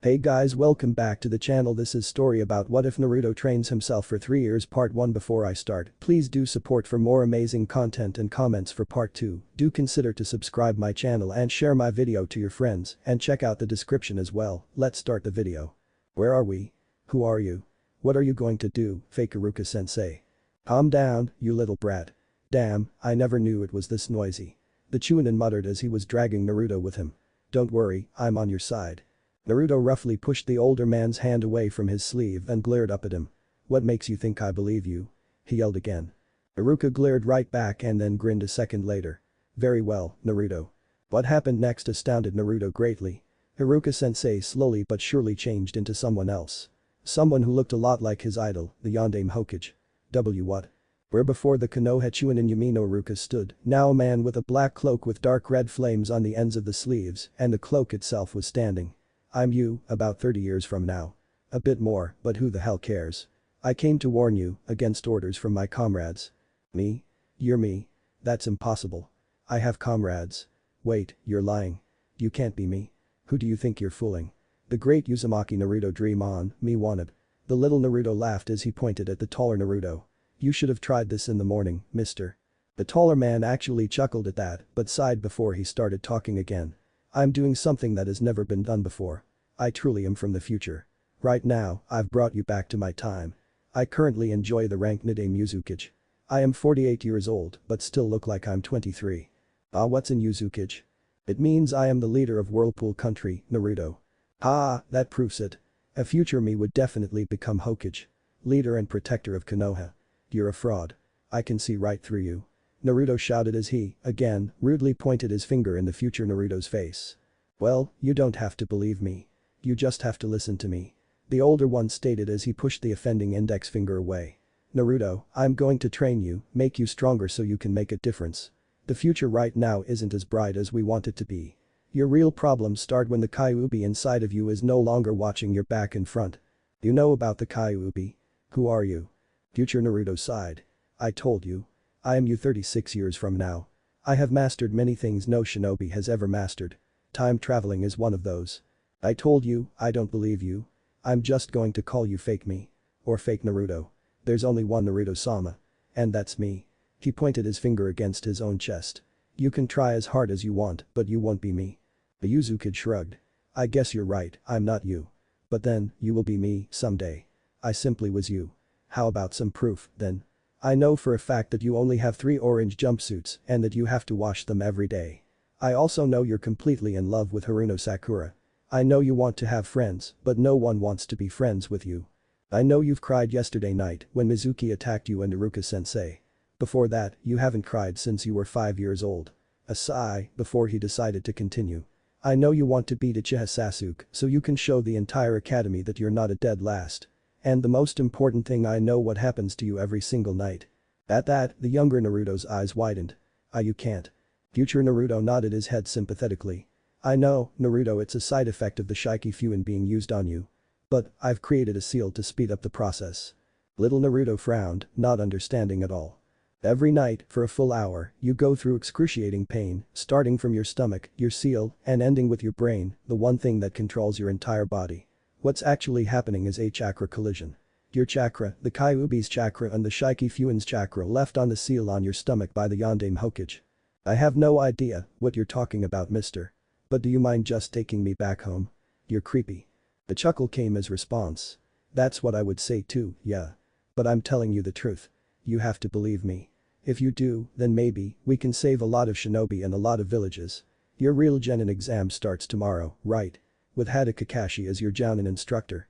Hey guys, welcome back to the channel. This is story about what if Naruto trains himself for 3 years part 1. Before I start, please do support for more amazing content and comments for part 2. Do consider to subscribe my channel and share my video to your friends and check out the description as well. Let's start the video. Where are we? Who are you? What are you going to do, fake Iruka-sensei? Calm down, you little brat. Damn, I never knew it was this noisy. The Chuunin muttered as he was dragging Naruto with him. Don't worry, I'm on your side. Naruto roughly pushed the older man's hand away from his sleeve and glared up at him. What makes you think I believe you? He yelled again. Iruka glared right back and then grinned a second later. Very well, Naruto. What happened next astounded Naruto greatly. Iruka-sensei slowly but surely changed into someone else. Someone who looked a lot like his idol, the Yondaime Hokage. What? Where before the Konoha Chuunin Yamino Iruka stood, now a man with a black cloak with dark red flames on the ends of the sleeves and the cloak itself was standing. I'm you, about 30 years from now. A bit more, but who the hell cares? I came to warn you, against orders from my comrades. Me? You're me? That's impossible. I have comrades. Wait, you're lying. You can't be me. Who do you think you're fooling? The great Uzumaki Naruto, dream on, me wanted. The little Naruto laughed as he pointed at the taller Naruto. You should have tried this in the morning, mister. The taller man actually chuckled at that, but sighed before he started talking again. I'm doing something that has never been done before. I truly am from the future. Right now, I've brought you back to my time. I currently enjoy the rank Nidaime Uzukage. I am 48 years old, but still look like I'm 23. What's in Uzukage? It means I am the leader of Whirlpool Country, Naruto. That proves it. A future me would definitely become Hokage. Leader and protector of Konoha. You're a fraud. I can see right through you. Naruto shouted as he, again, rudely pointed his finger in the future Naruto's face. Well, you don't have to believe me. You just have to listen to me. The older one stated as he pushed the offending index finger away. Naruto, I'm going to train you, make you stronger so you can make a difference. The future right now isn't as bright as we want it to be. Your real problems start when the Kyuubi inside of you is no longer watching your back and front. You know about the Kyuubi? Who are you? Future Naruto sighed. I told you. I am you 36 years from now. I have mastered many things no shinobi has ever mastered. Time traveling is one of those. I told you, I don't believe you. I'm just going to call you fake me. Or fake Naruto. There's only one Naruto-sama. And that's me. He pointed his finger against his own chest. You can try as hard as you want, but you won't be me. The Uzukage shrugged. I guess you're right, I'm not you. But then, you will be me, someday. I simply was you. How about some proof, then? I know for a fact that you only have 3 orange jumpsuits and that you have to wash them every day. I also know you're completely in love with Haruno Sakura. I know you want to have friends, but no one wants to be friends with you. I know you've cried yesterday night when Mizuki attacked you and Iruka-sensei. Before that, you haven't cried since you were 5 years old. A sigh, before he decided to continue. I know you want to beat Uchiha Sasuke so you can show the entire academy that you're not a dead last. And the most important thing, I know what happens to you every single night. At that, the younger Naruto's eyes widened. You can't. Future Naruto nodded his head sympathetically. I know, Naruto, it's a side effect of the Shiki Fuin being used on you. But, I've created a seal to speed up the process. Little Naruto frowned, not understanding at all. Every night, for a full hour, you go through excruciating pain, starting from your stomach, your seal, and ending with your brain, the one thing that controls your entire body. What's actually happening is a chakra collision. Your chakra, the Kyuubi's chakra and the Shiki Fuin's chakra left on the seal on your stomach by the Yondaime Hokage. I have no idea what you're talking about, mister. But do you mind just taking me back home? You're creepy. The chuckle came as response. That's what I would say too, yeah. But I'm telling you the truth. You have to believe me. If you do, then maybe, we can save a lot of shinobi and a lot of villages. Your real Genin exam starts tomorrow, right? With Kakashi as your Jounin instructor.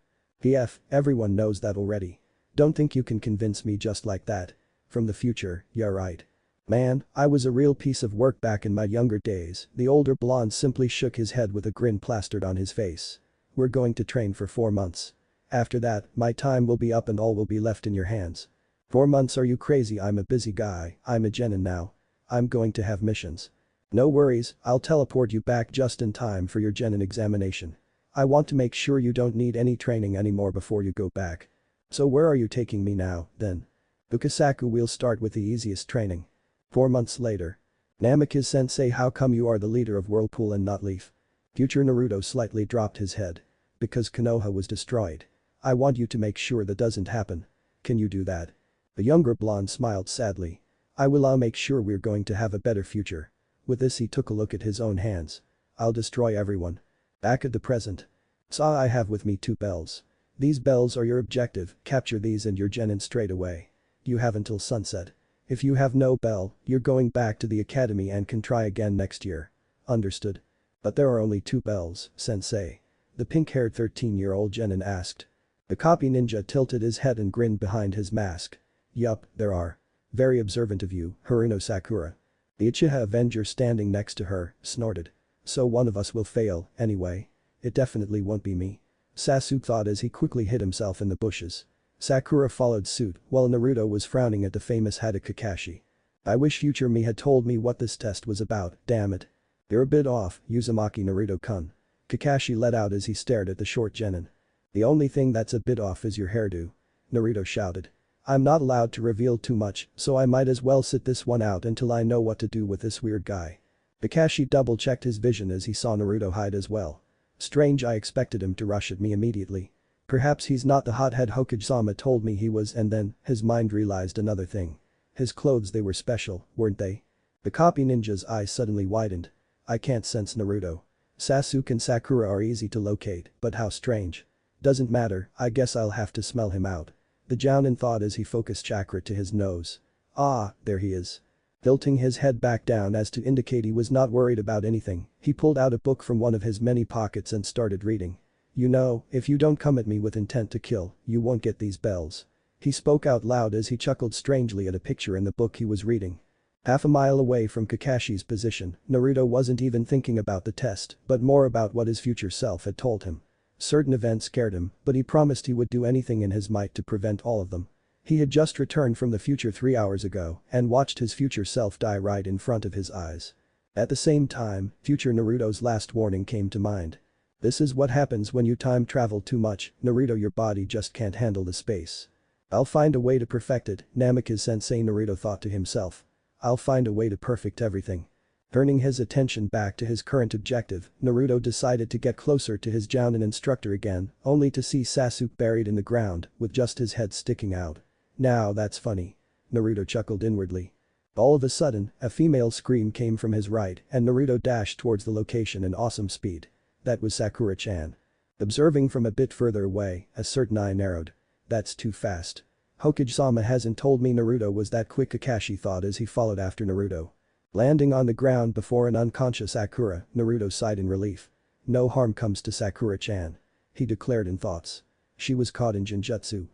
Everyone knows that already. Don't think you can convince me just like that. From the future, yeah right. Man, I was a real piece of work back in my younger days. The older blonde simply shook his head with a grin plastered on his face. We're going to train for 4 months. After that, my time will be up and all will be left in your hands. 4 months, are you crazy? I'm a busy guy, I'm a genin now. I'm going to have missions. No worries, I'll teleport you back just in time for your genin examination. I want to make sure you don't need any training anymore before you go back. So where are you taking me now, then? Ukasaku, we'll start with the easiest training. 4 months later. Namikaze-sensei, how come you are the leader of Whirlpool and not Leaf? Future Naruto slightly dropped his head. Because Konoha was destroyed. I want you to make sure that doesn't happen. Can you do that? The younger blonde smiled sadly. I will. I'll make sure we're going to have a better future. With this he took a look at his own hands. I'll destroy everyone. Back at the present. Saw I have with me 2 bells. These bells are your objective, capture these and you're Genin straight away. You have until sunset. If you have no bell, you're going back to the academy and can try again next year. Understood? But there are only 2 bells, sensei. The pink-haired 13-year-old Genin asked. The copy ninja tilted his head and grinned behind his mask. Yup, there are. Very observant of you, Haruno Sakura. The Uchiha Avenger standing next to her, snorted. So one of us will fail, anyway. It definitely won't be me. Sasuke thought as he quickly hid himself in the bushes. Sakura followed suit while Naruto was frowning at the famous Hada Kakashi. I wish future me had told me what this test was about, damn it. You're a bit off, Uzumaki Naruto-kun. Kakashi let out as he stared at the short Genin. The only thing that's a bit off is your hairdo. Naruto shouted. I'm not allowed to reveal too much, so I might as well sit this one out until I know what to do with this weird guy. Kakashi double-checked his vision as he saw Naruto hide as well. Strange, I expected him to rush at me immediately. Perhaps he's not the hothead Hokage-sama told me he was, and then, his mind realized another thing. His clothes, they were special, weren't they? The copy ninja's eyes suddenly widened. I can't sense Naruto. Sasuke and Sakura are easy to locate, but how strange. Doesn't matter, I guess I'll have to smell him out. The Jounin thought as he focused chakra to his nose. Ah, there he is. Tilting his head back down as to indicate he was not worried about anything, he pulled out a book from one of his many pockets and started reading. You know, if you don't come at me with intent to kill, you won't get these bells. He spoke out loud as he chuckled strangely at a picture in the book he was reading. Half a mile away from Kakashi's position, Naruto wasn't even thinking about the test, but more about what his future self had told him. Certain events scared him, but he promised he would do anything in his might to prevent all of them. He had just returned from the future 3 hours ago and watched his future self die right in front of his eyes. At the same time, future Naruto's last warning came to mind. This is what happens when you time travel too much, Naruto, your body just can't handle the space. I'll find a way to perfect it, Namikaze-sensei, Naruto thought to himself. I'll find a way to perfect everything. Turning his attention back to his current objective, Naruto decided to get closer to his Jounin instructor again, only to see Sasuke buried in the ground, with just his head sticking out. Now that's funny. Naruto chuckled inwardly. All of a sudden, a female scream came from his right and Naruto dashed towards the location in awesome speed. That was Sakura-chan. Observing from a bit further away, a certain eye narrowed. That's too fast. Hokage-sama hasn't told me Naruto was that quick, Kakashi thought as he followed after Naruto. Landing on the ground before an unconscious Sakura, Naruto sighed in relief. No harm comes to Sakura-chan. He declared in thoughts. She was caught in Genjutsu,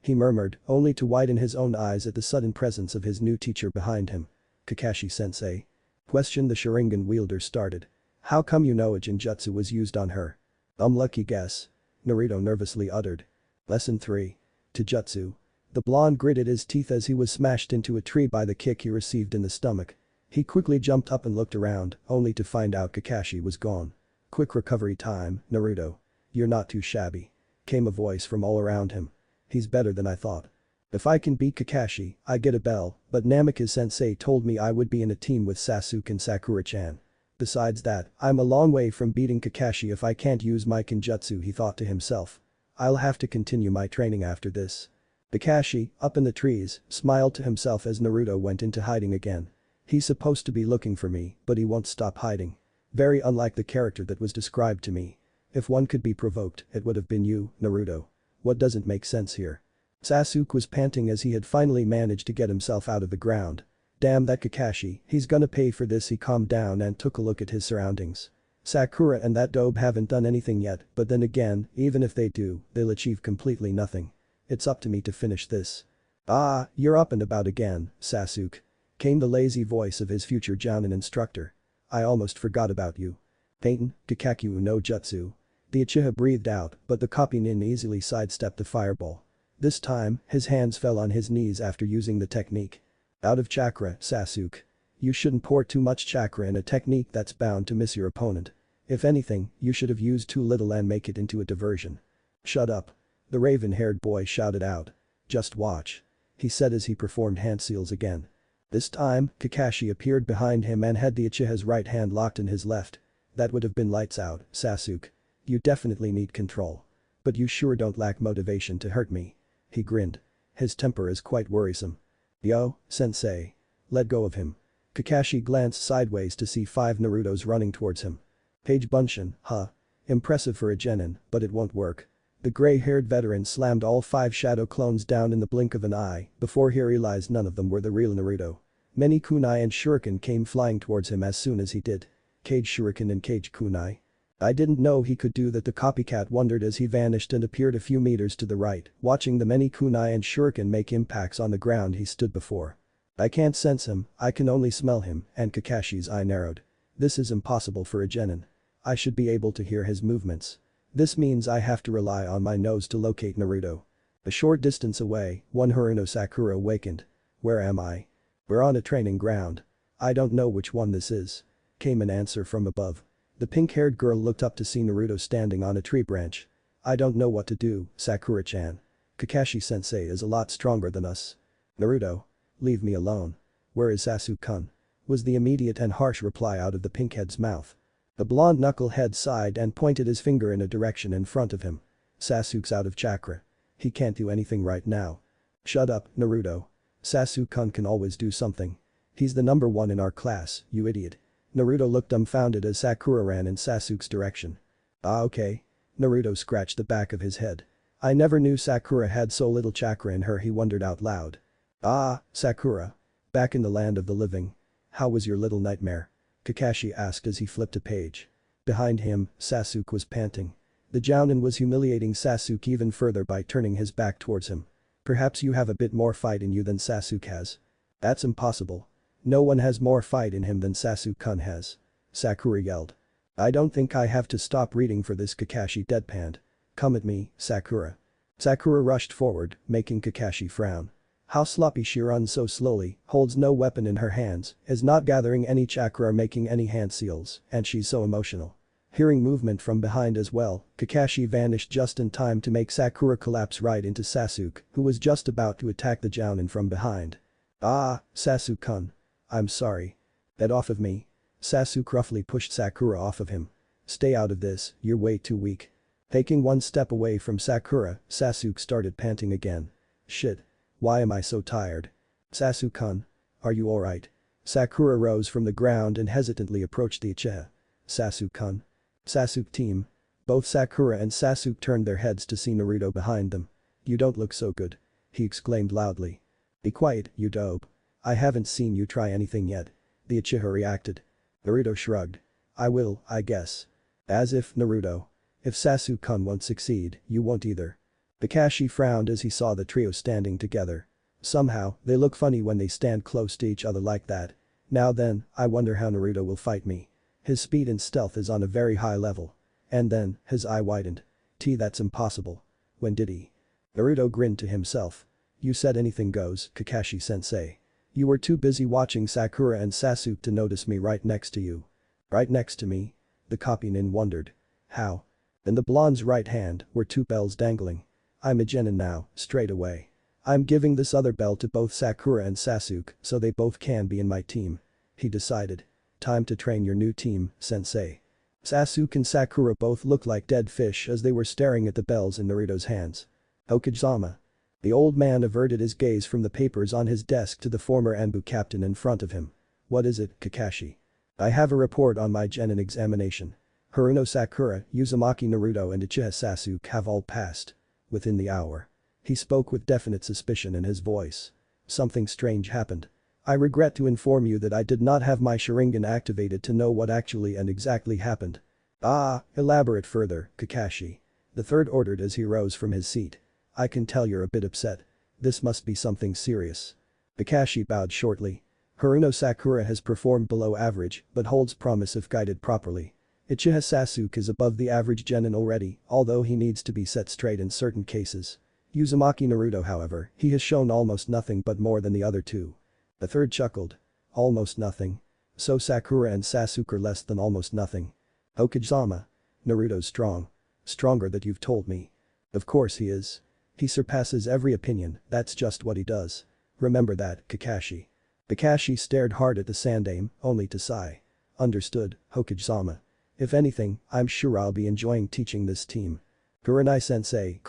he murmured, only to widen his own eyes at the sudden presence of his new teacher behind him. Kakashi-sensei? Question the Sharingan wielder started. How come you know a Genjutsu was used on her? Lucky guess. Naruto nervously uttered. Lesson 3. Taijutsu. The blonde gritted his teeth as he was smashed into a tree by the kick he received in the stomach. He quickly jumped up and looked around, only to find out Kakashi was gone. Quick recovery time, Naruto. You're not too shabby. Came a voice from all around him. He's better than I thought. If I can beat Kakashi, I get a bell, but Namikaze-sensei told me I would be in a team with Sasuke and Sakura-chan. Besides that, I'm a long way from beating Kakashi if I can't use my Genjutsu, he thought to himself. I'll have to continue my training after this. Kakashi, up in the trees, smiled to himself as Naruto went into hiding again. He's supposed to be looking for me, but he won't stop hiding. Very unlike the character that was described to me. If one could be provoked, it would have been you, Naruto. What doesn't make sense here? Sasuke was panting as he had finally managed to get himself out of the ground. Damn that Kakashi, he's gonna pay for this. He calmed down and took a look at his surroundings. Sakura and that dope haven't done anything yet, but then again, even if they do, they'll achieve completely nothing. It's up to me to finish this. Ah, you're up and about again, Sasuke. Came the lazy voice of his future Jounin instructor. I almost forgot about you. Peyton, Kakakyu no Jutsu. The Uchiha breathed out, but the copy nin easily sidestepped the fireball. This time, his hands fell on his knees after using the technique. Out of chakra, Sasuke. You shouldn't pour too much chakra in a technique that's bound to miss your opponent. If anything, you should have used too little and make it into a diversion. Shut up. The raven-haired boy shouted out. Just watch. He said as he performed hand seals again. This time, Kakashi appeared behind him and had the Uchiha's right hand locked in his left. That would have been lights out, Sasuke. You definitely need control. But you sure don't lack motivation to hurt me. He grinned. His temper is quite worrisome. Yo, sensei. Let go of him. Kakashi glanced sideways to see 5 Narutos running towards him. Page Bunshin, huh? Impressive for a genin, but it won't work. The gray-haired veteran slammed all 5 shadow clones down in the blink of an eye before he realized none of them were the real Naruto. Many kunai and shuriken came flying towards him as soon as he did. Cage shuriken and cage kunai. I didn't know he could do that, the copycat wondered as he vanished and appeared a few meters to the right, watching the many kunai and shuriken make impacts on the ground he stood before. I can't sense him, I can only smell him, and Kakashi's eye narrowed. This is impossible for a genin. I should be able to hear his movements. This means I have to rely on my nose to locate Naruto. A short distance away, one Haruno Sakura awakened. Where am I? We're on a training ground. I don't know which one this is. Came an answer from above. The pink-haired girl looked up to see Naruto standing on a tree branch. I don't know what to do, Sakura-chan. Kakashi-sensei is a lot stronger than us. Naruto. Leave me alone. Where is Sasuke-kun? Was the immediate and harsh reply out of the pinkhead's mouth. The blonde knucklehead sighed and pointed his finger in a direction in front of him. Sasuke's out of chakra. He can't do anything right now. Shut up, Naruto. Sasuke-kun can always do something. He's the number 1 in our class, you idiot. Naruto looked dumbfounded as Sakura ran in Sasuke's direction. Ah, okay. Naruto scratched the back of his head. I never knew Sakura had so little chakra in her, he wondered out loud. Ah, Sakura. Back in the land of the living. How was your little nightmare? Kakashi asked as he flipped a page. Behind him, Sasuke was panting. The Jounin was humiliating Sasuke even further by turning his back towards him. Perhaps you have a bit more fight in you than Sasuke has. That's impossible. No one has more fight in him than Sasuke-kun has. Sakura yelled. I don't think I have to stop reading for this, Kakashi deadpanned. Come at me, Sakura. Sakura rushed forward, making Kakashi frown. How sloppy she runs so slowly, holds no weapon in her hands, is not gathering any chakra or making any hand seals, and she's so emotional. Hearing movement from behind as well, Kakashi vanished just in time to make Sakura collapse right into Sasuke, who was just about to attack the Jounin from behind. Ah, Sasuke-kun. I'm sorry. Get off of me. Sasuke roughly pushed Sakura off of him. Stay out of this, you're way too weak. Taking one step away from Sakura, Sasuke started panting again. Shit. Why am I so tired? Sasuke-kun. Are you alright? Sakura rose from the ground and hesitantly approached the Uchiha. Sasuke-kun. Sasuke team. Both Sakura and Sasuke turned their heads to see Naruto behind them. You don't look so good. He exclaimed loudly. Be quiet, you dope. I haven't seen you try anything yet. The Uchiha reacted. Naruto shrugged. I will, I guess. As if, Naruto. If Sasuke-kun won't succeed, you won't either. Kakashi frowned as he saw the trio standing together. Somehow, they look funny when they stand close to each other like that. Now then, I wonder how Naruto will fight me. His speed and stealth is on a very high level. And then, his eye widened. That's impossible. When did he? Naruto grinned to himself. You said anything goes, Kakashi-sensei. You were too busy watching Sakura and Sasuke to notice me right next to you. Right next to me? The copy-nin wondered. How? In the blonde's right hand were 2 bells dangling. I'm a genin now, straight away. I'm giving this other bell to both Sakura and Sasuke so they both can be in my team. He decided. Time to train your new team, sensei. Sasuke and Sakura both looked like dead fish as they were staring at the bells in Naruto's hands. Hokage-sama. The old man averted his gaze from the papers on his desk to the former Anbu captain in front of him. What is it, Kakashi? I have a report on my Genin examination. Haruno Sakura, Uzumaki Naruto and Uchiha Sasuke have all passed. Within the hour. He spoke with definite suspicion in his voice. Something strange happened. I regret to inform you that I did not have my Sharingan activated to know what actually and exactly happened. Ah, elaborate further, Kakashi. The third ordered as he rose from his seat. I can tell you're a bit upset. This must be something serious. Kakashi bowed shortly. Haruno Sakura has performed below average but holds promise if guided properly. Uchiha Sasuke is above the average genin already, although he needs to be set straight in certain cases. Uzumaki Naruto however, he has shown almost nothing but more than the other two. The third chuckled. Almost nothing. So Sakura and Sasuke are less than almost nothing. Hokage-sama. Naruto's strong. Stronger that you've told me. Of course he is. He surpasses every opinion, that's just what he does. Remember that, Kakashi. Kakashi stared hard at the sandaime, only to sigh. Understood, Hokage-sama. If anything, I'm sure I'll be enjoying teaching this team. Kurenai-sensei,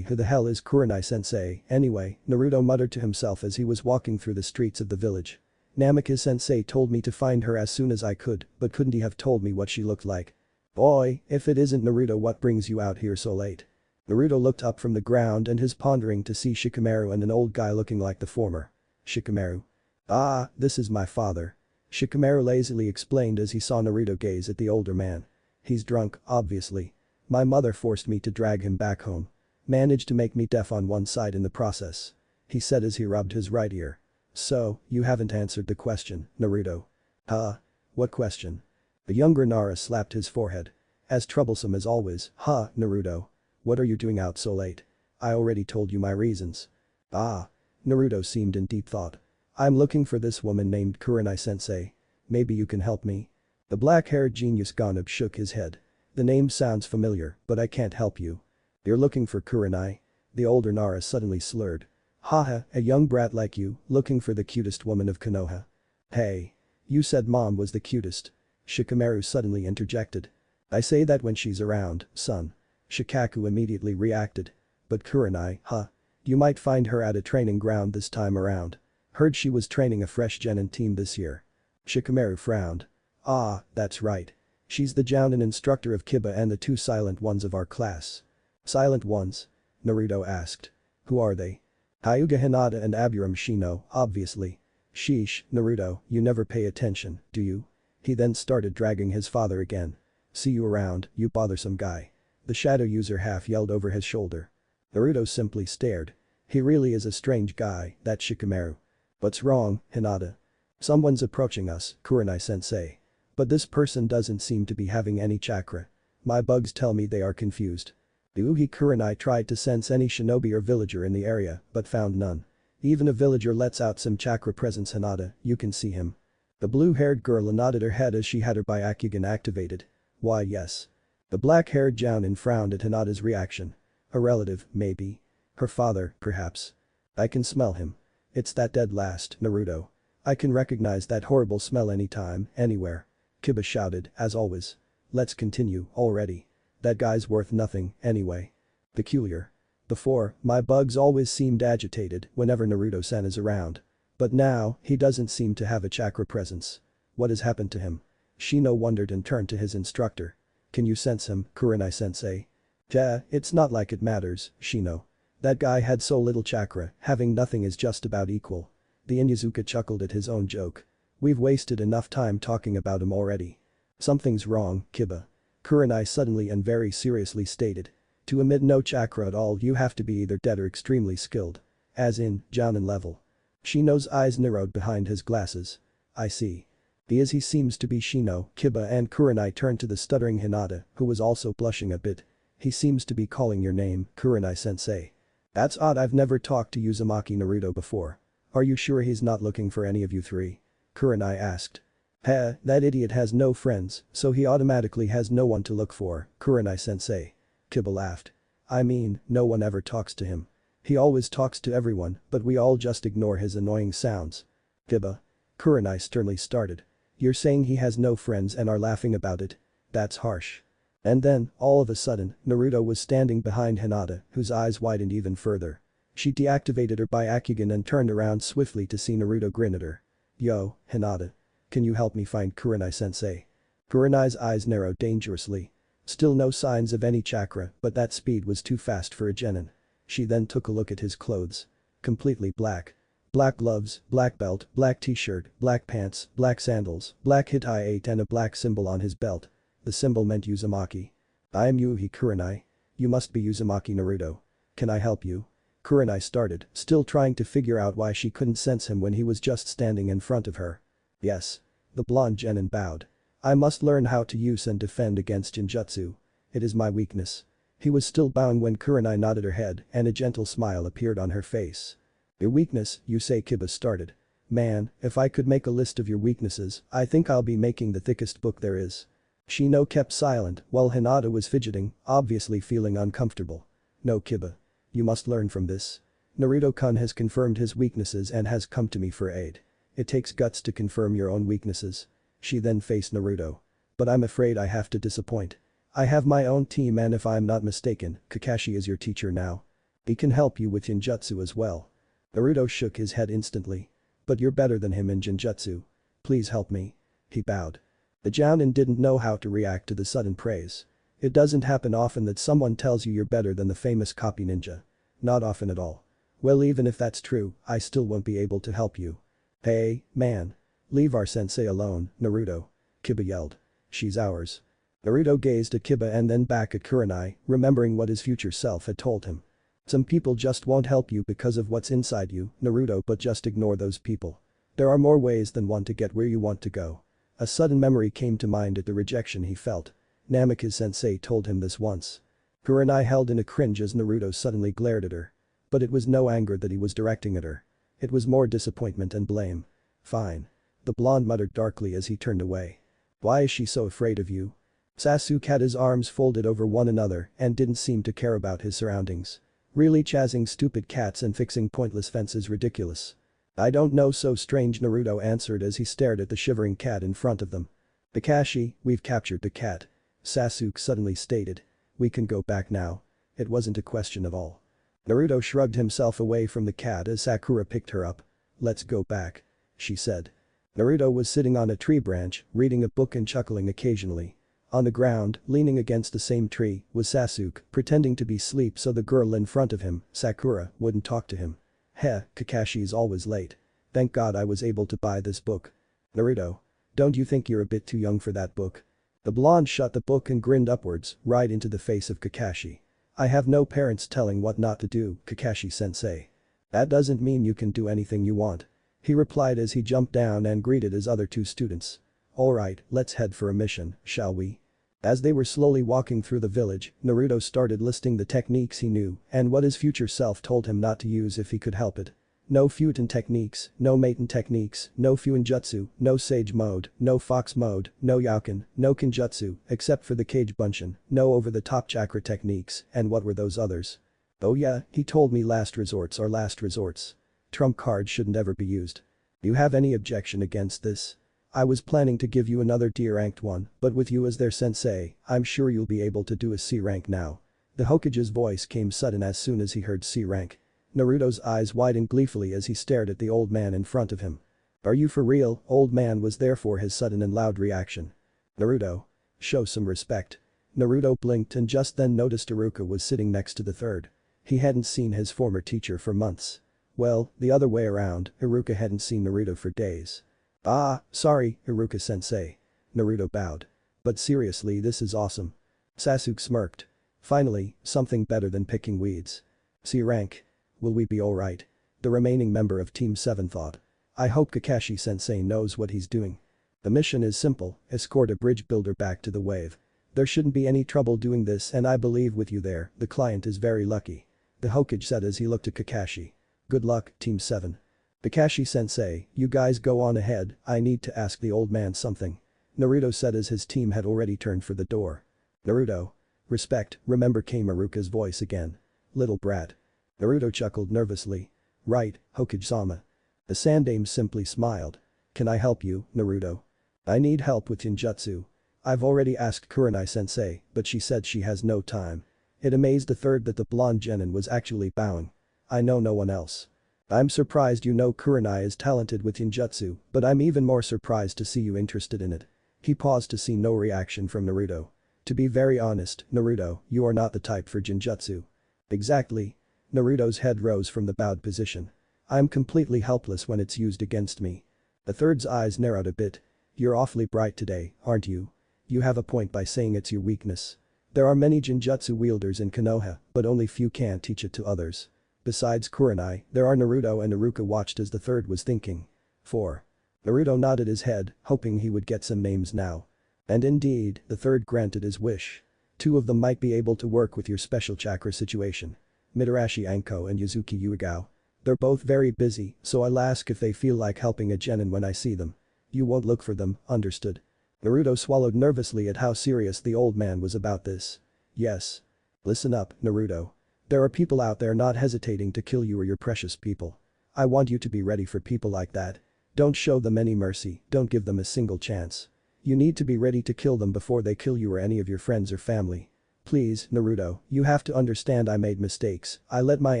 who the hell is Kurenai-sensei, anyway, Naruto muttered to himself as he was walking through the streets of the village. Namikaze-sensei told me to find her as soon as I could, but couldn't he have told me what she looked like? Boy, if it isn't Naruto, what brings you out here so late? Naruto looked up from the ground and his pondering to see Shikamaru and an old guy looking like the former. Shikamaru. Ah, this is my father. Shikamaru lazily explained as he saw Naruto gaze at the older man. He's drunk, obviously. My mother forced me to drag him back home. Managed to make me deaf on one side in the process. He said as he rubbed his right ear. So, you haven't answered the question, Naruto. Huh? What question? The younger Nara slapped his forehead. As troublesome as always, huh, Naruto? What are you doing out so late? I already told you my reasons. Ah. Naruto seemed in deep thought. I'm looking for this woman named Kurenai-sensei. Maybe you can help me? The black-haired genius Ganab shook his head. The name sounds familiar, but I can't help you. You're looking for Kurenai? The older Nara suddenly slurred. Haha, a young brat like you, looking for the cutest woman of Konoha. Hey. You said mom was the cutest. Shikamaru suddenly interjected. I say that when she's around, son. Shikaku immediately reacted. But Kurenai, huh? You might find her at a training ground this time around. Heard she was training a fresh Genin team this year. Shikamaru frowned. Ah, that's right. She's the Jounin instructor of Kiba and the two silent ones of our class. Silent ones? Naruto asked. Who are they? Hyuga Hinata and Aburame Shino, obviously. Sheesh, Naruto, you never pay attention, do you? He then started dragging his father again. See you around, you bothersome guy. The shadow user half yelled over his shoulder. Naruto simply stared. He really is a strange guy, that Shikamaru. What's wrong, Hinata? Someone's approaching us, Kurenai-sensei. But this person doesn't seem to be having any chakra. My bugs tell me they are confused. The Uhi Kurenai tried to sense any shinobi or villager in the area, but found none. Even a villager lets out some chakra presence. Hinata, you can see him. The blue-haired girl nodded her head as she had her Byakugan activated. Why yes. The black-haired Jounin frowned at Hinata's reaction. A relative, maybe. Her father, perhaps. I can smell him. It's that dead last, Naruto. I can recognize that horrible smell anytime, anywhere. Kiba shouted, as always. Let's continue, already. That guy's worth nothing, anyway. Peculiar. Before, my bugs always seemed agitated whenever Naruto-san is around. But now, he doesn't seem to have a chakra presence. What has happened to him? Shino wondered and turned to his instructor. Can you sense him, Kurenai-sensei? Yeah, it's not like it matters, Shino. That guy had so little chakra, having nothing is just about equal. The Inyazuka chuckled at his own joke. We've wasted enough time talking about him already. Something's wrong, Kiba. Kurenai suddenly and very seriously stated. To emit no chakra at all you have to be either dead or extremely skilled. As in, Jounin level. Shino's eyes narrowed behind his glasses. I see. He seems to be Shino, Kiba and Kurenai turned to the stuttering Hinata, who was also blushing a bit. He seems to be calling your name, Kurenai-sensei. That's odd, I've never talked to Uzumaki Naruto before. Are you sure he's not looking for any of you three? Kurenai asked. Heh, that idiot has no friends, so he automatically has no one to look for, Kurenai-sensei. Kiba laughed. I mean, no one ever talks to him. He always talks to everyone, but we all just ignore his annoying sounds. Kiba. Kurenai sternly started. You're saying he has no friends and are laughing about it? That's harsh. And then, all of a sudden, Naruto was standing behind Hinata, whose eyes widened even further. She deactivated her Byakugan and turned around swiftly to see Naruto grin at her. Yo, Hinata. Can you help me find Kurenai-sensei? Kurenai's eyes narrowed dangerously. Still no signs of any chakra, but that speed was too fast for a genin. She then took a look at his clothes. Completely black. Black gloves, black belt, black t-shirt, black pants, black sandals, black Hitai-8 and a black symbol on his belt. The symbol meant Uzumaki. I am Yuhi Kurenai. You must be Uzumaki Naruto. Can I help you? Kurenai started, still trying to figure out why she couldn't sense him when he was just standing in front of her. Yes. The blonde genin bowed. I must learn how to use and defend against Genjutsu. It is my weakness. He was still bowing when Kurenai nodded her head and a gentle smile appeared on her face. Your weakness, you say? Kiba started. Man, if I could make a list of your weaknesses, I think I'll be making the thickest book there is. Shino kept silent while Hinata was fidgeting, obviously feeling uncomfortable. No, Kiba. You must learn from this. Naruto-kun has confirmed his weaknesses and has come to me for aid. It takes guts to confirm your own weaknesses. She then faced Naruto. But I'm afraid I have to disappoint. I have my own team and if I'm not mistaken, Kakashi is your teacher now. He can help you with Genjutsu as well. Naruto shook his head instantly. But you're better than him in Genjutsu. Please help me. He bowed. The Jounin didn't know how to react to the sudden praise. It doesn't happen often that someone tells you you're better than the famous copy ninja. Not often at all. Well, even if that's true, I still won't be able to help you. Hey, man. Leave our sensei alone, Naruto. Kiba yelled. She's ours. Naruto gazed at Kiba and then back at Kurenai, remembering what his future self had told him. Some people just won't help you because of what's inside you, Naruto, but just ignore those people. There are more ways than one to get where you want to go. A sudden memory came to mind at the rejection he felt. Namikaze sensei told him this once. Kurenai held in a cringe as Naruto suddenly glared at her. But it was no anger that he was directing at her. It was more disappointment and blame. Fine. The blonde muttered darkly as he turned away. Why is she so afraid of you? Sasuke had his arms folded over one another and didn't seem to care about his surroundings. Really chasing stupid cats and fixing pointless fences ridiculous. I don't know, so strange, Naruto answered as he stared at the shivering cat in front of them. Kakashi, we've captured the cat. Sasuke suddenly stated. We can go back now. It wasn't a question at all. Naruto shrugged himself away from the cat as Sakura picked her up. Let's go back. She said. Naruto was sitting on a tree branch, reading a book and chuckling occasionally. On the ground, leaning against the same tree, was Sasuke, pretending to be asleep so the girl in front of him, Sakura, wouldn't talk to him. Heh, Kakashi's always late. Thank God I was able to buy this book. Naruto. Don't you think you're a bit too young for that book? The blonde shut the book and grinned upwards, right into the face of Kakashi. I have no parents telling what not to do, Kakashi-sensei. That doesn't mean you can do anything you want. He replied as he jumped down and greeted his other two students. Alright, let's head for a mission, shall we? As they were slowly walking through the village, Naruto started listing the techniques he knew and what his future self told him not to use if he could help it. No Futon techniques, no Maiten techniques, no Fuinjutsu, no Sage mode, no Fox mode, no Yauken, no Kenjutsu, except for the Kage Bunshin, no over-the-top chakra techniques, and what were those others? Oh yeah, he told me last resorts are last resorts. Trump cards shouldn't ever be used. Do you have any objection against this? I was planning to give you another D-ranked one, but with you as their sensei, I'm sure you'll be able to do a C rank now. The Hokage's voice came sudden as soon as he heard C rank. Naruto's eyes widened gleefully as he stared at the old man in front of him. Are you for real? Old man was there for his sudden and loud reaction. Naruto. Show some respect. Naruto blinked and just then noticed Iruka was sitting next to the third. He hadn't seen his former teacher for months. Well, the other way around, Iruka hadn't seen Naruto for days. Ah, sorry, Iruka-sensei. Naruto bowed. But seriously, this is awesome. Sasuke smirked. Finally, something better than picking weeds. C rank. Will we be alright? The remaining member of Team 7 thought. I hope Kakashi-sensei knows what he's doing. The mission is simple, escort a bridge builder back to the wave. There shouldn't be any trouble doing this and I believe with you there, the client is very lucky. The Hokage said as he looked at Kakashi. Good luck, Team 7. Kakashi-sensei, you guys go on ahead, I need to ask the old man something. Naruto said as his team had already turned for the door. Naruto. Respect, remember, came Iruka's voice again. Little brat. Naruto chuckled nervously. Right, Hokage-sama. The Sandame simply smiled. Can I help you, Naruto? I need help with Genjutsu. I've already asked Kurenai-sensei, but she said she has no time. It amazed the third that the blonde Genin was actually bowing. I know no one else. I'm surprised you know Kurenai is talented with Genjutsu, but I'm even more surprised to see you interested in it. He paused to see no reaction from Naruto. To be very honest, Naruto, you are not the type for Genjutsu. Exactly. Naruto's head rose from the bowed position. I'm completely helpless when it's used against me. The third's eyes narrowed a bit. You're awfully bright today, aren't you? You have a point by saying it's your weakness. There are many Genjutsu wielders in Konoha, but only few can teach it to others. Besides Kurenai, there are Naruto and Iruka. Watched as the third was thinking. 4. Naruto nodded his head, hoping he would get some names now. And indeed, the third granted his wish. 2 of them might be able to work with your special chakra situation. Mitarashi Anko and Yuzuki Uegao. They're both very busy, so I'll ask if they feel like helping a Genin when I see them. You won't look for them, understood? Naruto swallowed nervously at how serious the old man was about this. Yes. Listen up, Naruto. There are people out there not hesitating to kill you or your precious people. I want you to be ready for people like that. Don't show them any mercy, don't give them a single chance. You need to be ready to kill them before they kill you or any of your friends or family. Please, Naruto, you have to understand I made mistakes, I let my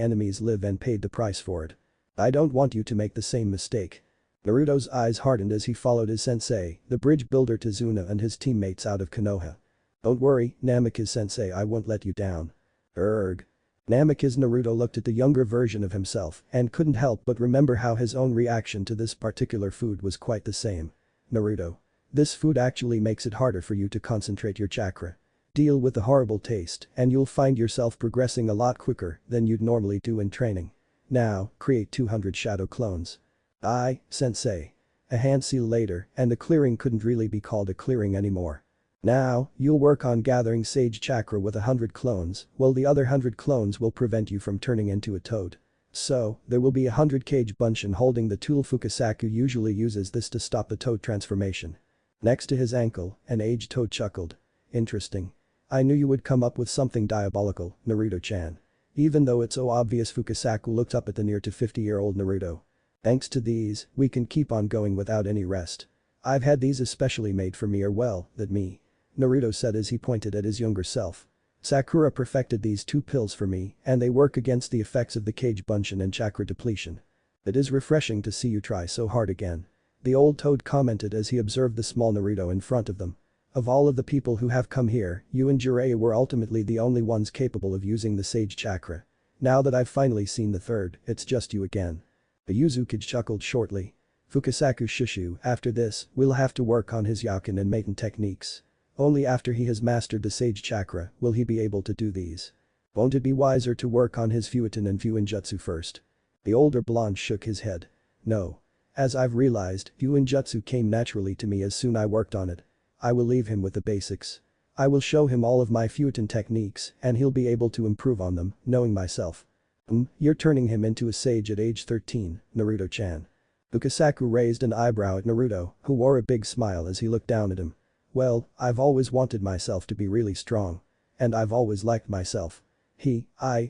enemies live and paid the price for it. I don't want you to make the same mistake. Naruto's eyes hardened as he followed his sensei, the bridge builder Tazuna and his teammates out of Konoha. Don't worry, Namikaze-sensei, I won't let you down. Erg. Naruto looked at the younger version of himself and couldn't help but remember how his own reaction to this particular food was quite the same. Naruto. This food actually makes it harder for you to concentrate your chakra. Deal with the horrible taste and you'll find yourself progressing a lot quicker than you'd normally do in training. Now, create 200 shadow clones. Aye, sensei. A handseal later and the clearing couldn't really be called a clearing anymore. Now, you'll work on gathering sage chakra with 100 clones, while the other 100 clones will prevent you from turning into a toad. So, there will be 100 Kage Bunshin holding the tool Fukasaku usually uses this to stop the toad transformation. Next to his ankle, an aged toad chuckled. Interesting. I knew you would come up with something diabolical, Naruto-chan. Even though it's so obvious, Fukasaku looked up at the near to 50-year-old Naruto. Thanks to these, we can keep on going without any rest. I've had these especially made for me that me. Naruto said as he pointed at his younger self. Sakura perfected these 2 pills for me and they work against the effects of the Kage Bunshin and chakra depletion. It is refreshing to see you try so hard again. The old toad commented as he observed the small Naruto in front of them. Of all of the people who have come here, you and Jiraiya were ultimately the only ones capable of using the sage chakra. Now that I've finally seen the third, it's just you again. The Uzukage chuckled shortly. Fukasaku shushu, after this, we'll have to work on his Yakin and Maiden techniques. Only after he has mastered the sage chakra will he be able to do these. Won't it be wiser to work on his Fuitin and Fuinjutsu first? The older blonde shook his head. No. As I've realized, Fuinjutsu came naturally to me as soon I worked on it. I will leave him with the basics. I will show him all of my Fuitin techniques and he'll be able to improve on them, knowing myself. You're turning him into a sage at age 13, Naruto-chan. Fukasaku raised an eyebrow at Naruto, who wore a big smile as he looked down at him. Well, I've always wanted myself to be really strong. And I've always liked myself.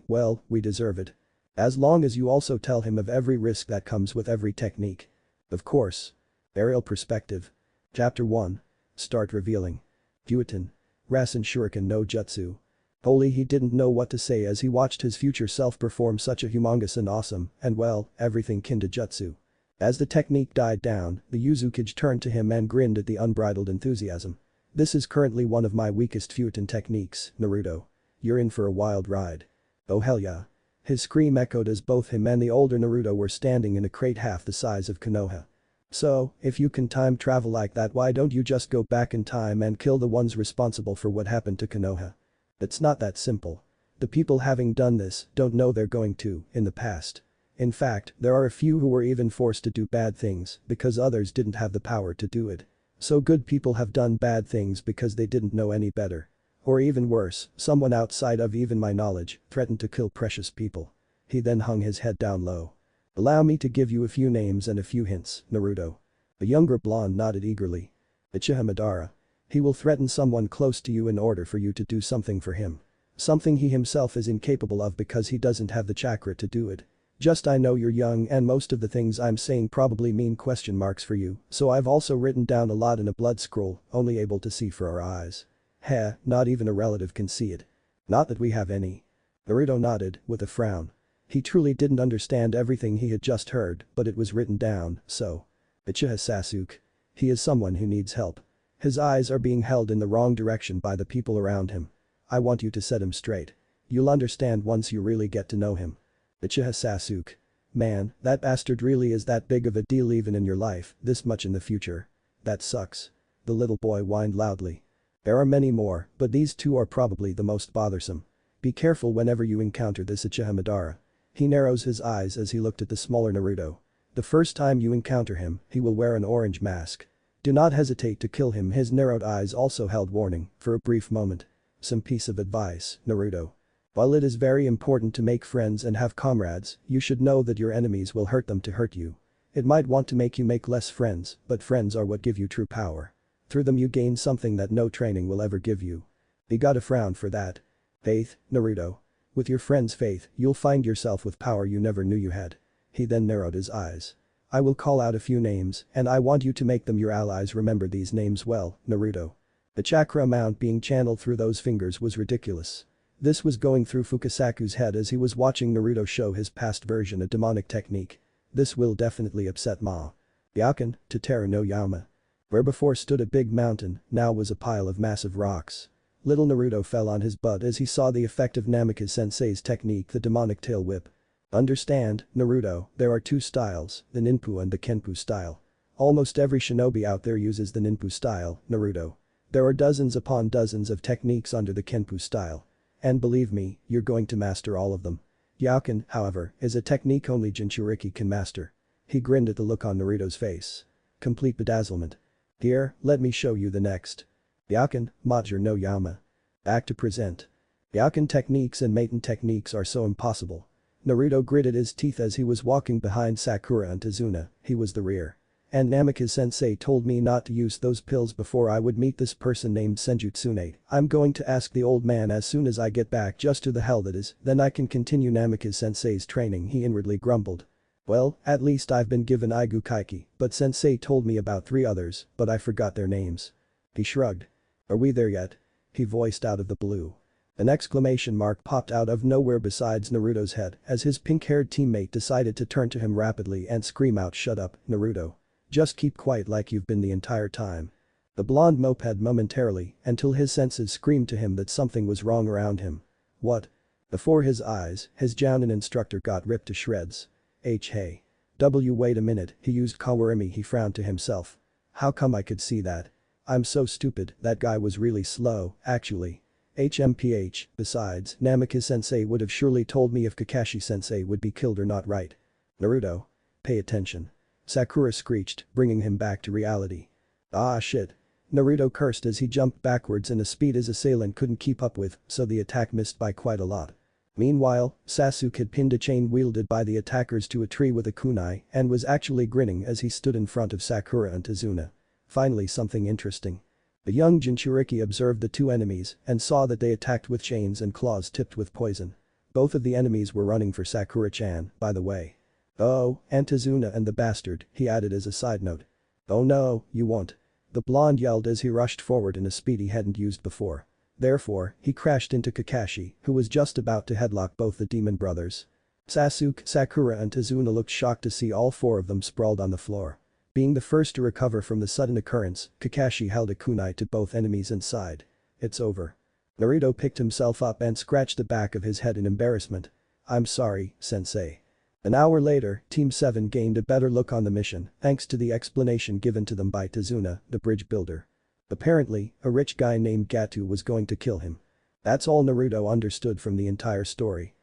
Well, we deserve it. As long as you also tell him of every risk that comes with every technique. Of course. Aerial perspective. Chapter 1. Start revealing. Fuitin. Rasen Shuriken no Jutsu. Holy, he didn't know what to say as he watched his future self perform such a humongous and awesome, and well, everything kin to Jutsu. As the technique died down, the Uzukage turned to him and grinned at the unbridled enthusiasm. This is currently one of my weakest Fuitin techniques, Naruto. You're in for a wild ride. Oh hell yeah. His scream echoed as both him and the older Naruto were standing in a crate half the size of Konoha. So, if you can time travel like that, why don't you just go back in time and kill the ones responsible for what happened to Konoha? It's not that simple. The people having done this don't know they're going to, in the past. In fact, there are a few who were even forced to do bad things because others didn't have the power to do it. So good people have done bad things because they didn't know any better. Or even worse, someone outside of even my knowledge threatened to kill precious people. He then hung his head down low. Allow me to give you a few names and a few hints, Naruto. The younger blonde nodded eagerly. Uchiha Madara. He will threaten someone close to you in order for you to do something for him. Something he himself is incapable of because he doesn't have the chakra to do it. Just I know you're young and most of the things I'm saying probably mean question marks for you, so I've also written down a lot in a blood scroll, only able to see for our eyes. Heh, not even a relative can see it. Not that we have any. Naruto nodded, with a frown. He truly didn't understand everything he had just heard, but it was written down, so. Uchiha Sasuke. He is someone who needs help. His eyes are being held in the wrong direction by the people around him. I want you to set him straight. You'll understand once you really get to know him. Uchiha Sasuke. Man, that bastard really is that big of a deal even in your life, this much in the future. That sucks. The little boy whined loudly. There are many more, but these two are probably the most bothersome. Be careful whenever you encounter this Uchiha Madara. He narrows his eyes as he looked at the smaller Naruto. The first time you encounter him, he will wear an orange mask. Do not hesitate to kill him. His narrowed eyes also held warning for a brief moment. Some piece of advice, Naruto. While it is very important to make friends and have comrades, you should know that your enemies will hurt them to hurt you. It might want to make you make less friends, but friends are what give you true power. Through them you gain something that no training will ever give you. You gotta frown for that. Faith, Naruto. With your friend's faith, you'll find yourself with power you never knew you had. He then narrowed his eyes. I will call out a few names, and I want you to make them your allies. Remember these names well, Naruto. The chakra amount being channeled through those fingers was ridiculous. This was going through Fukasaku's head as he was watching Naruto show his past version of demonic technique. This will definitely upset Ma. Yakin, Totara no Yama. Where before stood a big mountain, now was a pile of massive rocks. Little Naruto fell on his butt as he saw the effect of Namikaze-sensei's technique, the demonic tail whip. Understand, Naruto, there are two styles, the ninpu and the kenpu style. Almost every shinobi out there uses the ninpu style, Naruto. There are dozens upon dozens of techniques under the kenpu style. And believe me, you're going to master all of them. Yakin, however, is a technique only Jinchuriki can master. He grinned at the look on Naruto's face. Complete bedazzlement. Here, let me show you the next. Yakin, Major no Yama. Act to present. Yakin techniques and Maiten techniques are so impossible. Naruto gritted his teeth as he was walking behind Sakura and Tazuna, he was the rear. And Namikaze-sensei told me not to use those pills before I would meet this person named Senjutsune. I'm going to ask the old man as soon as I get back just to the hell that is, then I can continue Namikaze-sensei's training, he inwardly grumbled. Well, at least I've been given Aigu Kaiki, but sensei told me about 3 others, but I forgot their names. He shrugged. Are we there yet? He voiced out of the blue. An exclamation mark popped out of nowhere besides Naruto's head as his pink-haired teammate decided to turn to him rapidly and scream out, "Shut up, Naruto. Just keep quiet like you've been the entire time." The blonde moped momentarily until his senses screamed to him that something was wrong around him. What? Before his eyes, his Jounin instructor got ripped to shreds. Hey. Wait a minute, he used Kawarimi, he frowned to himself. How come I could see that? I'm so stupid, that guy was really slow, actually. HMPH, besides, Namikaze-sensei would have surely told me if Kakashi-sensei would be killed or not, right? Naruto. Pay attention. Sakura screeched, bringing him back to reality. Ah shit. Naruto cursed as he jumped backwards in a speed his assailant couldn't keep up with, so the attack missed by quite a lot. Meanwhile, Sasuke had pinned a chain wielded by the attackers to a tree with a kunai and was actually grinning as he stood in front of Sakura and Tazuna. Finally something interesting. The young Jinchuriki observed the two enemies and saw that they attacked with chains and claws tipped with poison. Both of the enemies were running for Sakura-chan, by the way. Oh, and Tazuna and the bastard, he added as a side note. Oh no, you won't. The blonde yelled as he rushed forward in a speed he hadn't used before. Therefore, he crashed into Kakashi, who was just about to headlock both the demon brothers. Sasuke, Sakura and Tazuna looked shocked to see all 4 of them sprawled on the floor. Being the first to recover from the sudden occurrence, Kakashi held a kunai to both enemies and sighed. It's over. Naruto picked himself up and scratched the back of his head in embarrassment. I'm sorry, sensei. An hour later, Team 7 gained a better look on the mission thanks to the explanation given to them by Tazuna, the bridge builder. Apparently, a rich guy named Gato was going to kill him. That's all Naruto understood from the entire story.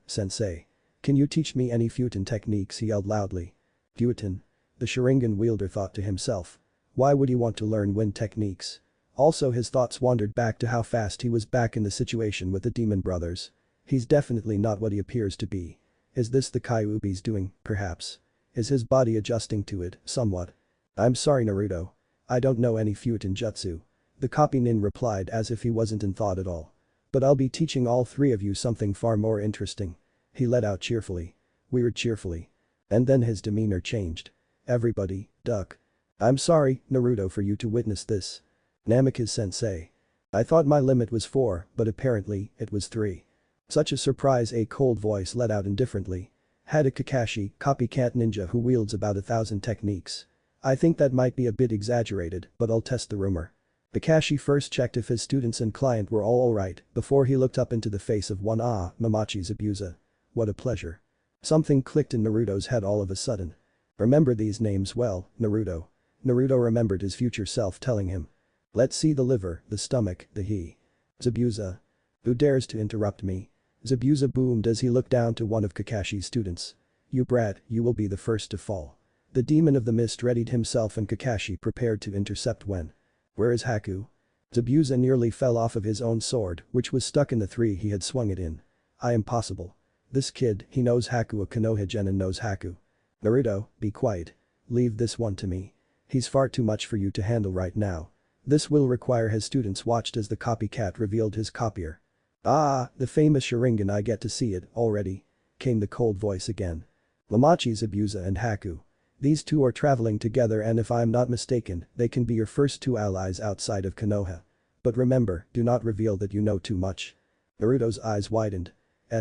Sensei. Can you teach me any Futon techniques, he yelled loudly. Futon. The Sharingan wielder thought to himself. Why would he want to learn wind techniques? Also his thoughts wandered back to how fast he was back in the situation with the demon brothers. He's definitely not what he appears to be. Is this the Kyuubi's doing, perhaps? Is his body adjusting to it, somewhat? I'm sorry Naruto. I don't know any Futon jutsu. The copy nin replied as if he wasn't in thought at all. But I'll be teaching all 3 of you something far more interesting. He let out cheerfully. Weird cheerfully. And then his demeanor changed. Everybody, duck. I'm sorry, Naruto, for you to witness this. Namikaze-sensei. I thought my limit was 4, but apparently, it was 3. Such a surprise, a cold voice let out indifferently. Had a Kakashi, copycat ninja who wields about 1,000 techniques. I think that might be a bit exaggerated, but I'll test the rumor. Kakashi first checked if his students and client were all alright before he looked up into the face of one Mamachi Zabuza. What a pleasure. Something clicked in Naruto's head all of a sudden. Remember these names well, Naruto. Naruto remembered his future self telling him. Let's see the liver, the stomach, the he. Zabuza. Who dares to interrupt me? Zabuza boomed as he looked down to one of Kakashi's students. You brat, you will be the first to fall. The demon of the mist readied himself and Kakashi prepared to intercept when. Where is Haku? Zabuza nearly fell off of his own sword, which was stuck in the 3 he had swung it in. Impossible. This kid, he knows Haku, a Konoha Genin knows Haku. Naruto, be quiet. Leave this one to me. He's far too much for you to handle right now. This will require. His students watched as the copycat revealed his copier. Ah, the famous Sharingan, I get to see it already. Came the cold voice again. Mamachi, Zabuza and Haku. These two are traveling together and if I'm not mistaken, they can be your first two allies outside of Konoha. But remember, do not reveal that you know too much. Naruto's eyes widened.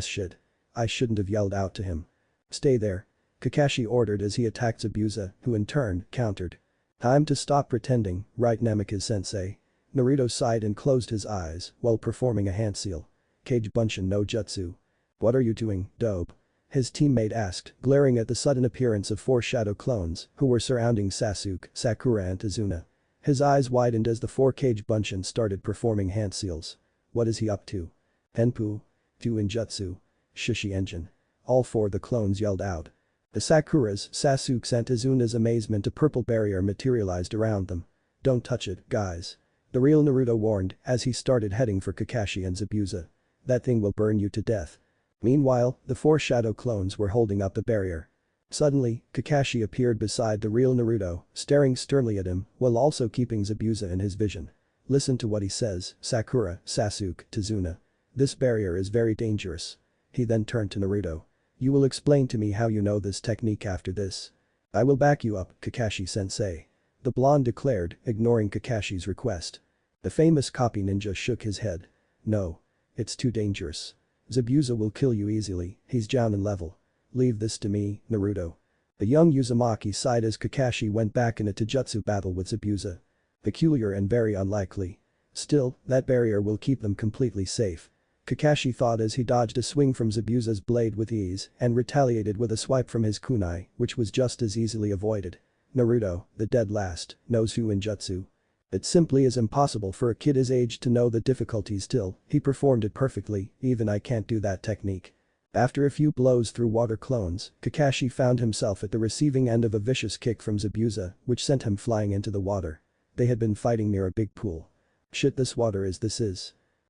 Shit. I shouldn't have yelled out to him. Stay there. Kakashi ordered as he attacked Zabuza, who in turn countered. Time to stop pretending, right Namikaze-sensei? Naruto sighed and closed his eyes while performing a hand seal. Kage Bunshin no Jutsu. What are you doing, dope? His teammate asked, glaring at the sudden appearance of four shadow clones who were surrounding Sasuke, Sakura and Tazuna. His eyes widened as the four Kage Bunshin started performing hand seals. What is he up to? Henpu? Jutsu. Shishi engine. All four the clones yelled out. The Sakura's, Sasuke's and Tazuna's amazement a purple barrier materialized around them. Don't touch it, guys. The real Naruto warned as he started heading for Kakashi and Zabuza. That thing will burn you to death. Meanwhile, the four shadow clones were holding up the barrier. Suddenly, Kakashi appeared beside the real Naruto, staring sternly at him while also keeping Zabuza in his vision. Listen to what he says, Sakura, Sasuke, Tazuna. This barrier is very dangerous. He then turned to Naruto. You will explain to me how you know this technique after this. I will back you up, Kakashi-sensei. The blonde declared, ignoring Kakashi's request. The famous copy ninja shook his head. No. It's too dangerous. Zabuza will kill you easily, he's Jounin level. Leave this to me, Naruto. The young Uzumaki sighed as Kakashi went back in a Taijutsu battle with Zabuza. Peculiar and very unlikely. Still, that barrier will keep them completely safe. Kakashi thought as he dodged a swing from Zabuza's blade with ease and retaliated with a swipe from his kunai, which was just as easily avoided. Naruto, the dead last, knows Genjutsu. It simply is impossible for a kid his age to know the difficulties still, he performed it perfectly, even I can't do that technique. After a few blows through water clones, Kakashi found himself at the receiving end of a vicious kick from Zabuza, which sent him flying into the water. They had been fighting near a big pool. Shit, this water is.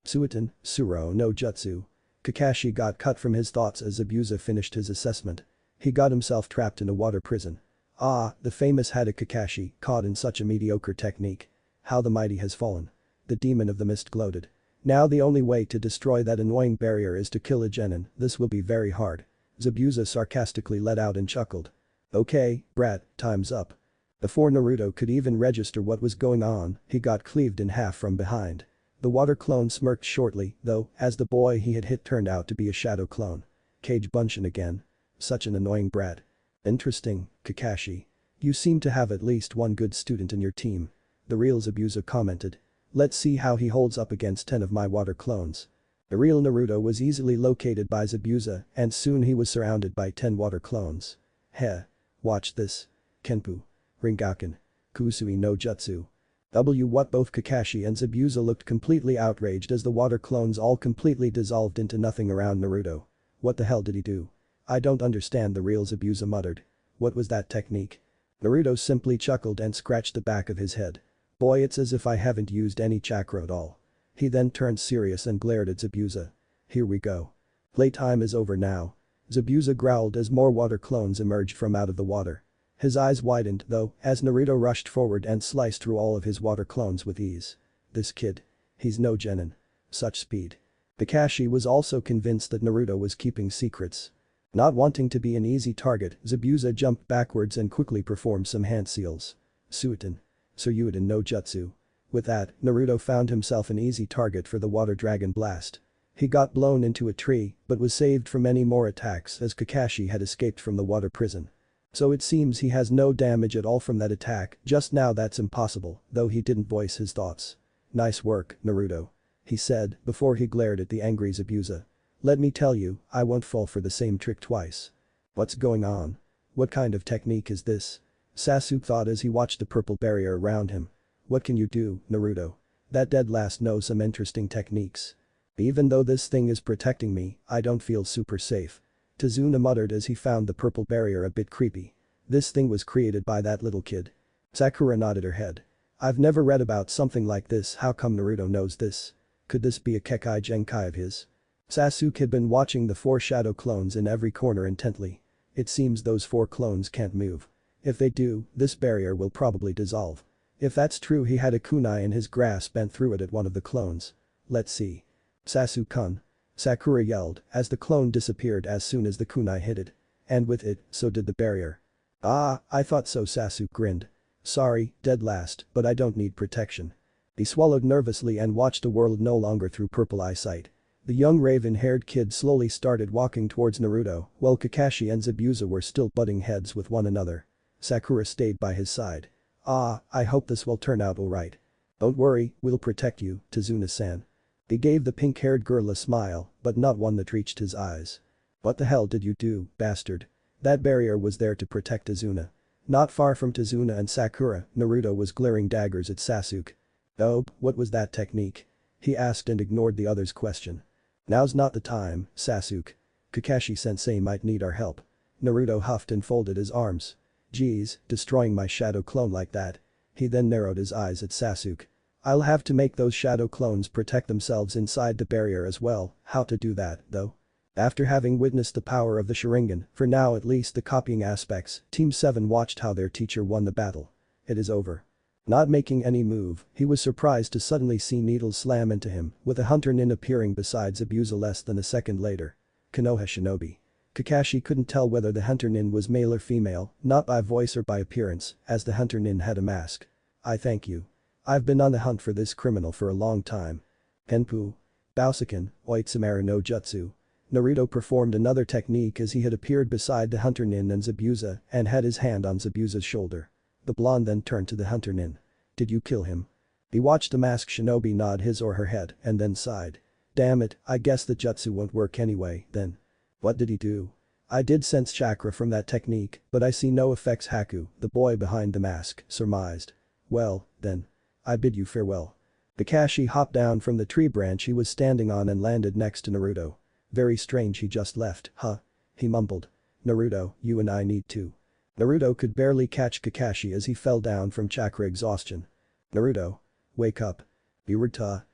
Suiton, Suro no Jutsu. Kakashi got cut from his thoughts as Zabuza finished his assessment. He got himself trapped in a water prison. Ah, the famous Hada Kakashi, caught in such a mediocre technique. How the mighty has fallen. The demon of the mist gloated. Now the only way to destroy that annoying barrier is to kill a Genin, this will be very hard. Zabuza sarcastically let out and chuckled. Okay, brat, time's up. Before Naruto could even register what was going on, he got cleaved in half from behind. The water clone smirked shortly, though, as the boy he had hit turned out to be a shadow clone. Kage Bunshin again. Such an annoying brat. Interesting, Kakashi. You seem to have at least one good student in your team. The real Zabuza commented. Let's see how he holds up against 10 of my water clones. The real Naruto was easily located by Zabuza and soon he was surrounded by 10 water clones. Heh. Watch this. Kenpu. Ringaken. Kusui no Jutsu. What both Kakashi and Zabuza looked completely outraged as the water clones all completely dissolved into nothing around Naruto. What the hell did he do? I don't understand, the real Zabuza muttered. What was that technique? Naruto simply chuckled and scratched the back of his head. Boy, it's as if I haven't used any chakra at all. He then turned serious and glared at Zabuza. Here we go. Playtime is over now. Zabuza growled as more water clones emerged from out of the water. His eyes widened though as Naruto rushed forward and sliced through all of his water clones with ease. This kid. He's no Genin. Such speed. Kakashi was also convinced that Naruto was keeping secrets. Not wanting to be an easy target, Zabuza jumped backwards and quickly performed some hand seals. Suiton. Suiton no Jutsu. With that, Naruto found himself an easy target for the water dragon blast. He got blown into a tree but was saved from any more attacks as Kakashi had escaped from the water prison. So it seems he has no damage at all from that attack, just now that's impossible, though he didn't voice his thoughts. Nice work, Naruto. He said before he glared at the angry Zabuza. Let me tell you, I won't fall for the same trick twice. What's going on? What kind of technique is this? Sasuke thought as he watched the purple barrier around him. What can you do, Naruto? That dead last knows some interesting techniques. Even though this thing is protecting me, I don't feel super safe. Tazuna muttered as he found the purple barrier a bit creepy. This thing was created by that little kid. Sakura nodded her head. I've never read about something like this, how come Naruto knows this? Could this be a Kekai Genkai of his? Sasuke had been watching the 4 shadow clones in every corner intently. It seems those 4 clones can't move. If they do, this barrier will probably dissolve. If that's true, he had a kunai in his grasp and threw it at one of the clones. Let's see. Sasuke-kun. Sakura yelled as the clone disappeared as soon as the kunai hit it. And with it, so did the barrier. Ah, I thought so, Sasuke grinned. Sorry, dead last, but I don't need protection. He swallowed nervously and watched a world no longer through purple eyesight. The young raven-haired kid slowly started walking towards Naruto, while Kakashi and Zabuza were still butting heads with one another. Sakura stayed by his side. Ah, I hope this will turn out alright. Don't worry, we'll protect you, Tazuna-san. He gave the pink-haired girl a smile, but not one that reached his eyes. What the hell did you do, bastard? That barrier was there to protect Tazuna. Not far from Tazuna and Sakura, Naruto was glaring daggers at Sasuke. Oh, what was that technique? He asked and ignored the other's question. Now's not the time, Sasuke. Kakashi-sensei might need our help. Naruto huffed and folded his arms. Geez, destroying my shadow clone like that. He then narrowed his eyes at Sasuke. I'll have to make those shadow clones protect themselves inside the barrier as well. How to do that, though? After having witnessed the power of the Sharingan, for now at least the copying aspects, Team 7 watched how their teacher won the battle. It is over. Not making any move, he was surprised to suddenly see needles slam into him, with a hunter nin appearing beside Zabuza less than a second later. Konoha Shinobi. Kakashi couldn't tell whether the hunter nin was male or female, not by voice or by appearance, as the hunter nin had a mask. I thank you. I've been on the hunt for this criminal for a long time. Henpu. Bousakan, Oitsumaru no Jutsu. Naruto performed another technique as he had appeared beside the hunter nin and Zabuza and had his hand on Zabuza's shoulder. The blonde then turned to the hunter nin. Did you kill him? He watched the masked shinobi nod his or her head and then sighed. Damn it, I guess the jutsu won't work anyway, then. What did he do? I did sense chakra from that technique, but I see no effects, Haku, the boy behind the mask, surmised. Well, then. I bid you farewell. Kakashi hopped down from the tree branch he was standing on and landed next to Naruto. Very strange he just left, huh? He mumbled. Naruto, you and I need to. Naruto could barely catch Kakashi as he fell down from chakra exhaustion. Naruto. Wake up. Biruta.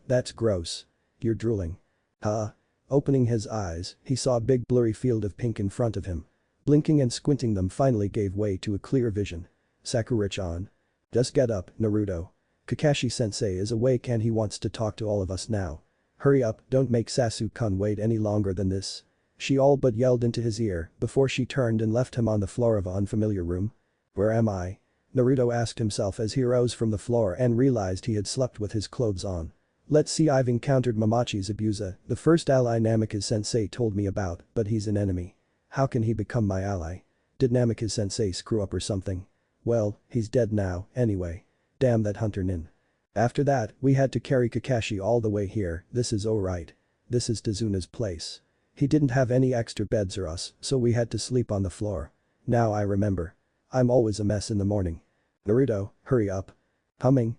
That's gross. You're drooling. Huh? Opening his eyes, he saw a big blurry field of pink in front of him. Blinking and squinting them finally gave way to a clear vision. Sakura-chan. Just get up, Naruto. Kakashi-sensei is awake and he wants to talk to all of us now. Hurry up, don't make Sasuke-kun wait any longer than this. She all but yelled into his ear before she turned and left him on the floor of an unfamiliar room. Where am I? Naruto asked himself as he rose from the floor and realized he had slept with his clothes on. Let's see, I've encountered Mamachi Zabuza, the first ally Namikaze-sensei told me about, but he's an enemy. How can he become my ally? Did Namikaze-sensei screw up or something? Well, he's dead now, anyway. Damn that hunter nin. After that, we had to carry Kakashi all the way here. This is alright. This is Tazuna's place. He didn't have any extra beds or us, so we had to sleep on the floor. Now I remember. I'm always a mess in the morning. Naruto, hurry up. Coming.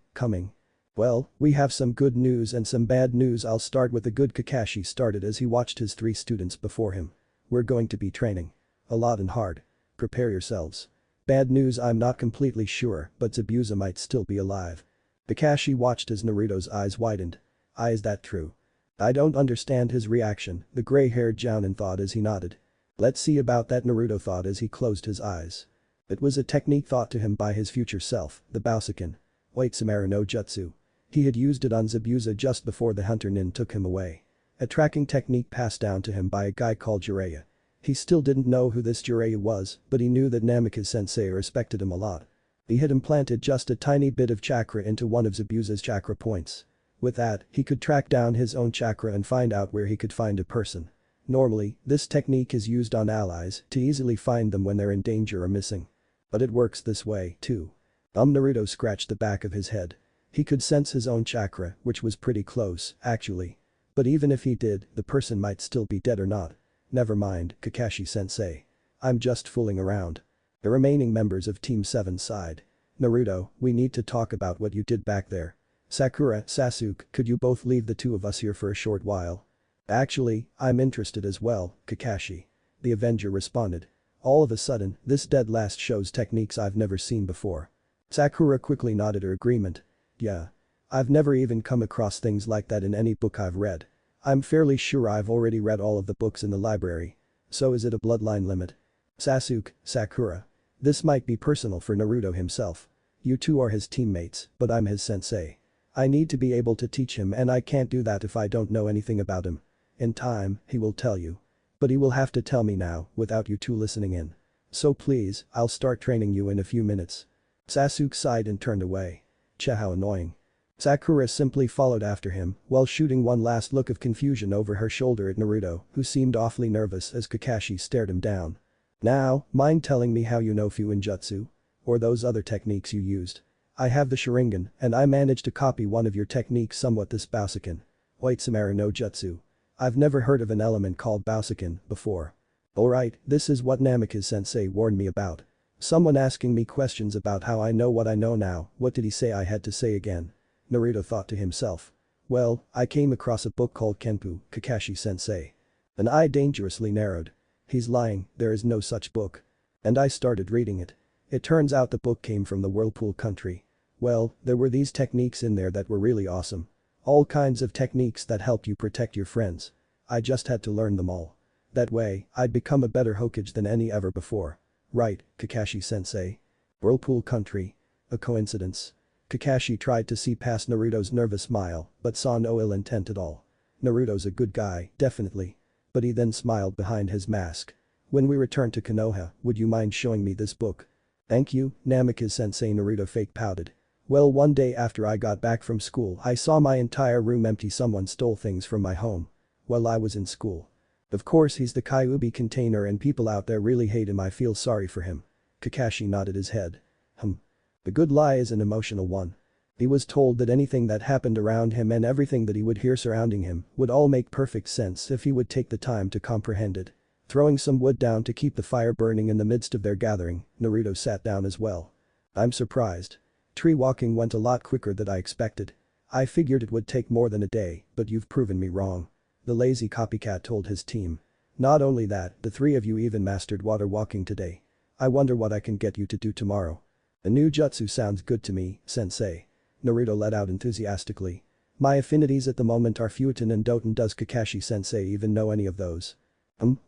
Well, we have some good news and some bad news. I'll start with the good. Kakashi started as he watched his 3 students before him. We're going to be training. A lot and hard. Prepare yourselves. Bad news, I'm not completely sure, but Zabuza might still be alive. Kakashi watched as Naruto's eyes widened. Is that true? I don't understand his reaction, the gray-haired Jounin thought as he nodded. Let's see about that, Naruto thought as he closed his eyes. It was a technique taught to him by his future self, the Bousakan. Oitsumaru no Jutsu. He had used it on Zabuza just before the hunter nin took him away. A tracking technique passed down to him by a guy called Jiraiya. He still didn't know who this Jiraiya was, but he knew that Namikaze-sensei respected him a lot. He had implanted just a tiny bit of chakra into one of Zabuza's chakra points. With that, he could track down his own chakra and find out where he could find a person. Normally, this technique is used on allies to easily find them when they're in danger or missing. But it works this way, too. Naruto scratched the back of his head. He could sense his own chakra, which was pretty close, actually. But even if he did, the person might still be dead or not. Never mind, Kakashi-sensei. I'm just fooling around. The remaining members of Team 7 sighed. Naruto, we need to talk about what you did back there. Sakura, Sasuke, could you both leave the two of us here for a short while? Actually, I'm interested as well, Kakashi. The Avenger responded. All of a sudden, this dead last shows techniques I've never seen before. Sakura quickly nodded her agreement. Yeah. I've never even come across things like that in any book I've read. I'm fairly sure I've already read all of the books in the library. So is it a bloodline limit? Sasuke, Sakura. This might be personal for Naruto himself. You two are his teammates, but I'm his sensei. I need to be able to teach him and I can't do that if I don't know anything about him. In time, he will tell you. But he will have to tell me now, without you two listening in. So please, I'll start training you in a few minutes. Sasuke sighed and turned away. Cheh, how annoying. Sakura simply followed after him while shooting one last look of confusion over her shoulder at Naruto, who seemed awfully nervous as Kakashi stared him down. Now, mind telling me how you know Genjutsu? Or those other techniques you used? I have the Sharingan, and I managed to copy one of your techniques somewhat, this Bousakan. Wait, Samaru no Jutsu. I've never heard of an element called Bousakan before. Alright, this is what Namikaze-sensei warned me about. Someone asking me questions about how I know what I know now. What did he say I had to say again? Naruto thought to himself. Well, I came across a book called Kenpu, Kakashi-sensei. An eye dangerously narrowed. He's lying, there is no such book. And I started reading it. It turns out the book came from the Whirlpool country. Well, there were these techniques in there that were really awesome. All kinds of techniques that help you protect your friends. I just had to learn them all. That way, I'd become a better Hokage than any ever before. Right, Kakashi-sensei. Whirlpool country. A coincidence. Kakashi tried to see past Naruto's nervous smile, but saw no ill intent at all. Naruto's a good guy, definitely. But he then smiled behind his mask. When we return to Konoha, would you mind showing me this book? Thank you, Namikaze-sensei. Naruto fake pouted. Well, one day after I got back from school I saw my entire room empty. Someone stole things from my home. While I was in school. Of course he's the Kyuubi container and people out there really hate him. I feel sorry for him. Kakashi nodded his head. The good lie is an emotional one. He was told that anything that happened around him and everything that he would hear surrounding him would all make perfect sense if he would take the time to comprehend it. Throwing some wood down to keep the fire burning in the midst of their gathering, Naruto sat down as well. I'm surprised. Tree walking went a lot quicker than I expected. I figured it would take more than a day, but you've proven me wrong. The lazy copycat told his team. Not only that, the three of you even mastered water walking today. I wonder what I can get you to do tomorrow. A new jutsu sounds good to me, sensei. Naruto let out enthusiastically. My affinities at the moment are Futon and Doton. Does Kakashi-sensei even know any of those?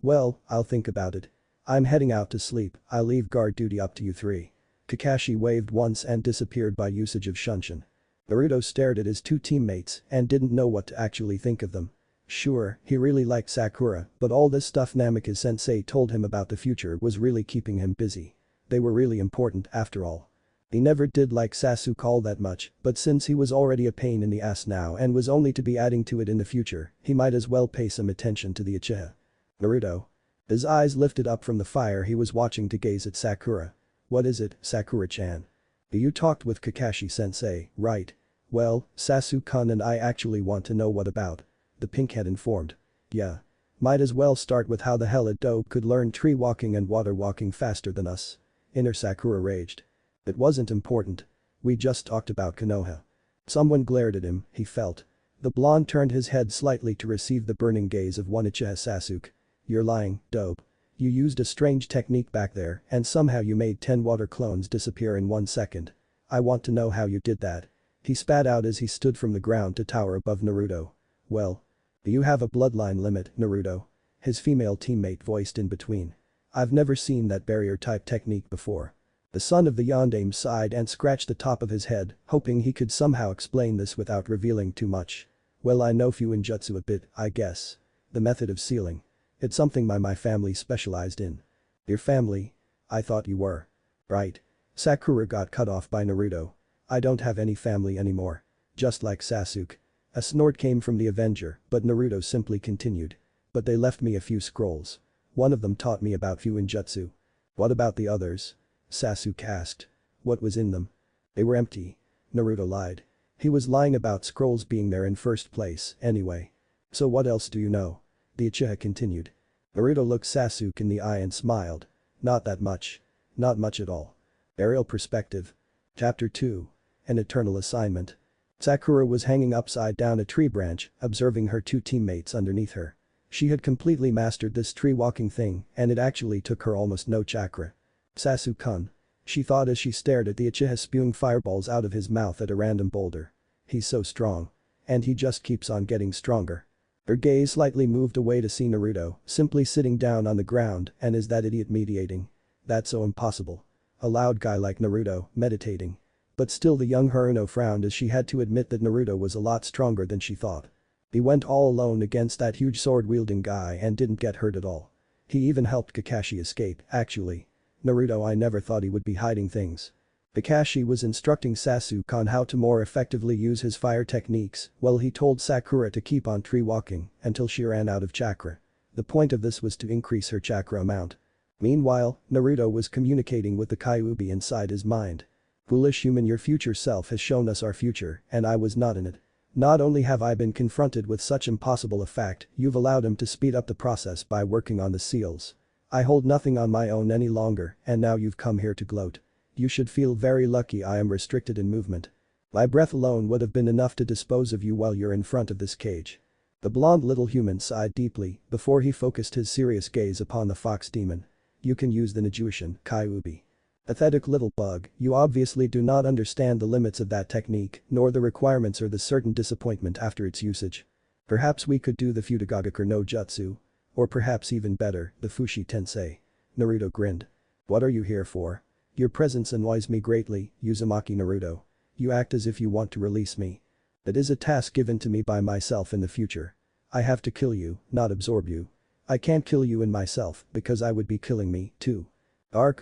Well, I'll think about it. I'm heading out to sleep. I'll leave guard duty up to you three. Kakashi waved once and disappeared by usage of Shunshin. Naruto stared at his two teammates and didn't know what to actually think of them. Sure, he really liked Sakura, but all this stuff Namikaze-sensei told him about the future was really keeping him busy. They were really important after all. He never did like Sasuke all that much, but since he was already a pain in the ass now and was only to be adding to it in the future, he might as well pay some attention to the Uchiha. Naruto. His eyes lifted up from the fire he was watching to gaze at Sakura. What is it, Sakura-chan? You talked with Kakashi-sensei, right? Well, Sasuke-kun and I actually want to know what about. The pinkhead informed. Yeah. Might as well start with how the hell a dope could learn tree walking and water walking faster than us. Inner Sakura raged. It wasn't important. We just talked about Konoha. Someone glared at him, he felt. The blonde turned his head slightly to receive the burning gaze of one Uchiha. Sasuke. You're lying, dope. You used a strange technique back there and somehow you made 10 water clones disappear in 1 second. I want to know how you did that. He spat out as he stood from the ground to tower above Naruto. Well. You have a bloodline limit, Naruto. His female teammate voiced in between. I've never seen that barrier type technique before. The son of the Yondaime sighed and scratched the top of his head, hoping he could somehow explain this without revealing too much. Well, I know Genjutsu a bit, I guess. The method of sealing. It's something my family specialized in. Your family? I thought you were. Right. Sakura got cut off by Naruto. I don't have any family anymore. Just like Sasuke. A snort came from the Avenger, but Naruto simply continued. But they left me a few scrolls. One of them taught me about Genjutsu. What about the others? Sasuke asked. What was in them? They were empty. Naruto lied. He was lying about scrolls being there in first place, anyway. So what else do you know? The Uchiha continued. Naruto looked Sasuke in the eye and smiled. Not that much. Not much at all. Aerial perspective. Chapter 2. An eternal assignment. Sakura was hanging upside down a tree branch, observing her two teammates underneath her. She had completely mastered this tree walking thing and it actually took her almost no chakra. Sasuke-kun. She thought as she stared at the Uchiha spewing fireballs out of his mouth at a random boulder. He's so strong. And he just keeps on getting stronger. Her gaze slightly moved away to see Naruto, simply sitting down on the ground, and is that idiot meditating? That's so impossible. A loud guy like Naruto, meditating. But still the young Haruno frowned as she had to admit that Naruto was a lot stronger than she thought. He went all alone against that huge sword-wielding guy and didn't get hurt at all. He even helped Kakashi escape, actually. Naruto, I never thought he would be hiding things. Kakashi was instructing Sasuke on how to more effectively use his fire techniques while he told Sakura to keep on tree walking until she ran out of chakra. The point of this was to increase her chakra amount. Meanwhile, Naruto was communicating with the Kyuubi inside his mind. Foolish human, your future self has shown us our future and I was not in it. Not only have I been confronted with such impossible a fact, you've allowed him to speed up the process by working on the seals. I hold nothing on my own any longer and now you've come here to gloat. You should feel very lucky I am restricted in movement. My breath alone would have been enough to dispose of you while you're in front of this cage. The blonde little human sighed deeply before he focused his serious gaze upon the fox demon. You can use the Nejushin, Kyuubi. Pathetic little bug, you obviously do not understand the limits of that technique, nor the requirements or the certain disappointment after its usage. Perhaps we could do the Futagagaku no Jutsu. Or perhaps even better, the Fushi Tensei. Naruto grinned. What are you here for? Your presence annoys me greatly, Uzumaki Naruto. You act as if you want to release me. That is a task given to me by myself in the future. I have to kill you, not absorb you. I can't kill you in myself because I would be killing me, too.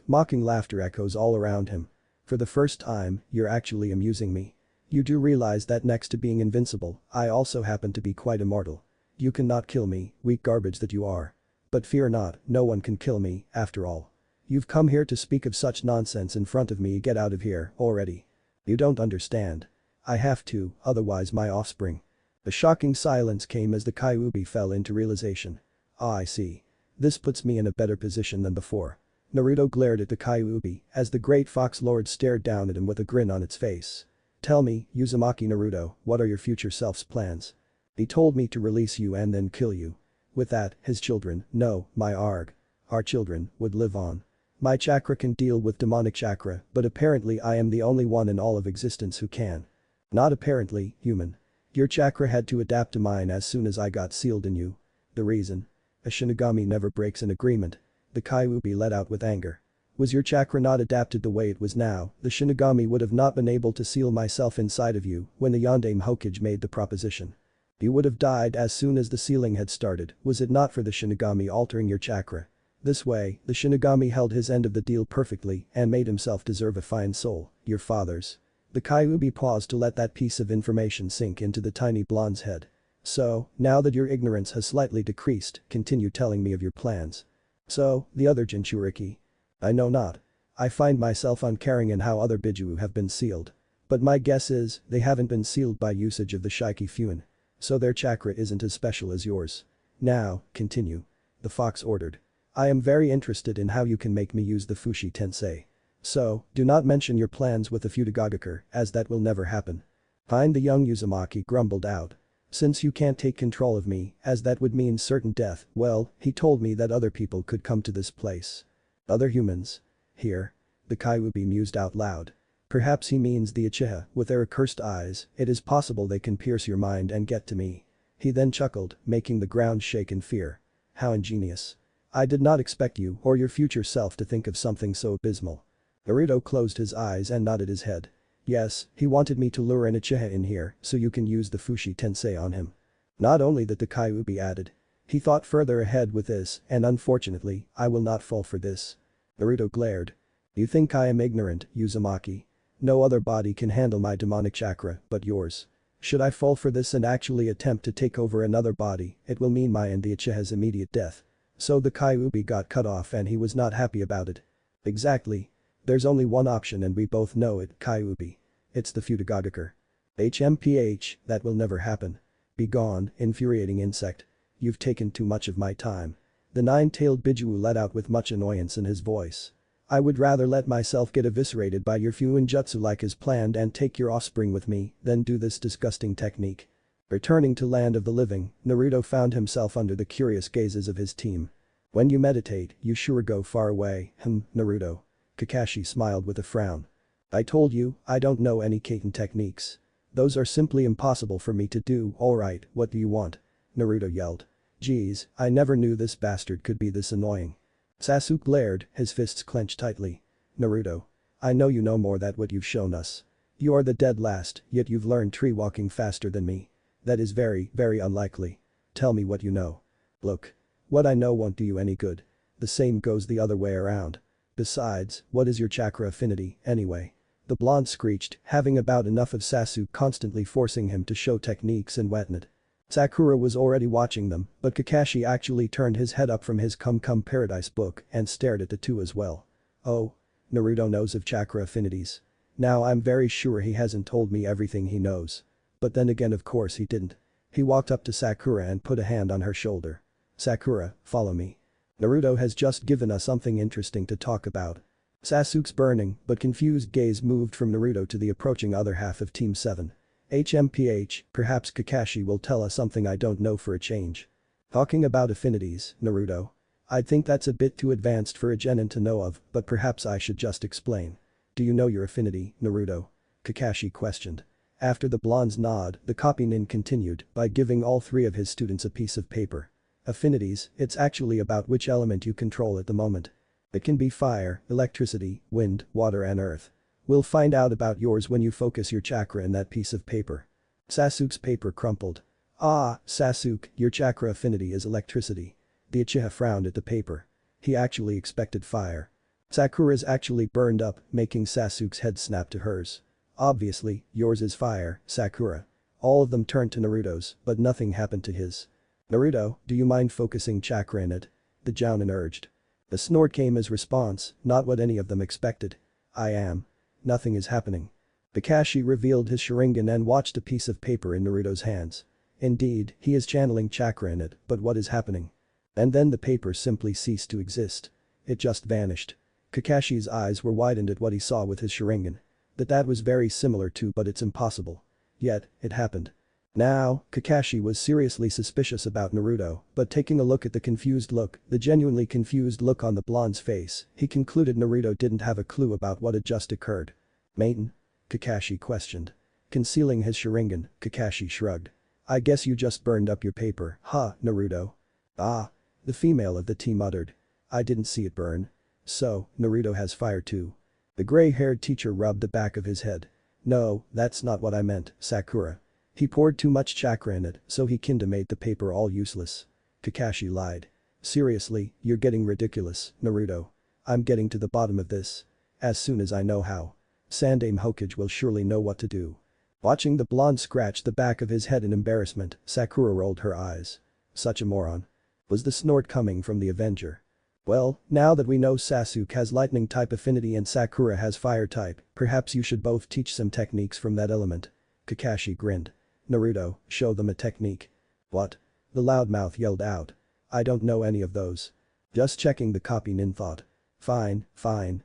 Mocking laughter echoes all around him. For the first time, you're actually amusing me. You do realize that next to being invincible, I also happen to be quite immortal. You cannot kill me, weak garbage that you are. But fear not, no one can kill me, after all. You've come here to speak of such nonsense in front of me, get out of here, already. You don't understand. I have to, otherwise my offspring. A shocking silence came as the Kyuubi fell into realization. Ah, I see. This puts me in a better position than before. Naruto glared at the Kyuubi as the great fox lord stared down at him with a grin on its face. Tell me, Uzumaki Naruto, what are your future self's plans? He told me to release you and then kill you. With that, his children, no, our children, would live on. My chakra can deal with demonic chakra, but apparently I am the only one in all of existence who can. Not apparently, human. Your chakra had to adapt to mine as soon as I got sealed in you. The reason? A Shinigami never breaks an agreement. The Kyuubi let out with anger. Was your chakra not adapted the way it was now, the Shinigami would have not been able to seal myself inside of you when the Yondaime Hokage made the proposition. You would have died as soon as the sealing had started, was it not for the Shinigami altering your chakra. This way, the Shinigami held his end of the deal perfectly and made himself deserve a fine soul, your father's. The Kyuubi paused to let that piece of information sink into the tiny blonde's head. So, now that your ignorance has slightly decreased, continue telling me of your plans. So, the other Jinchuriki. I know not. I find myself uncaring in how other Bijuu have been sealed. But my guess is, they haven't been sealed by usage of the Shiki Fuin. So their chakra isn't as special as yours. Now, continue. The fox ordered. I am very interested in how you can make me use the Fushi Tensei. So, do not mention your plans with the Futagagaku, as that will never happen. Fine, the young Uzumaki grumbled out. Since you can't take control of me, as that would mean certain death, well, he told me that other people could come to this place. Other humans? Here? The Kyuubi mused out loud. Perhaps he means the Uchiha, with their accursed eyes, it is possible they can pierce your mind and get to me. He then chuckled, making the ground shake in fear. How ingenious. I did not expect you or your future self to think of something so abysmal. Naruto closed his eyes and nodded his head. Yes, he wanted me to lure an Uchiha in here so you can use the Fushi Tensei on him. Not only that, the Kyuubi added. He thought further ahead with this, and unfortunately, I will not fall for this. Naruto glared. You think I am ignorant, Uzumaki? No other body can handle my demonic chakra but yours. Should I fall for this and actually attempt to take over another body, it will mean my and the Uchiha's immediate death. So the Kyuubi got cut off and he was not happy about it. Exactly. There's only one option and we both know it, Kyuubi. It's the Futagagaku. HMPH, that will never happen. Be gone, infuriating insect. You've taken too much of my time. The nine-tailed Bijuu let out with much annoyance in his voice. I would rather let myself get eviscerated by your Fuin Jutsu like as planned and take your offspring with me than do this disgusting technique. Returning to land of the living, Naruto found himself under the curious gazes of his team. When you meditate, you sure go far away, Naruto. Kakashi smiled with a frown. I told you, I don't know any Kaiten techniques. Those are simply impossible for me to do, alright, what do you want? Naruto yelled. Geez, I never knew this bastard could be this annoying. Sasuke glared, his fists clenched tightly. Naruto. I know you know more than what you've shown us. You are the dead last, yet you've learned tree walking faster than me. That is very, very unlikely. Tell me what you know. Look. What I know won't do you any good. The same goes the other way around. Besides, what is your chakra affinity, anyway? The blonde screeched, having about enough of Sasuke constantly forcing him to show techniques and whatnot. Sakura was already watching them, but Kakashi actually turned his head up from his Come Come Paradise book and stared at the two as well. Oh. Naruto knows of chakra affinities. Now I'm very sure he hasn't told me everything he knows. But then again of course he didn't. He walked up to Sakura and put a hand on her shoulder. Sakura, follow me. Naruto has just given us something interesting to talk about. Sasuke's burning but confused gaze moved from Naruto to the approaching other half of Team 7. Perhaps Kakashi will tell us something I don't know for a change. Talking about affinities, Naruto. I'd think that's a bit too advanced for a genin to know of, but perhaps I should just explain. Do you know your affinity, Naruto? Kakashi questioned. After the blonde's nod, the copy nin continued by giving all three of his students a piece of paper. Affinities, it's actually about which element you control at the moment. It can be fire, electricity, wind, water and earth. We'll find out about yours when you focus your chakra in that piece of paper. Sasuke's paper crumpled. Ah, Sasuke, your chakra affinity is electricity. The Uchiha frowned at the paper. He actually expected fire. Sakura's actually burned up, making Sasuke's head snap to hers. Obviously, yours is fire, Sakura. All of them turned to Naruto's, but nothing happened to his. Naruto, do you mind focusing chakra in it? The Jounin urged. The snort came as response, not what any of them expected. I am. Nothing is happening. Kakashi revealed his Sharingan and watched a piece of paper in Naruto's hands. Indeed, he is channeling chakra in it, but what is happening? And then the paper simply ceased to exist. It just vanished. Kakashi's eyes were widened at what he saw with his Sharingan. That was very similar to but it's impossible. Yet, it happened. Now, Kakashi was seriously suspicious about Naruto, but taking a look at the genuinely confused look on the blonde's face, he concluded Naruto didn't have a clue about what had just occurred. Maiden? Kakashi questioned. Concealing his Sharingan, Kakashi shrugged. I guess you just burned up your paper, huh, Naruto? Ah. The female of the team muttered. I didn't see it burn. So, Naruto has fire too. The gray-haired teacher rubbed the back of his head. No, that's not what I meant, Sakura. He poured too much chakra in it, so he kinda made the paper all useless. Kakashi lied. Seriously, you're getting ridiculous, Naruto. I'm getting to the bottom of this. As soon as I know how. Sandaime Hokage will surely know what to do. Watching the blonde scratch the back of his head in embarrassment, Sakura rolled her eyes. Such a moron. Was the snort coming from the Avenger? Well, now that we know Sasuke has lightning type affinity and Sakura has fire type, perhaps you should both teach some techniques from that element. Kakashi grinned. Naruto, show them a technique. What? The loudmouth yelled out. I don't know any of those. Just checking, the copy nin thought. Fine,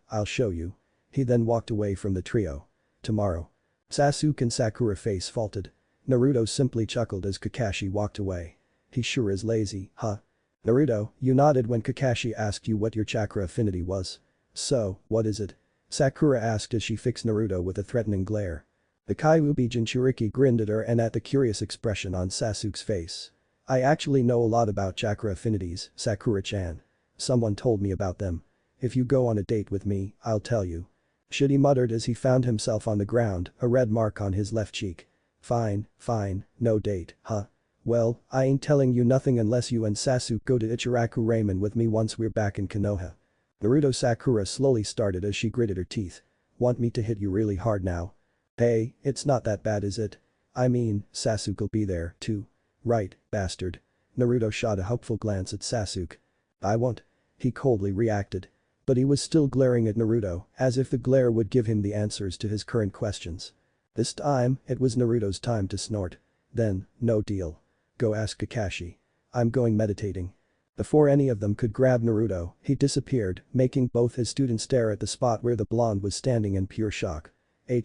I'll show you. He then walked away from the trio. Tomorrow. Sasuke and Sakura face faulted. Naruto simply chuckled as Kakashi walked away. He sure is lazy, huh? Naruto, you nodded when Kakashi asked you what your chakra affinity was. So, what is it? Sakura asked as she fixed Naruto with a threatening glare. The Kyuubi Jinchuriki grinned at her and at the curious expression on Sasuke's face. I actually know a lot about chakra affinities, Sakura-chan. Someone told me about them. If you go on a date with me, I'll tell you. Shitty muttered as he found himself on the ground, a red mark on his left cheek. Fine, no date, huh? Well, I ain't telling you nothing unless you and Sasuke go to Ichiraku Ramen with me once we're back in Konoha. Naruto. Sakura slowly started as she gritted her teeth. Want me to hit you really hard now? Hey, it's not that bad, is it? I mean, Sasuke'll be there, too. Right, bastard. Naruto shot a hopeful glance at Sasuke. I won't. He coldly reacted. But he was still glaring at Naruto, as if the glare would give him the answers to his current questions. This time, it was Naruto's time to snort. Then, no deal. Go ask Kakashi. I'm going meditating. Before any of them could grab Naruto, he disappeared, making both his students stare at the spot where the blonde was standing in pure shock.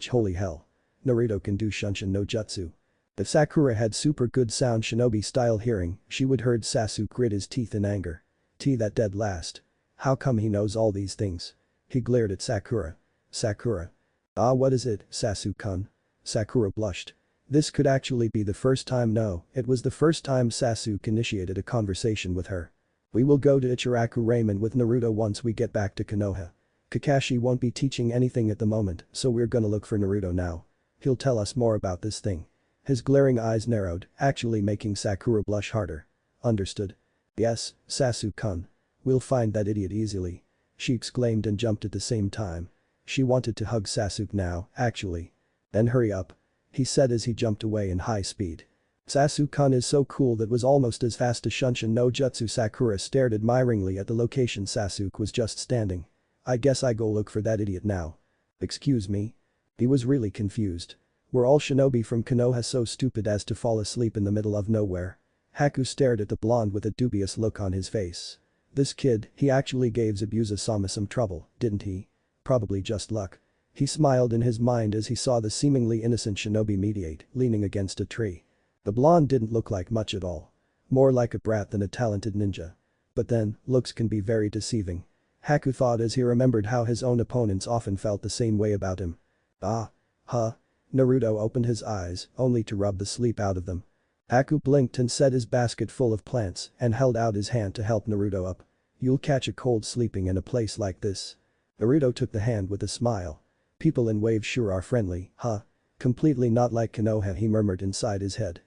Holy hell. Naruto can do Shunshin no Jutsu. If Sakura had super good sound Shinobi style hearing, she would heard Sasuke grit his teeth in anger. That dead last. How come he knows all these things? He glared at Sakura. Sakura. Ah, what is it, Sasuke-kun? Sakura blushed. This could actually be the first time. No, it was the first time Sasuke initiated a conversation with her. We will go to Ichiraku Ramen with Naruto once we get back to Konoha. Kakashi won't be teaching anything at the moment, so we're gonna look for Naruto now. He'll tell us more about this thing. His glaring eyes narrowed, actually making Sakura blush harder. Understood. Yes, Sasuke-kun. We'll find that idiot easily. she exclaimed and jumped at the same time. She wanted to hug Sasuke now, actually. Then hurry up. He said as he jumped away in high speed. Sasuke-kun is so cool that was almost as fast as Shunshin no Jutsu. Sakura stared admiringly at the location Sasuke was just standing. I guess I go look for that idiot now. Excuse me? He was really confused. Were all shinobi from Konoha so stupid as to fall asleep in the middle of nowhere? Haku stared at the blonde with a dubious look on his face. This kid, he actually gave Zabuza-sama some trouble, didn't he? Probably just luck. He smiled in his mind as he saw the seemingly innocent shinobi mediate, leaning against a tree. The blonde didn't look like much at all. More like a brat than a talented ninja. But then, looks can be very deceiving. Haku thought as he remembered how his own opponents often felt the same way about him. Ah. Huh. Naruto opened his eyes, only to rub the sleep out of them. Haku blinked and set his basket full of plants and held out his hand to help Naruto up. You'll catch a cold sleeping in a place like this. Naruto took the hand with a smile. People in waves sure are friendly, huh? Completely not like Konoha, he murmured inside his head.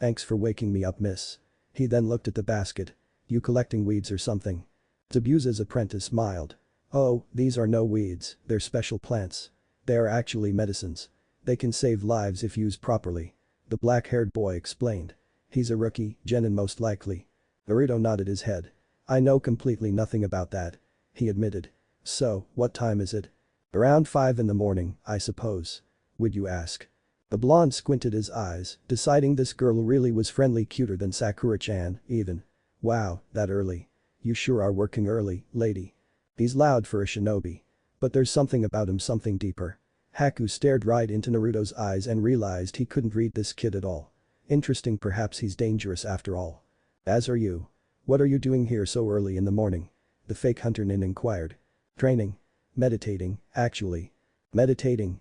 Thanks for waking me up, miss. He then looked at the basket. You collecting weeds or something? Zabuza's apprentice smiled. Oh, these are no weeds, they're special plants. They are actually medicines. They can save lives if used properly. The black-haired boy explained. He's a rookie, Genin most likely. Naruto nodded his head. I know completely nothing about that. He admitted. So, what time is it? Around 5 in the morning, I suppose. Would you ask? The blonde squinted his eyes, deciding this girl really was friendly, cuter than Sakura-chan, even. Wow, that early. You sure are working early, lady. He's loud for a shinobi. But there's something about him, something deeper. Haku stared right into Naruto's eyes and realized he couldn't read this kid at all. Interesting, perhaps he's dangerous after all. As are you. What are you doing here so early in the morning? The fake hunter nin inquired. Training. Meditating, actually. Meditating,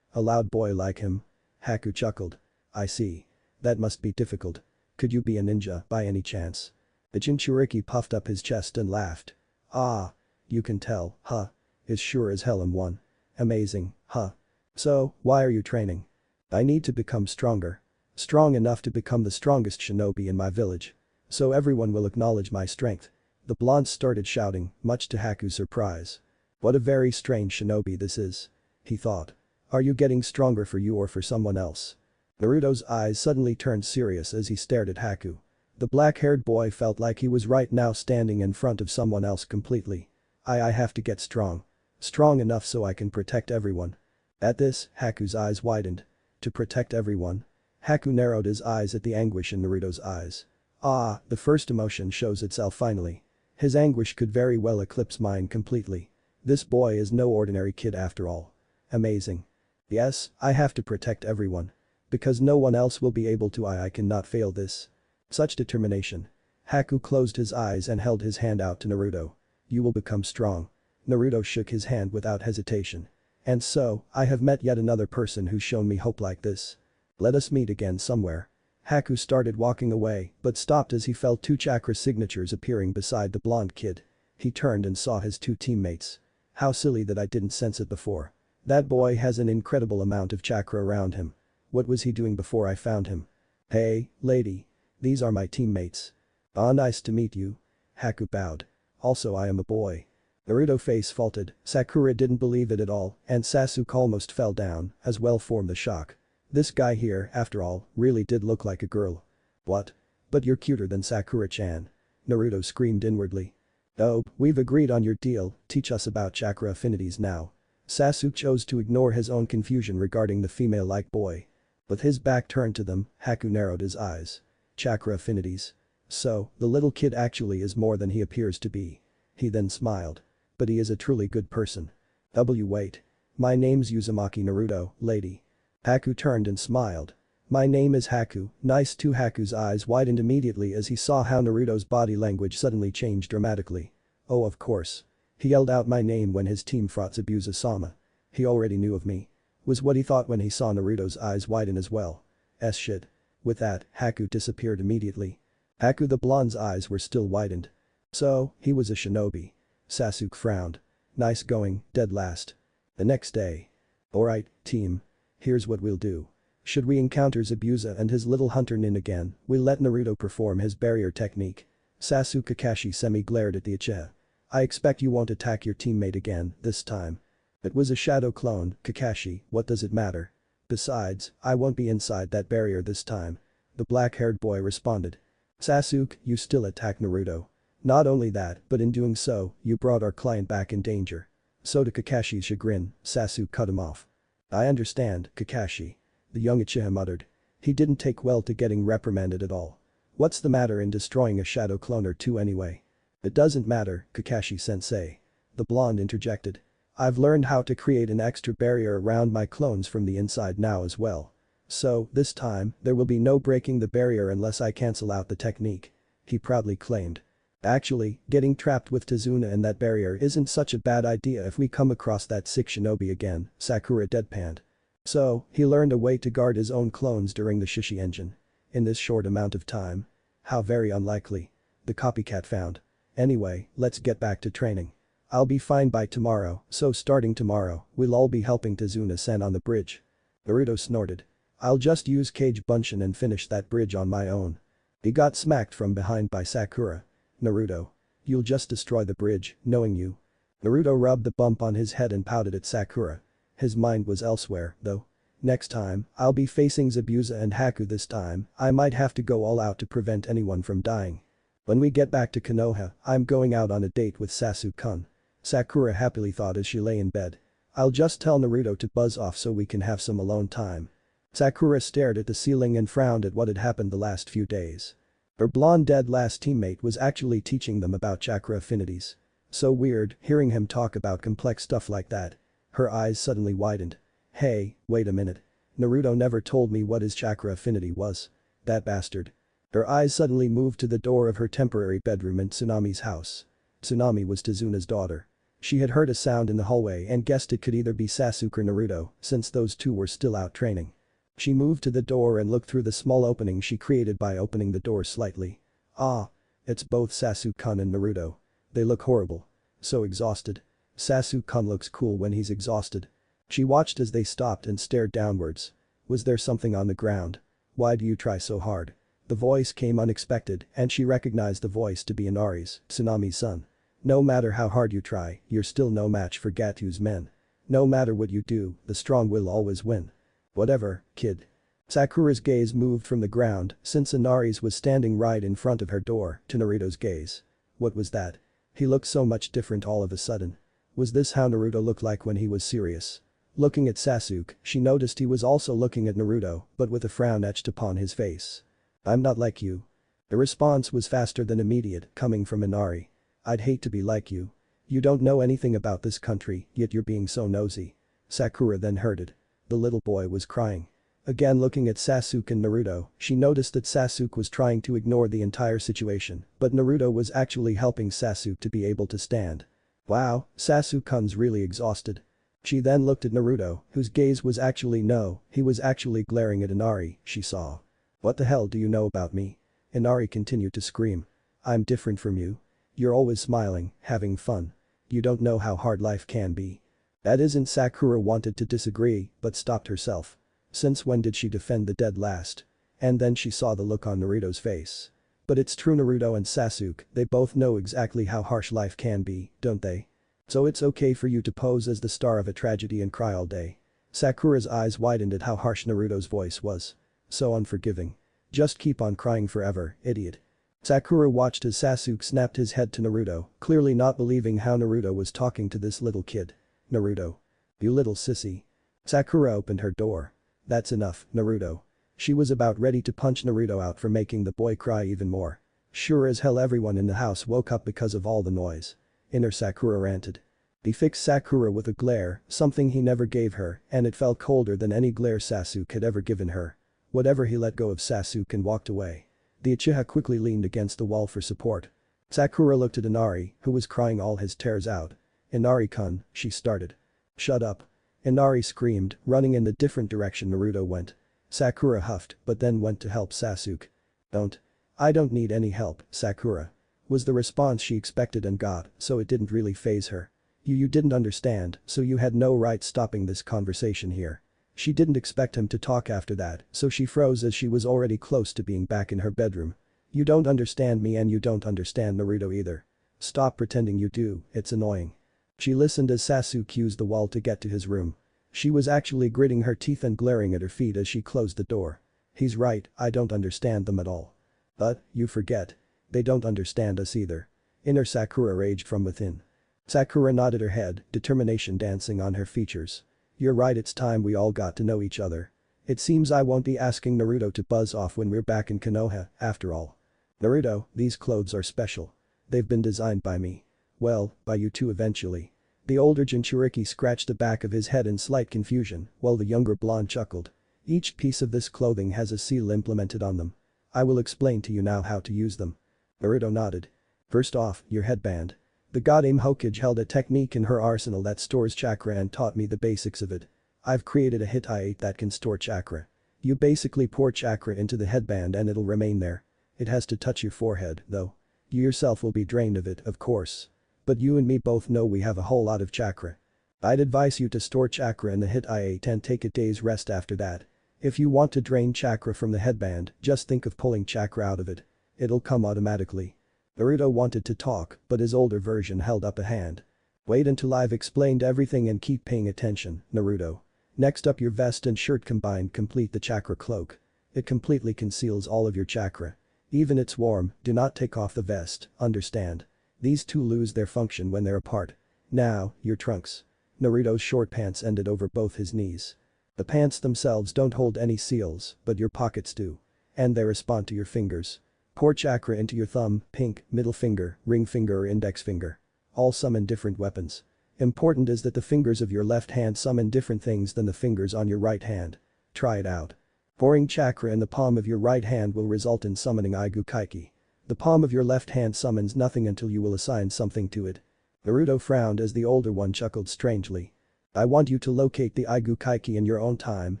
A loud boy like him. Haku chuckled. I see. That must be difficult. Could you be a ninja, by any chance? The Jinchuriki puffed up his chest and laughed. Ah. You can tell, huh? Is sure as hell I'm one. Amazing, huh? So, why are you training? I need to become stronger. Strong enough to become the strongest shinobi in my village. So everyone will acknowledge my strength. The blonde started shouting, much to Haku's surprise. What a very strange shinobi this is. He thought. Are you getting stronger for you or for someone else? Naruto's eyes suddenly turned serious as he stared at Haku. The black-haired boy felt like he was right now standing in front of someone else completely. I have to get strong. Strong enough so I can protect everyone. At this, Haku's eyes widened. To protect everyone? Haku narrowed his eyes at the anguish in Naruto's eyes. Ah, the first emotion shows itself finally. His anguish could very well eclipse mine completely. This boy is no ordinary kid after all. Amazing. Yes, I have to protect everyone. Because no one else will be able to. I cannot fail this. Such determination. Haku closed his eyes and held his hand out to Naruto. You will become strong. Naruto shook his hand without hesitation. And so, I have met yet another person who's shown me hope like this. Let us meet again somewhere. Haku started walking away, but stopped as he felt 2 chakra signatures appearing beside the blonde kid. He turned and saw his 2 teammates. How silly that I didn't sense it before. That boy has an incredible amount of chakra around him. What was he doing before I found him? Hey, lady. These are my teammates. Ah, nice to meet you. Haku bowed. Also, I am a boy. Naruto face faulted. Sakura didn't believe it at all, and Sasuke almost fell down, as well from the shock. This guy here, after all, really did look like a girl. What? But you're cuter than Sakura-chan. Naruto screamed inwardly. Oh, we've agreed on your deal, teach us about chakra affinities now. Sasuke chose to ignore his own confusion regarding the female-like boy. With his back turned to them, Haku narrowed his eyes. Chakra affinities. So, the little kid actually is more than he appears to be. He then smiled. But he is a truly good person. Wait. My name's Uzumaki Naruto, lady. Haku turned and smiled. My name is Haku, nice too. Haku's eyes widened immediately as he saw how Naruto's body language suddenly changed dramatically. Oh, of course. He yelled out my name when his team fought Zabuza-sama. He already knew of me. Was what he thought when he saw Naruto's eyes widen as well. Shit. With that, Haku disappeared immediately. Haku the blonde's eyes were still widened. So, he was a shinobi. Sasuke frowned. Nice going, dead last. The next day. Alright, team. Here's what we'll do. Should we encounter Zabuza and his little hunter nin again, we'll let Naruto perform his barrier technique. Sasuke Kakashi semi-glared at the Uchiha. I expect you won't attack your teammate again, this time. It was a shadow clone, Kakashi, what does it matter? Besides, I won't be inside that barrier this time. The black-haired boy responded. Sasuke, you still attack Naruto. Not only that, but in doing so, you brought our client back in danger. So to Kakashi's chagrin, Sasuke cut him off. I understand, Kakashi. The young Uchiha muttered. He didn't take well to getting reprimanded at all. What's the matter in destroying a shadow clone or two anyway? It doesn't matter, Kakashi-sensei. The blonde interjected. I've learned how to create an extra barrier around my clones from the inside now as well. So, this time, there will be no breaking the barrier unless I cancel out the technique. He proudly claimed. Actually, getting trapped with Tazuna in that barrier isn't such a bad idea if we come across that sick shinobi again, Sakura deadpanned. So, he learned a way to guard his own clones during the Shishi engine. In this short amount of time. How very unlikely. The copycat found. Anyway, let's get back to training. I'll be fine by tomorrow, so starting tomorrow, we'll all be helping Tazuna-san on the bridge. Naruto snorted. I'll just use Kage Bunshin and finish that bridge on my own. He got smacked from behind by Sakura. Naruto. You'll just destroy the bridge, knowing you. Naruto rubbed the bump on his head and pouted at Sakura. His mind was elsewhere, though. Next time, I'll be facing Zabuza and Haku this time, I might have to go all out to prevent anyone from dying. When we get back to Konoha, I'm going out on a date with Sasuke-kun. Sakura happily thought as she lay in bed. I'll just tell Naruto to buzz off so we can have some alone time. Sakura stared at the ceiling and frowned at what had happened the last few days. Her blonde dead last teammate was actually teaching them about chakra affinities. So weird, hearing him talk about complex stuff like that. Her eyes suddenly widened. Hey, wait a minute. Naruto never told me what his chakra affinity was. That bastard. Her eyes suddenly moved to the door of her temporary bedroom in Tsunami's house. Tsunami was Tazuna's daughter. She had heard a sound in the hallway and guessed it could either be Sasuke or Naruto, since those two were still out training. She moved to the door and looked through the small opening she created by opening the door slightly. Ah. It's both Sasuke-kun and Naruto. They look horrible. So exhausted. Sasuke-kun looks cool when he's exhausted. She watched as they stopped and stared downwards. Was there something on the ground? Why do you try so hard? The voice came unexpected and she recognized the voice to be Inari's, Tsunami's son. No matter how hard you try, you're still no match for Gato's men. No matter what you do, the strong will always win. Whatever, kid. Sakura's gaze moved from the ground, since Inari's was standing right in front of her door, to Naruto's gaze. What was that? He looked so much different all of a sudden. Was this how Naruto looked like when he was serious? Looking at Sasuke, she noticed he was also looking at Naruto, but with a frown etched upon his face. I'm not like you. The response was faster than immediate, coming from Inari. I'd hate to be like you. You don't know anything about this country, yet you're being so nosy. Sakura then heard it. The little boy was crying. Again looking at Sasuke and Naruto, she noticed that Sasuke was trying to ignore the entire situation, but Naruto was actually helping Sasuke to be able to stand. Wow, Sasuke-kun's really exhausted. She then looked at Naruto, whose gaze was actually no, he was actually glaring at Inari, she saw. What the hell do you know about me? Inari continued to scream. I'm different from you. You're always smiling, having fun. You don't know how hard life can be. That isn't Sakura wanted to disagree, but stopped herself. Since when did she defend the dead last? And then she saw the look on Naruto's face. But it's true, Naruto and Sasuke, they both know exactly how harsh life can be, don't they? So it's okay for you to pose as the star of a tragedy and cry all day. Sakura's eyes widened at how harsh Naruto's voice was. So unforgiving. Just keep on crying forever, idiot. Sakura watched as Sasuke snapped his head to Naruto, clearly not believing how Naruto was talking to this little kid. Naruto. You little sissy. Sakura opened her door. That's enough, Naruto. She was about ready to punch Naruto out for making the boy cry even more. Sure as hell everyone in the house woke up because of all the noise. Inner Sakura ranted. He fixed Sakura with a glare, something he never gave her, and it felt colder than any glare Sasuke had ever given her. Whatever, he let go of Sasuke and walked away. The Uchiha quickly leaned against the wall for support. Sakura looked at Inari, who was crying all his tears out. Inari-kun, she started. Shut up. Inari screamed, running in the different direction Naruto went. Sakura huffed, but then went to help Sasuke. Don't. I don't need any help, Sakura. Was the response she expected and got, so it didn't really faze her. You didn't understand, so you had no right stopping this conversation here. She didn't expect him to talk after that, so she froze as she was already close to being back in her bedroom. You don't understand me and you don't understand Naruto either. Stop pretending you do, it's annoying. She listened as Sasuke used the wall to get to his room. She was actually gritting her teeth and glaring at her feet as she closed the door. He's right, I don't understand them at all. But, you forget. They don't understand us either. Inner Sakura raged from within. Sakura nodded her head, determination dancing on her features. You're right, it's time we all got to know each other. It seems I won't be asking Naruto to buzz off when we're back in Konoha, after all. Naruto, these clothes are special. They've been designed by me. Well, by you too eventually. The older Jinchuriki scratched the back of his head in slight confusion, while the younger blonde chuckled. Each piece of this clothing has a seal implemented on them. I will explain to you now how to use them. Naruto nodded. First off, your headband. The goddamn Hokage held a technique in her arsenal that stores chakra and taught me the basics of it. I've created a hit that can store chakra. You basically pour chakra into the headband and it'll remain there. It has to touch your forehead, though. You yourself will be drained of it, of course. But you and me both know we have a whole lot of chakra. I'd advise you to store chakra in the hit and take a day's rest after that. If you want to drain chakra from the headband, just think of pulling chakra out of it. It'll come automatically. Naruto wanted to talk, but his older version held up a hand. Wait until I've explained everything and keep paying attention, Naruto. Next up, your vest and shirt combined complete the chakra cloak. It completely conceals all of your chakra. Even it's warm, do not take off the vest, understand? These two lose their function when they're apart. Now, your trunks. Naruto's short pants ended over both his knees. The pants themselves don't hold any seals, but your pockets do. And they respond to your fingers. Pour chakra into your thumb, pink, middle finger, ring finger or index finger. All summon different weapons. Important is that the fingers of your left hand summon different things than the fingers on your right hand. Try it out. Pouring chakra in the palm of your right hand will result in summoning Aigukaiki. The palm of your left hand summons nothing until you will assign something to it. Naruto frowned as the older one chuckled strangely. I want you to locate the Aigukaiki in your own time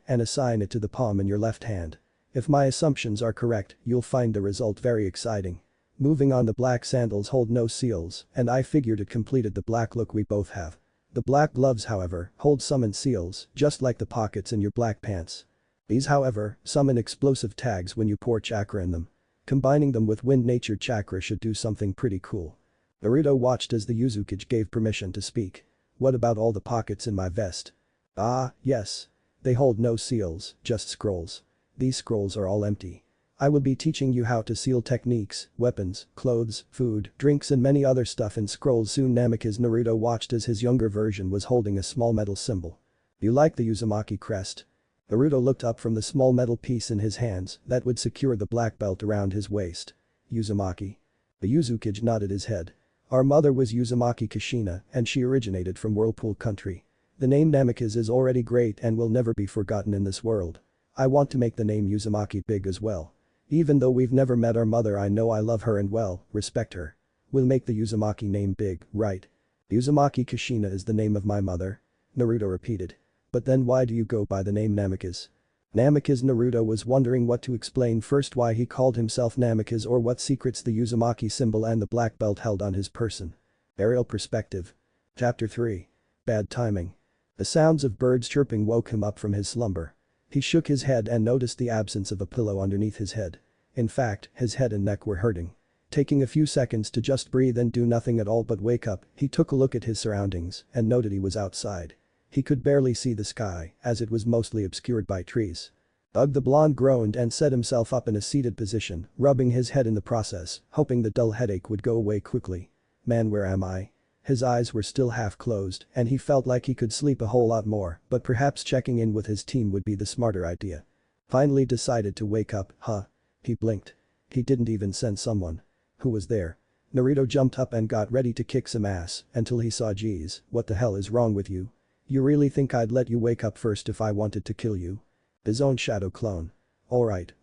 and assign it to the palm in your left hand. If my assumptions are correct, you'll find the result very exciting. Moving on, the black sandals hold no seals, and I figured it completed the black look we both have. The black gloves, however, hold summon seals, just like the pockets in your black pants. These, however, summon explosive tags when you pour chakra in them. Combining them with wind nature chakra should do something pretty cool. Naruto watched as the Uzukage gave permission to speak. What about all the pockets in my vest? Ah, yes. They hold no seals, just scrolls. These scrolls are all empty. I will be teaching you how to seal techniques, weapons, clothes, food, drinks and many other stuff in scrolls soon. Namikaze Naruto watched as his younger version was holding a small metal symbol. You like the Uzumaki crest? Naruto looked up from the small metal piece in his hands that would secure the black belt around his waist. Uzumaki. The Uzukage nodded his head. Our mother was Uzumaki Kushina and she originated from Whirlpool Country. The name Namikaze is already great and will never be forgotten in this world. I want to make the name Uzumaki big as well. Even though we've never met our mother, I know I love her and well, respect her. We'll make the Uzumaki name big, right? Uzumaki Kushina is the name of my mother. Naruto repeated. But then why do you go by the name Namikaze? Namikaze. Naruto was wondering what to explain first, why he called himself Namikaze or what secrets the Uzumaki symbol and the black belt held on his person. Aerial perspective. Chapter 3. Bad timing. The sounds of birds chirping woke him up from his slumber. He shook his head and noticed the absence of a pillow underneath his head. In fact, his head and neck were hurting. Taking a few seconds to just breathe and do nothing at all but wake up, he took a look at his surroundings and noted he was outside. He could barely see the sky as it was mostly obscured by trees. Ugh, the blonde groaned and set himself up in a seated position, rubbing his head in the process, hoping the dull headache would go away quickly. Man, where am I? His eyes were still half closed and he felt like he could sleep a whole lot more, but perhaps checking in with his team would be the smarter idea. Finally decided to wake up, He blinked. He didn't even sense someone. Who was there? Naruto jumped up and got ready to kick some ass until he saw, geez, what the hell is wrong with you? You really think I'd let you wake up first if I wanted to kill you? His own shadow clone. Alright.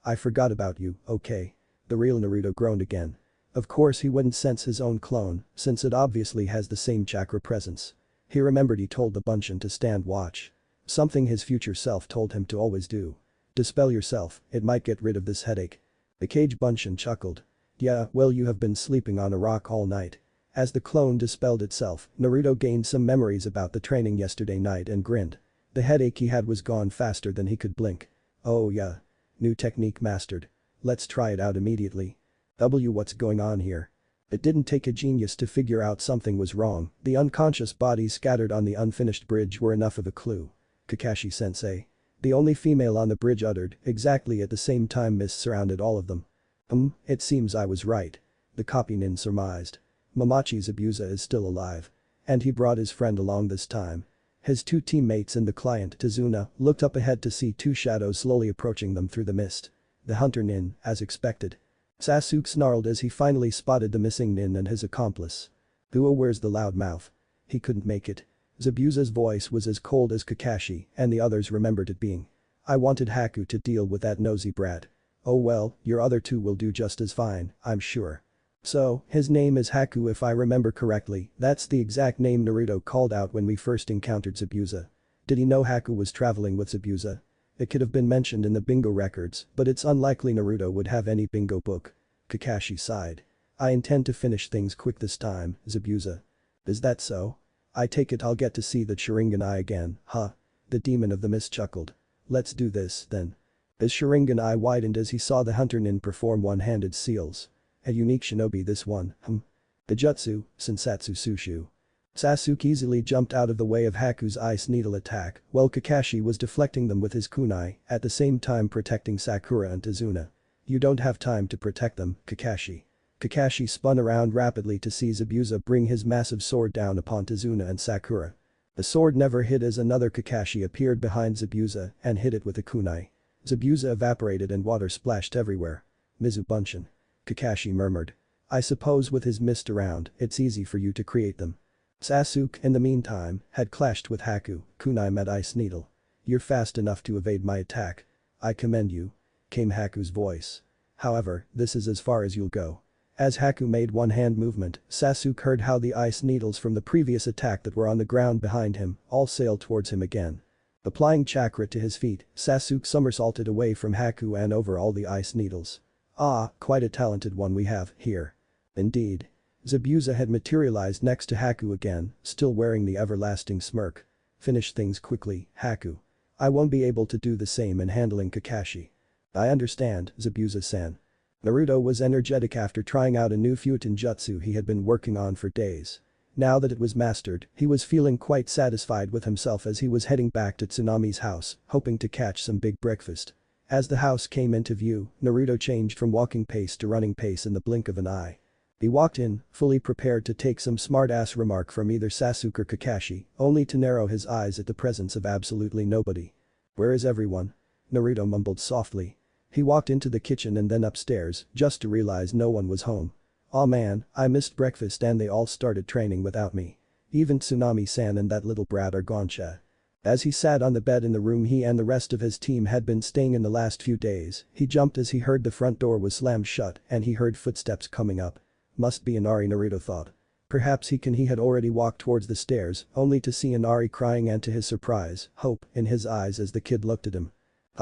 I forgot about you, okay. The real Naruto groaned again. Of course he wouldn't sense his own clone, since it obviously has the same chakra presence. He remembered he told the Bunshin to stand watch. Something his future self told him to always do. Dispel yourself, it might get rid of this headache. The Kage Bunshin chuckled. Yeah, well, you have been sleeping on a rock all night. As the clone dispelled itself, Naruto gained some memories about the training yesterday night and grinned. The headache he had was gone faster than he could blink. Oh yeah. New technique mastered. Let's try it out immediately. What's going on here? It didn't take a genius to figure out something was wrong, the unconscious bodies scattered on the unfinished bridge were enough of a clue. Kakashi-sensei. The only female on the bridge uttered, exactly at the same time mist surrounded all of them. It seems I was right. The copy nin surmised. Momochi Zabuza is still alive. And he brought his friend along this time. His two teammates and the client, Tazuna, looked up ahead to see two shadows slowly approaching them through the mist. The hunter nin, as expected. Sasuke snarled as he finally spotted the missing nin and his accomplice. Where's the loudmouth? He couldn't make it. Zabuza's voice was as cold as Kakashi, and the others remembered it being. I wanted Haku to deal with that nosy brat. Oh well, your other two will do just as fine, I'm sure. So, his name is Haku if I remember correctly, that's the exact name Naruto called out when we first encountered Zabuza. Did he know Haku was traveling with Zabuza? It could have been mentioned in the bingo records, but it's unlikely Naruto would have any bingo book. Kakashi sighed. I intend to finish things quick this time, Zabuza. Is that so? I take it I'll get to see the Sharingan eye again, huh? The demon of the mist chuckled. Let's do this, then. His Sharingan eye widened as he saw the hunter nin perform one-handed seals. A unique shinobi this one, The Jutsu, Sensatsu Sushu. Sasuke easily jumped out of the way of Haku's ice needle attack, while Kakashi was deflecting them with his kunai, at the same time protecting Sakura and Tazuna. You don't have time to protect them, Kakashi. Kakashi spun around rapidly to see Zabuza bring his massive sword down upon Tazuna and Sakura. The sword never hit as another Kakashi appeared behind Zabuza and hit it with a kunai. Zabuza evaporated and water splashed everywhere. Mizu Bunshin. Kakashi murmured. I suppose with his mist around, it's easy for you to create them. Sasuke, in the meantime, had clashed with Haku, kunai met ice needle. You're fast enough to evade my attack. I commend you. Came Haku's voice. However, this is as far as you'll go. As Haku made one hand movement, Sasuke heard how the ice needles from the previous attack that were on the ground behind him all sailed towards him again. Applying chakra to his feet, Sasuke somersaulted away from Haku and over all the ice needles. Ah, quite a talented one we have here. Indeed. Zabuza had materialized next to Haku again, still wearing the everlasting smirk. Finish things quickly, Haku. I won't be able to do the same in handling Kakashi. I understand, Zabuza-san. Naruto was energetic after trying out a new Futon Jutsu he had been working on for days. Now that it was mastered, he was feeling quite satisfied with himself as he was heading back to Tsunami's house, hoping to catch some big breakfast. As the house came into view, Naruto changed from walking pace to running pace in the blink of an eye. He walked in, fully prepared to take some smart-ass remark from either Sasuke or Kakashi, only to narrow his eyes at the presence of absolutely nobody. Where is everyone? Naruto mumbled softly. He walked into the kitchen and then upstairs, just to realize no one was home. Aw man, I missed breakfast and they all started training without me. Even Tsunami-san and that little brat are gone. As he sat on the bed in the room he and the rest of his team had been staying in the last few days, he jumped as he heard the front door was slammed shut and he heard footsteps coming up. Must be Inari, Naruto thought. Perhaps he had already walked towards the stairs, only to see Inari crying and to his surprise, hope in his eyes as the kid looked at him.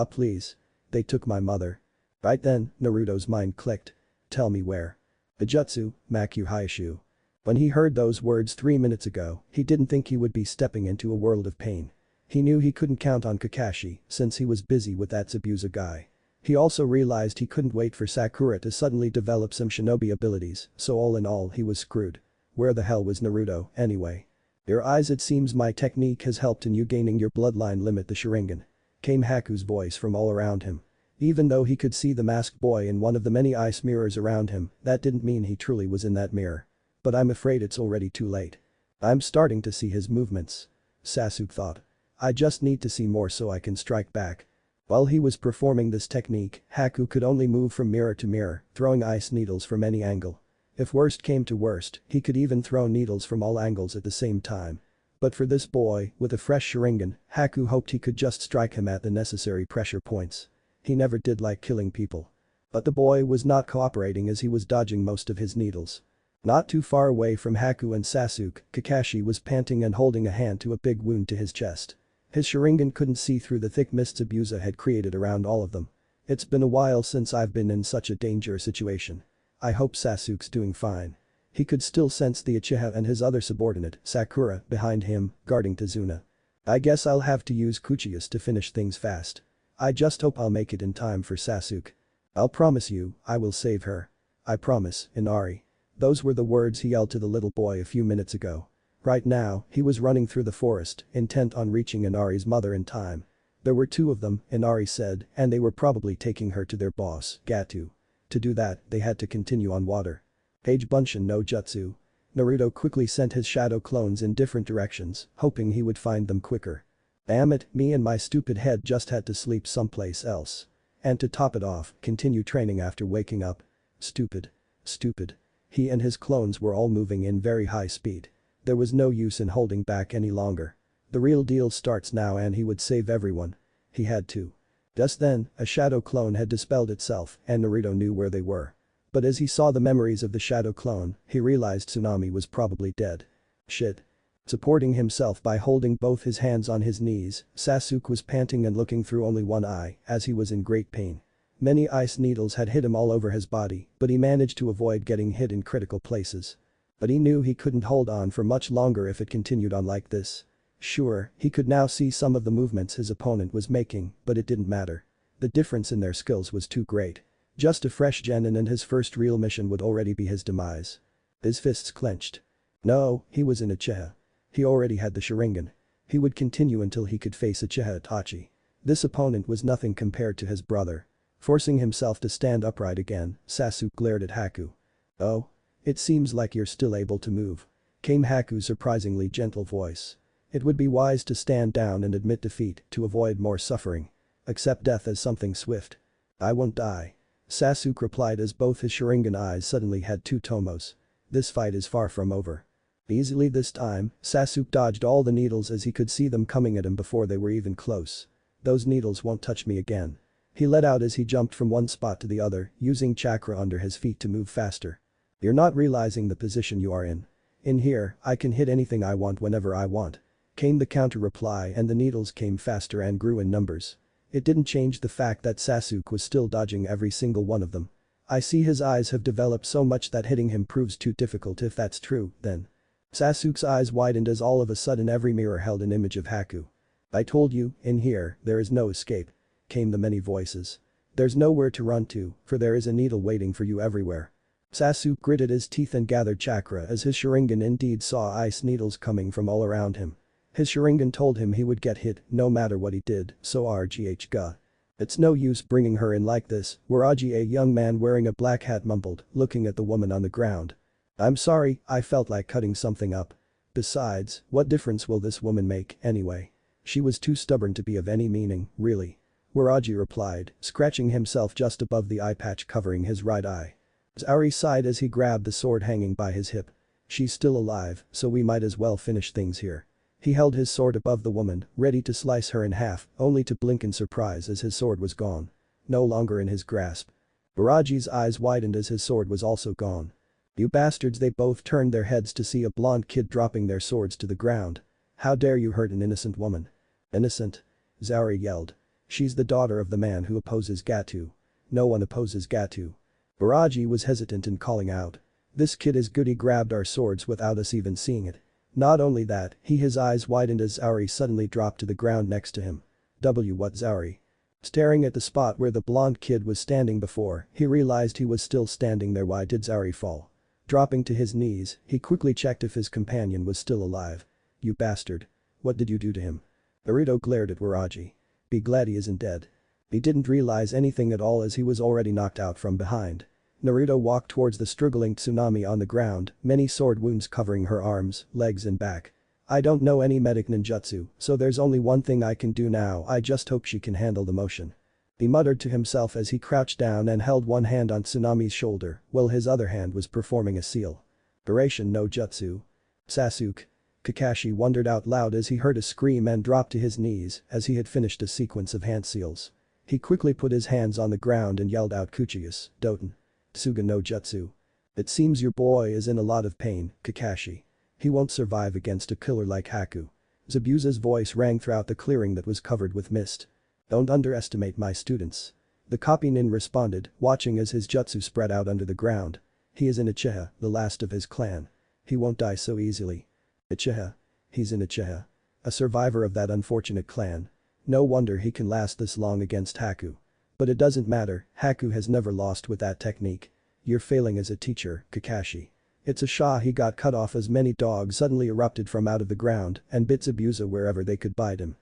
Please. They took my mother. Right then, Naruto's mind clicked. Tell me where. The Jutsu, Makyu Hayashu. When he heard those words 3 minutes ago, he didn't think he would be stepping into a world of pain. He knew he couldn't count on Kakashi since he was busy with that Zabuza guy. He also realized he couldn't wait for Sakura to suddenly develop some shinobi abilities, so all in all he was screwed. Where the hell was Naruto, anyway? Your eyes, it seems my technique has helped in you gaining your bloodline limit the Sharingan. Came Haku's voice from all around him. Even though he could see the masked boy in one of the many ice mirrors around him, that didn't mean he truly was in that mirror. But I'm afraid it's already too late. I'm starting to see his movements. Sasuke thought. I just need to see more so I can strike back. While he was performing this technique, Haku could only move from mirror to mirror, throwing ice needles from any angle. If worst came to worst, he could even throw needles from all angles at the same time. But for this boy, with a fresh Sharingan, Haku hoped he could just strike him at the necessary pressure points. He never did like killing people. But the boy was not cooperating as he was dodging most of his needles. Not too far away from Haku and Sasuke, Kakashi was panting and holding a hand to a big wound to his chest. His Sharingan couldn't see through the thick mist Zabuza had created around all of them. It's been a while since I've been in such a dangerous situation. I hope Sasuke's doing fine. He could still sense the Uchiha and his other subordinate, Sakura, behind him, guarding Tazuna. I guess I'll have to use Kuchiyas to finish things fast. I just hope I'll make it in time for Sasuke. I'll promise you, I will save her. I promise, Inari. Those were the words he yelled to the little boy a few minutes ago. Right now, he was running through the forest, intent on reaching Inari's mother in time. There were two of them, Inari said, and they were probably taking her to their boss, Gato. To do that, they had to continue on water. Page Bunshin no Jutsu. Naruto quickly sent his shadow clones in different directions, hoping he would find them quicker. Damn it, me and my stupid head just had to sleep someplace else. And to top it off, continue training after waking up. Stupid. Stupid. He and his clones were all moving in very high speed. There was no use in holding back any longer. The real deal starts now and he would save everyone. He had to. Just then, a shadow clone had dispelled itself and Naruto knew where they were. But as he saw the memories of the shadow clone, he realized Tsunami was probably dead. Shit. Supporting himself by holding both his hands on his knees, Sasuke was panting and looking through only one eye, as he was in great pain. Many ice needles had hit him all over his body, but he managed to avoid getting hit in critical places. But he knew he couldn't hold on for much longer if it continued on like this. Sure, he could now see some of the movements his opponent was making, but it didn't matter. The difference in their skills was too great. Just a fresh Genin and his first real mission would already be his demise. His fists clenched. No, he was in Uchiha. He already had the Sharingan. He would continue until he could face Uchiha Itachi. This opponent was nothing compared to his brother. Forcing himself to stand upright again, Sasuke glared at Haku. Oh? It seems like you're still able to move. Came Haku's surprisingly gentle voice. It would be wise to stand down and admit defeat to avoid more suffering. Accept death as something swift. I won't die. Sasuke replied as both his Sharingan eyes suddenly had two tomos. This fight is far from over. Easily this time, Sasuke dodged all the needles as he could see them coming at him before they were even close. Those needles won't touch me again. He let out as he jumped from one spot to the other, using chakra under his feet to move faster. You're not realizing the position you are in. In here, I can hit anything I want whenever I want. Came the counter reply and the needles came faster and grew in numbers. It didn't change the fact that Sasuke was still dodging every single one of them. I see his eyes have developed so much that hitting him proves too difficult if that's true, then. Sasuke's eyes widened as all of a sudden every mirror held an image of Haku. I told you, in here, there is no escape. Came the many voices. There's nowhere to run to, for there is a needle waiting for you everywhere. Sasuke gritted his teeth and gathered chakra as his Sharingan indeed saw ice needles coming from all around him. His Sharingan told him he would get hit no matter what he did, so RGH ga. It's no use bringing her in like this, Waraji, a young man wearing a black hat mumbled, looking at the woman on the ground. I'm sorry, I felt like cutting something up. Besides, what difference will this woman make, anyway? She was too stubborn to be of any meaning, really. Waraji replied, scratching himself just above the eye patch covering his right eye. Zauri sighed as he grabbed the sword hanging by his hip. She's still alive, so we might as well finish things here. He held his sword above the woman, ready to slice her in half, only to blink in surprise as his sword was gone. No longer in his grasp. Waraji's eyes widened as his sword was also gone. You bastards, they both turned their heads to see a blonde kid dropping their swords to the ground. How dare you hurt an innocent woman? Innocent? Zauri yelled. She's the daughter of the man who opposes Gato. No one opposes Gato. Waraji was hesitant in calling out. This kid is good, he grabbed our swords without us even seeing it. Not only that, his eyes widened as Zauri suddenly dropped to the ground next to him. What Zauri? Staring at the spot where the blonde kid was standing before, he realized he was still standing there. Why did Zauri fall? Dropping to his knees, he quickly checked if his companion was still alive. You bastard. What did you do to him? Naruto glared at Waraji. Be glad he isn't dead. He didn't realize anything at all as he was already knocked out from behind. Naruto walked towards the struggling Tsunami on the ground, many sword wounds covering her arms, legs and back. I don't know any medic ninjutsu, so there's only one thing I can do now, I just hope she can handle the motion. He muttered to himself as he crouched down and held one hand on Tsunami's shoulder, while his other hand was performing a seal. Duration no jutsu. Sasuke. Kakashi wondered out loud as he heard a scream and dropped to his knees as he had finished a sequence of hand seals. He quickly put his hands on the ground and yelled out Kuchius, Doten. Tsuga no jutsu. It seems your boy is in a lot of pain, Kakashi. He won't survive against a killer like Haku. Zabuza's voice rang throughout the clearing that was covered with mist. Don't underestimate my students. The copy nin responded, watching as his jutsu spread out under the ground. He is in Uchiha, the last of his clan. He won't die so easily. Uchiha. He's in Uchiha. A survivor of that unfortunate clan. No wonder he can last this long against Haku. But it doesn't matter, Haku has never lost with that technique. You're failing as a teacher, Kakashi. It's a Shah he got cut off as many dogs suddenly erupted from out of the ground and bit Zabuza wherever they could bite him.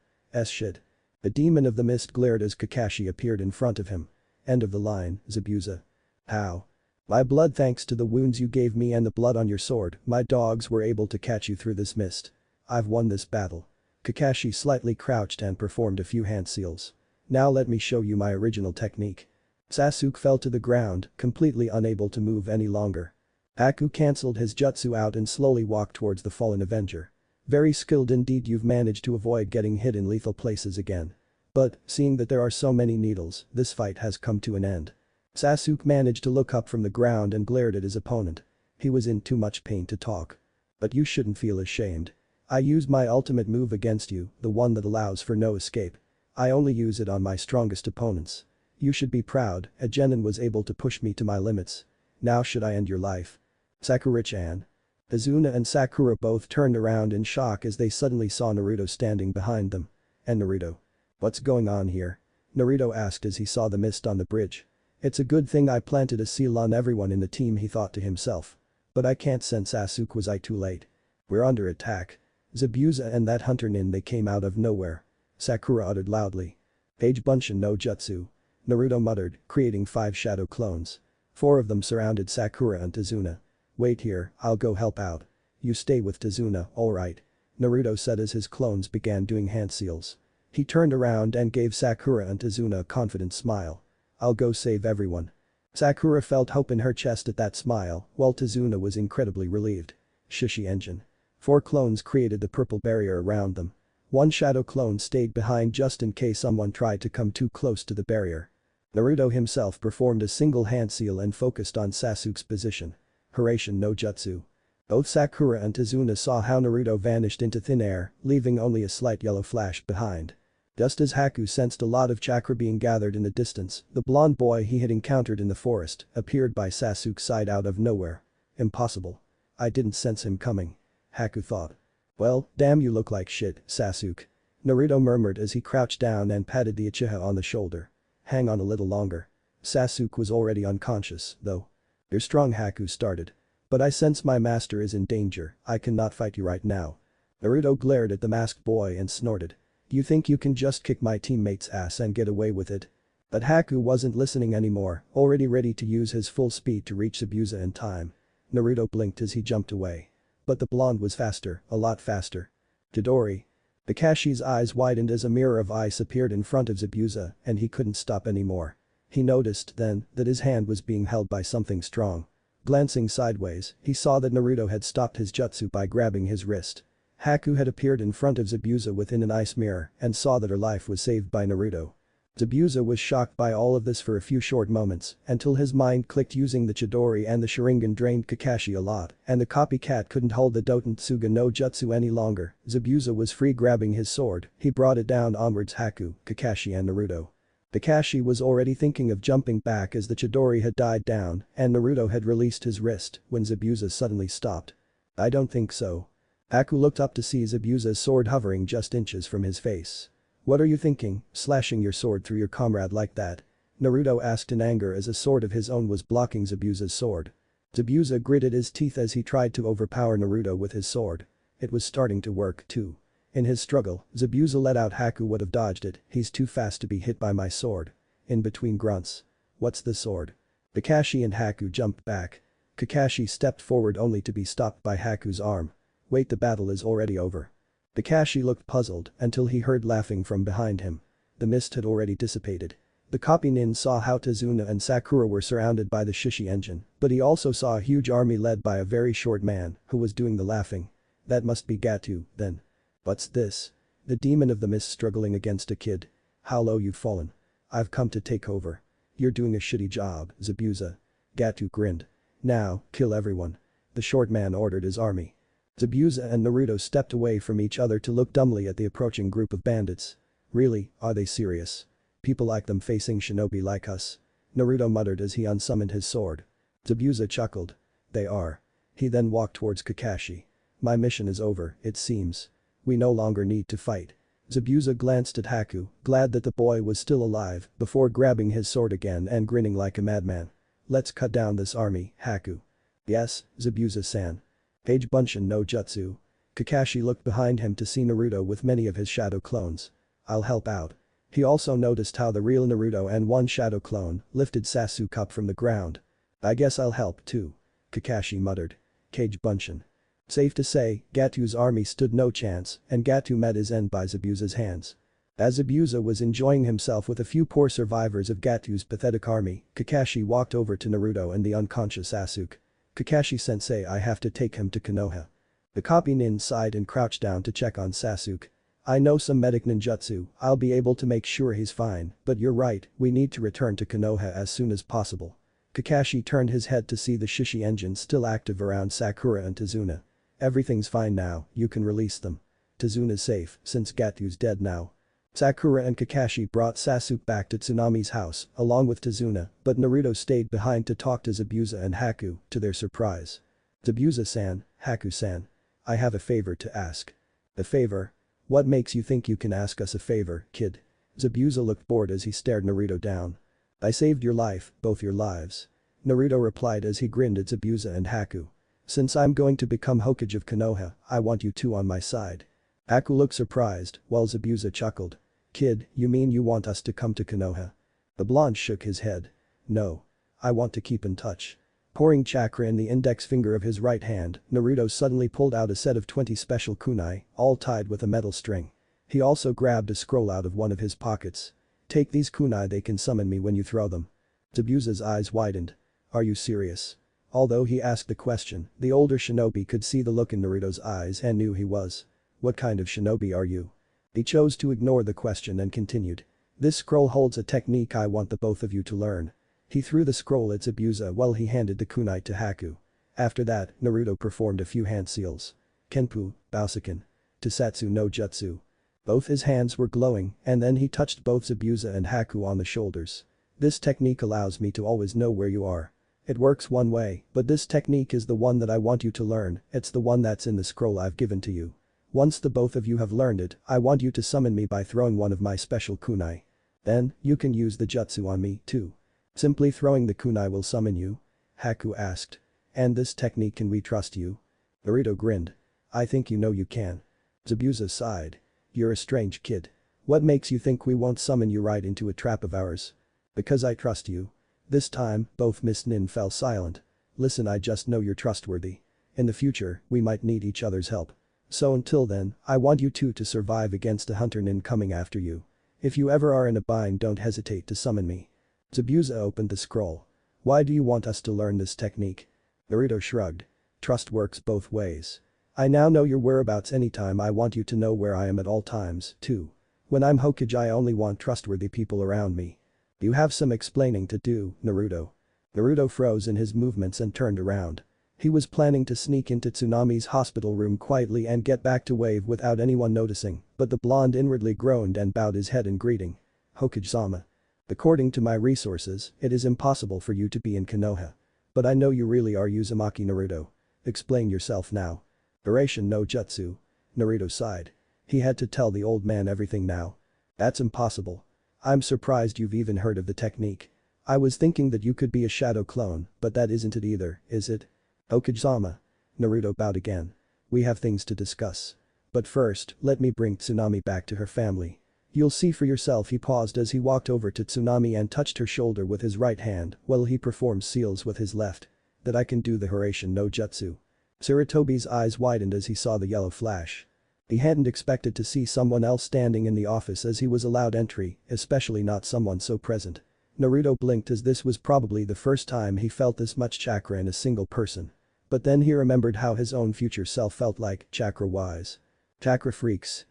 Shit. The demon of the mist glared as Kakashi appeared in front of him. End of the line, Zabuza. How? My blood, thanks to the wounds you gave me and the blood on your sword, my dogs were able to catch you through this mist. I've won this battle. Kakashi slightly crouched and performed a few hand seals. Now let me show you my original technique. Sasuke fell to the ground, completely unable to move any longer. Haku cancelled his jutsu out and slowly walked towards the fallen avenger. Very skilled indeed, you've managed to avoid getting hit in lethal places again. But, seeing that there are so many needles, this fight has come to an end. Sasuke managed to look up from the ground and glared at his opponent. He was in too much pain to talk. But you shouldn't feel ashamed. I used my ultimate move against you, the one that allows for no escape. I only use it on my strongest opponents. You should be proud, a Genin was able to push me to my limits. Now should I end your life? Sakura-chan. Izuna and Sakura both turned around in shock as they suddenly saw Naruto standing behind them. And Naruto. What's going on here? Naruto asked as he saw the mist on the bridge. It's a good thing I planted a seal on everyone in the team, he thought to himself. But I can't send Sasuke, was I too late? We're under attack. Zabuza and that hunter nin, they came out of nowhere. Sakura uttered loudly. Page Bunshin no Jutsu. Naruto muttered, creating 5 shadow clones. 4 of them surrounded Sakura and Izuna. Wait here, I'll go help out. You stay with Izuna, alright. Naruto said as his clones began doing hand seals. He turned around and gave Sakura and Izuna a confident smile. I'll go save everyone. Sakura felt hope in her chest at that smile, while Izuna was incredibly relieved. Shishi engine. 4 clones created the purple barrier around them. 1 shadow clone stayed behind just in case someone tried to come too close to the barrier. Naruto himself performed a single hand seal and focused on Sasuke's position. Hiraishin no Jutsu. Both Sakura and Izuna saw how Naruto vanished into thin air, leaving only a slight yellow flash behind. Just as Haku sensed a lot of chakra being gathered in the distance, the blonde boy he had encountered in the forest appeared by Sasuke's side out of nowhere. Impossible. I didn't sense him coming. Haku thought. Well, damn, you look like shit, Sasuke. Naruto murmured as he crouched down and patted the Uchiha on the shoulder. Hang on a little longer. Sasuke was already unconscious, though. You're strong, Haku started. But I sense my master is in danger, I cannot fight you right now. Naruto glared at the masked boy and snorted. You think you can just kick my teammate's ass and get away with it? But Haku wasn't listening anymore, already ready to use his full speed to reach Zabuza in time. Naruto blinked as he jumped away. But the blonde was faster, a lot faster. Chidori. Kakashi's eyes widened as a mirror of ice appeared in front of Zabuza and he couldn't stop anymore. He noticed then that his hand was being held by something strong. Glancing sideways, he saw that Naruto had stopped his jutsu by grabbing his wrist. Haku had appeared in front of Zabuza within an ice mirror and saw that her life was saved by Naruto. Zabuza was shocked by all of this for a few short moments until his mind clicked. Using the Chidori and the Sharingan drained Kakashi a lot and the copycat couldn't hold the Dotentsuga no Jutsu any longer. Zabuza was free. Grabbing his sword, he brought it down onwards Haku, Kakashi and Naruto. Kakashi was already thinking of jumping back as the Chidori had died down and Naruto had released his wrist when Zabuza suddenly stopped. I don't think so. Haku looked up to see Zabuza's sword hovering just inches from his face. What are you thinking, slashing your sword through your comrade like that? Naruto asked in anger as a sword of his own was blocking Zabuza's sword. Zabuza gritted his teeth as he tried to overpower Naruto with his sword. It was starting to work too. In his struggle, Zabuza let out. Haku would have dodged it, he's too fast to be hit by my sword. In between grunts. What's the sword? Kakashi and Haku jumped back. Kakashi stepped forward only to be stopped by Haku's arm. Wait, the battle is already over. Kakashi looked puzzled until he heard laughing from behind him. The mist had already dissipated. The copy nin saw how Izuna and Sakura were surrounded by the Shishi engine, but he also saw a huge army led by a very short man who was doing the laughing. That must be Gato, then. What's this? The demon of the mist struggling against a kid. How low you've fallen. I've come to take over. You're doing a shitty job, Zabuza. Gato grinned. Now, kill everyone. The short man ordered his army. Zabuza and Naruto stepped away from each other to look dumbly at the approaching group of bandits. Really, are they serious? People like them facing shinobi like us? Naruto muttered as he unsummoned his sword. Zabuza chuckled. They are. He then walked towards Kakashi. My mission is over, it seems. We no longer need to fight. Zabuza glanced at Haku, glad that the boy was still alive, before grabbing his sword again and grinning like a madman. Let's cut down this army, Haku. Yes, Zabuza-san. Page Bunshin no Jutsu. Kakashi looked behind him to see Naruto with many of his shadow clones. I'll help out. He also noticed how the real Naruto and one shadow clone lifted Sasuke up from the ground. I guess I'll help too. Kakashi muttered. Page Bunshin. Safe to say, Gato's army stood no chance and Gato met his end by Zabuza's hands. As Zabuza was enjoying himself with a few poor survivors of Gato's pathetic army, Kakashi walked over to Naruto and the unconscious Sasuke. Kakashi-sensei, I have to take him to Konoha. The copy nin sighed and crouched down to check on Sasuke. I know some medic ninjutsu, I'll be able to make sure he's fine, but you're right, we need to return to Konoha as soon as possible. Kakashi turned his head to see the Shishi engine still active around Sakura and Tazuna. Everything's fine now, you can release them. Tazuna's safe, since Gato's dead now. Sakura and Kakashi brought Sasuke back to Tsunami's house, along with Tazuna, but Naruto stayed behind to talk to Zabuza and Haku, to their surprise. Zabuza-san, Haku-san. I have a favor to ask. A favor? What makes you think you can ask us a favor, kid? Zabuza looked bored as he stared Naruto down. I saved your life, both your lives. Naruto replied as he grinned at Zabuza and Haku. Since I'm going to become Hokage of Konoha, I want you two on my side. Haku looked surprised, while Zabuza chuckled. Kid, you mean you want us to come to Konoha? The blonde shook his head. No. I want to keep in touch. Pouring chakra in the index finger of his right hand, Naruto suddenly pulled out a set of 20 special kunai, all tied with a metal string. He also grabbed a scroll out of one of his pockets. Take these kunai, they can summon me when you throw them. Zabuza's eyes widened. Are you serious? Although he asked the question, the older shinobi could see the look in Naruto's eyes and knew he was. What kind of shinobi are you? He chose to ignore the question and continued. This scroll holds a technique I want the both of you to learn. He threw the scroll at Zabuza while he handed the kunai to Haku. After that, Naruto performed a few hand seals. Kenpu, Bousuken. Tusatsu no Jutsu. Both his hands were glowing and then he touched both Zabuza and Haku on the shoulders. This technique allows me to always know where you are. It works one way, but this technique is the one that I want you to learn, it's the one that's in the scroll I've given to you. Once the both of you have learned it, I want you to summon me by throwing one of my special kunai. Then, you can use the jutsu on me, too. Simply throwing the kunai will summon you? Haku asked. And this technique, can we trust you? Naruto grinned. I think you know you can. Zabuza sighed. You're a strange kid. What makes you think we won't summon you right into a trap of ours? Because I trust you. This time, both Miss Nin fell silent. Listen, I just know you're trustworthy. In the future, we might need each other's help. So until then, I want you two to survive against a hunter nin coming after you. If you ever are in a bind, don't hesitate to summon me. Zabuza opened the scroll. Why do you want us to learn this technique? Naruto shrugged. Trust works both ways. I now know your whereabouts anytime, I want you to know where I am at all times, too. When I'm Hokage, I only want trustworthy people around me. You have some explaining to do, Naruto. Naruto froze in his movements and turned around. He was planning to sneak into Tsunami's hospital room quietly and get back to Wave without anyone noticing, but the blonde inwardly groaned and bowed his head in greeting. Hokage-sama. According to my resources, it is impossible for you to be in Konoha. But I know you really are Uzumaki Naruto. Explain yourself now. Duration no Jutsu. Naruto sighed. He had to tell the old man everything now. That's impossible. I'm surprised you've even heard of the technique. I was thinking that you could be a shadow clone, but that isn't it either, is it? Hokage-sama. Naruto bowed again. We have things to discuss. But first, let me bring Tsunami back to her family. You'll see for yourself. He paused as he walked over to Tsunami and touched her shoulder with his right hand while he performed seals with his left. That I can do the Duration no Jutsu. Sarutobi's eyes widened as he saw the yellow flash. He hadn't expected to see someone else standing in the office as he was allowed entry, especially not someone so present. Naruto blinked as this was probably the first time he felt this much chakra in a single person. But then he remembered how his own future self felt like, chakra-wise. Chakra freaks,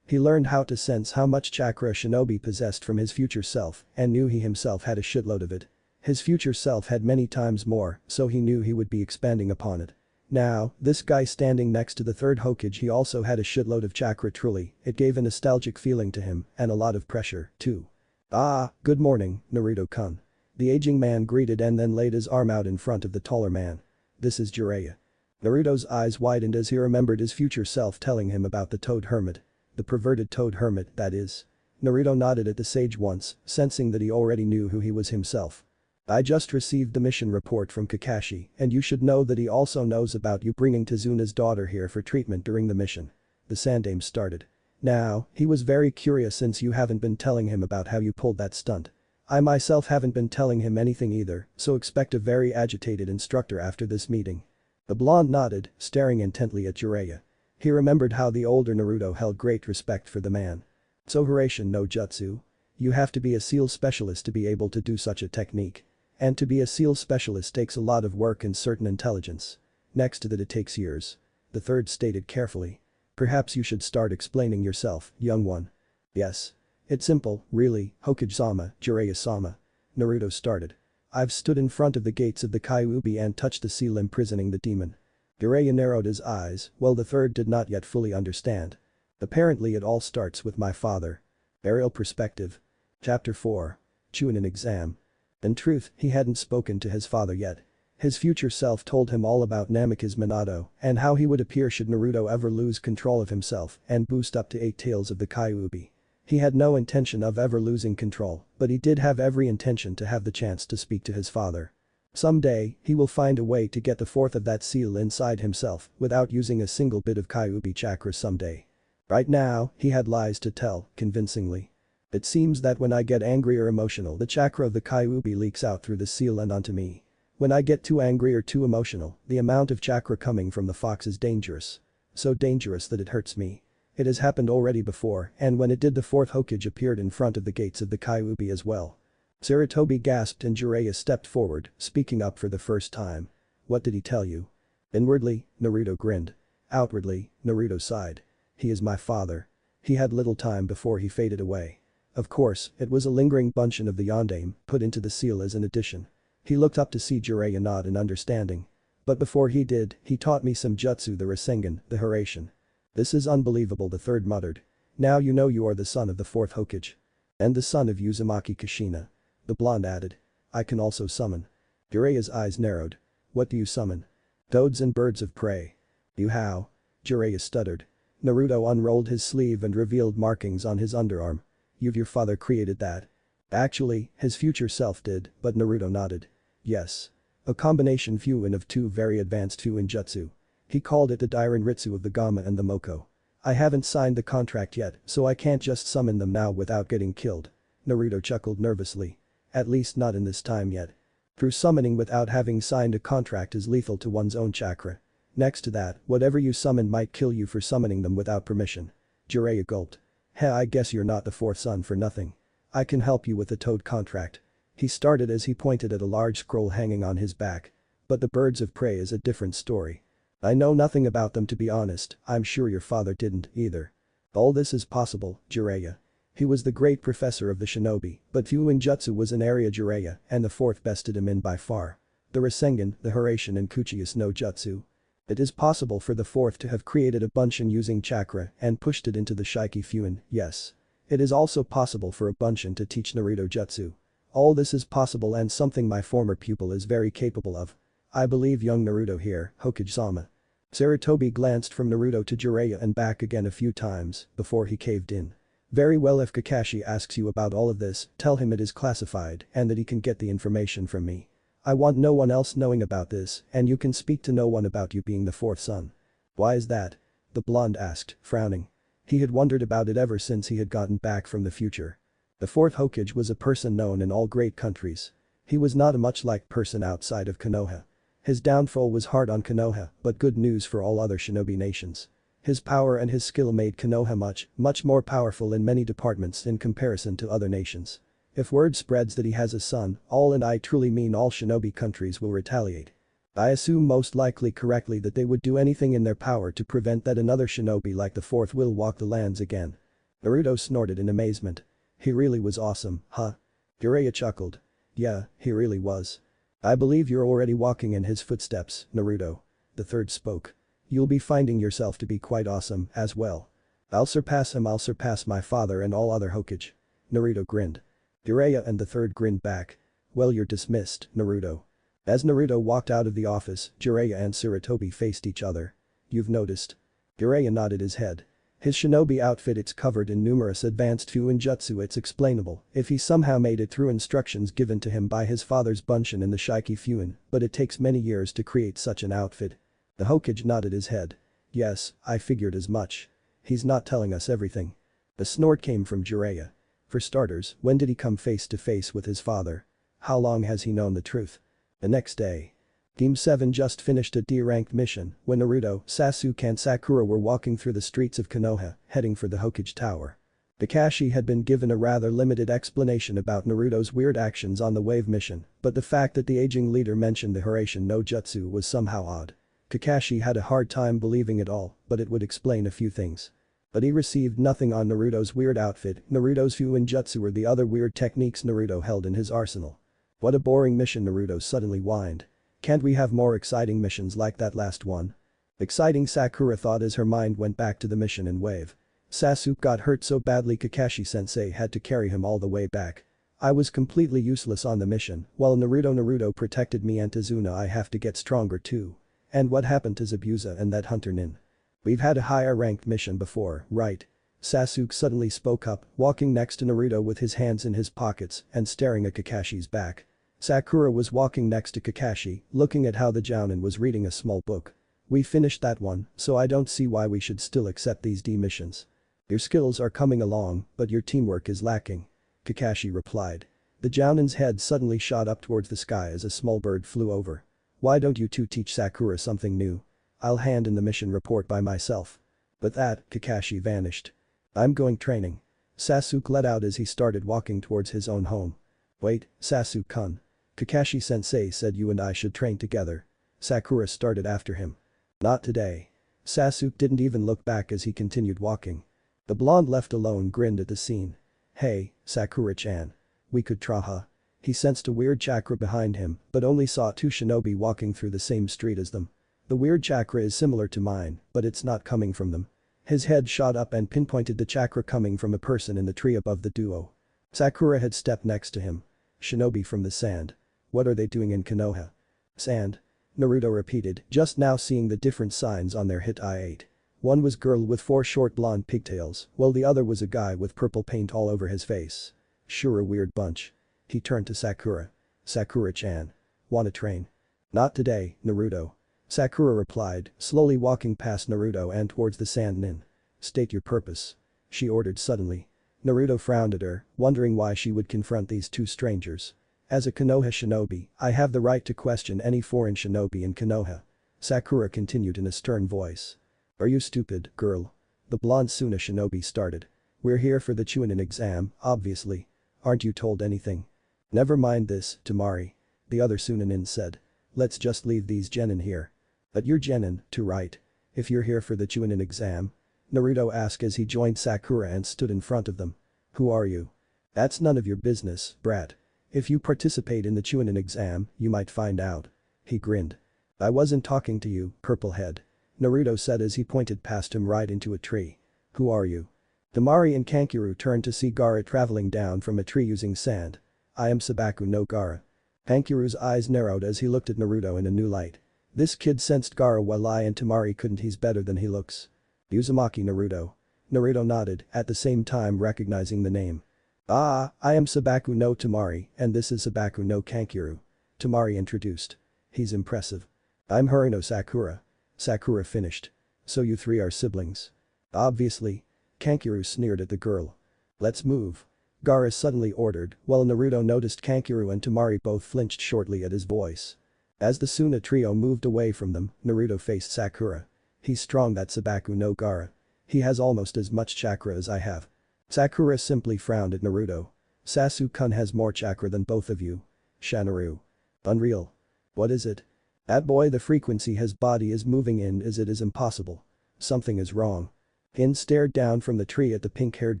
He learned how to sense how much chakra a shinobi possessed from his future self and knew he himself had a shitload of it. His future self had many times more, so he knew he would be expanding upon it. Now, this guy standing next to the third Hokage, he also had a shitload of chakra. Truly, it gave a nostalgic feeling to him and a lot of pressure, too. Ah, good morning, Naruto-kun. The aging man greeted and then laid his arm out in front of the taller man. This is Jiraiya. Naruto's eyes widened as he remembered his future self telling him about the Toad Hermit. The perverted Toad Hermit, that is. Naruto nodded at the sage once, sensing that he already knew who he was himself. I just received the mission report from Kakashi, and you should know that he also knows about you bringing Tizuna's daughter here for treatment during the mission. The Sandame started. Now, he was very curious since you haven't been telling him about how you pulled that stunt. I myself haven't been telling him anything either, so expect a very agitated instructor after this meeting. The blonde nodded, staring intently at Jiraiya. He remembered how the older Naruto held great respect for the man. So Hiraishin no Jutsu? You have to be a seal specialist to be able to do such a technique. And to be a seal specialist takes a lot of work and certain intelligence. Next to that it takes years. The third stated carefully. Perhaps you should start explaining yourself, young one. Yes. It's simple, really, Hokage-sama, Jiraiya-sama. Naruto started. I've stood in front of the gates of the Kyuubi and touched the seal imprisoning the demon. Jiraiya narrowed his eyes, while the third did not yet fully understand. Apparently it all starts with my father. Aerial perspective. Chapter 4. Chuunin Exam. In truth, he hadn't spoken to his father yet. His future self told him all about Namikaze Minato and how he would appear should Naruto ever lose control of himself and boost up to 8 tails of the Kyuubi. He had no intention of ever losing control, but he did have every intention to have the chance to speak to his father. Someday, he will find a way to get the fourth of that seal inside himself without using a single bit of Kyuubi chakra someday. Right now, he had lies to tell, convincingly. It seems that when I get angry or emotional the chakra of the Kyuubi leaks out through the seal and onto me. When I get too angry or too emotional, the amount of chakra coming from the fox is dangerous. So dangerous that it hurts me. It has happened already before, and when it did the fourth Hokage appeared in front of the gates of the Kyuubi as well. Sarutobi gasped and Jiraiya stepped forward, speaking up for the first time. What did he tell you? Inwardly, Naruto grinned. Outwardly, Naruto sighed. He is my father. He had little time before he faded away. Of course, it was a lingering bunchen of the yondaime put into the seal as an addition. He looked up to see Jiraiya nod in understanding. But before he did, he taught me some jutsu, the Rasengan, the Hiraishin. This is unbelievable, the third muttered. Now you know you are the son of the fourth Hokage. And the son of Uzumaki Kushina. The blonde added. I can also summon. Jiraiya's eyes narrowed. What do you summon? Toads and birds of prey. You how? Jiraiya stuttered. Naruto unrolled his sleeve and revealed markings on his underarm. Your father created that? Actually, his future self did, but Naruto nodded. Yes. A combination fuin of two very advanced fuin jutsu. He called it the Dairen Ritsu of the Gamma and the Moko. I haven't signed the contract yet, so I can't just summon them now without getting killed. Naruto chuckled nervously. At least not in this time yet. True summoning without having signed a contract is lethal to one's own chakra. Next to that, whatever you summon might kill you for summoning them without permission. Jiraiya gulped. Heh, I guess you're not the fourth son for nothing. I can help you with the toad contract. He started as he pointed at a large scroll hanging on his back. But the birds of prey is a different story. I know nothing about them, to be honest. I'm sure your father didn't either. All this is possible, Jiraiya. He was the great professor of the shinobi, but fuin jutsu was an area Jiraiya and the fourth bested him in by far. The Rasengan, the Hiraishin and Kuchiyas no Jutsu. It is possible for the fourth to have created a bunchen using chakra and pushed it into the Shiki fuin, yes. It is also possible for a bunchen to teach Naruto jutsu. All this is possible and something my former pupil is very capable of. I believe young Naruto here, Hokage-sama. Sarutobi glanced from Naruto to Jiraiya and back again a few times before he caved in. Very well, if Kakashi asks you about all of this, tell him it is classified and that he can get the information from me. I want no one else knowing about this and you can speak to no one about you being the fourth son. Why is that? The blonde asked, frowning. He had wondered about it ever since he had gotten back from the future. The fourth Hokage was a person known in all great countries. He was not a much liked person outside of Konoha. His downfall was hard on Konoha, but good news for all other shinobi nations. His power and his skill made Konoha much more powerful in many departments in comparison to other nations. If word spreads that he has a son, all, and I truly mean all shinobi countries, will retaliate. I assume most likely correctly that they would do anything in their power to prevent that another shinobi like the fourth will walk the lands again. Naruto snorted in amazement. He really was awesome, huh? Jiraiya chuckled. Yeah, he really was. I believe you're already walking in his footsteps, Naruto. The third spoke. You'll be finding yourself to be quite awesome as well. I'll surpass him, I'll surpass my father and all other Hokage. Naruto grinned. Jiraiya and the third grinned back. Well, you're dismissed, Naruto. As Naruto walked out of the office, Jiraiya and Sarutobi faced each other. You've noticed? Jiraiya nodded his head. His shinobi outfit, it's covered in numerous advanced Jutsu. It's explainable if he somehow made it through instructions given to him by his father's Bunshin in the Shiki Fuin, but it takes many years to create such an outfit. The Hokage nodded his head. Yes, I figured as much. He's not telling us everything. The snort came from Jiraiya. For starters, when did he come face to face with his father? How long has he known the truth? The next day. Team 7 just finished a D-ranked mission when Naruto, Sasuke and Sakura were walking through the streets of Konoha, heading for the Hokage Tower. Kakashi had been given a rather limited explanation about Naruto's weird actions on the wave mission, but the fact that the aging leader mentioned the Hiraishin no Jutsu was somehow odd. Kakashi had a hard time believing it all, but it would explain a few things. But he received nothing on Naruto's weird outfit, Naruto's Jutsu or the other weird techniques Naruto held in his arsenal. What a boring mission, Naruto suddenly whined. Can't we have more exciting missions like that last one? Exciting, Sakura thought as her mind went back to the mission in Wave. Sasuke got hurt so badly Kakashi-sensei had to carry him all the way back. I was completely useless on the mission, while Naruto protected me and Tazuna. I have to get stronger too. And what happened to Zabuza and that hunter Nin? We've had a higher ranked mission before, right? Sasuke suddenly spoke up, walking next to Naruto with his hands in his pockets and staring at Kakashi's back. Sakura was walking next to Kakashi, looking at how the Jounin was reading a small book. We finished that one, so I don't see why we should still accept these D missions. Your skills are coming along, but your teamwork is lacking. Kakashi replied. The Jounin's head suddenly shot up towards the sky as a small bird flew over. Why don't you two teach Sakura something new? I'll hand in the mission report by myself. With that, Kakashi vanished. I'm going training. Sasuke let out as he started walking towards his own home. Wait, Sasuke-kun. Kakashi-sensei said you and I should train together. Sakura started after him. Not today. Sasuke didn't even look back as he continued walking. The blonde left alone grinned at the scene. Hey, Sakura-chan. We could try, huh? He sensed a weird chakra behind him but only saw two shinobi walking through the same street as them. The weird chakra is similar to mine, but it's not coming from them. His head shot up and pinpointed the chakra coming from a person in the tree above the duo. Sakura had stepped next to him. Shinobi from the sand. What are they doing in Konoha? Sand? Naruto repeated, just now seeing the different signs on their hit I-8. One was girl with 4 short blonde pigtails, while the other was a guy with purple paint all over his face. Sure, a weird bunch. He turned to Sakura. Sakura-chan. Wanna train? Not today, Naruto. Sakura replied, slowly walking past Naruto and towards the sand nin. State your purpose. She ordered suddenly. Naruto frowned at her, wondering why she would confront these two strangers. As a Konoha shinobi, I have the right to question any foreign shinobi in Konoha. Sakura continued in a stern voice. Are you stupid, girl? The blonde Suna shinobi started. We're here for the Chuunin Exam, obviously. Aren't you told anything? Never mind this, Tamari. The other Sunanin said. Let's just leave these Genin here. But you're Genin, too, right? If you're here for the Chuunin Exam? Naruto asked as he joined Sakura and stood in front of them. Who are you? That's none of your business, brat. If you participate in the Chuunin Exam, you might find out. He grinned. I wasn't talking to you, purple head. Naruto said as he pointed past him right into a tree. Who are you? Tamari and Kankuro turned to see Gaara traveling down from a tree using sand. I am Sabaku no Gaara. Kankuro's eyes narrowed as he looked at Naruto in a new light. This kid sensed Gaara while I and Tamari couldn't. He's better than he looks. Uzumaki Naruto. Naruto nodded, at the same time recognizing the name. Ah, I am Sabaku no Tamari and this is Sabaku no Kankuro. Tamari introduced. He's impressive. I'm Harino Sakura. Sakura finished. So you three are siblings. Obviously. Kankuro sneered at the girl. Let's move. Gaara suddenly ordered, while Naruto noticed Kankuro and Tamari both flinched shortly at his voice. As the Suna trio moved away from them, Naruto faced Sakura. He's strong, that Sabaku no Gaara. He has almost as much chakra as I have. Sakura simply frowned at Naruto. Sasuke-kun has more chakra than both of you. Shanaru. Unreal. What is it? That boy, the frequency his body is moving in is impossible. Something is wrong. In stared down from the tree at the pink-haired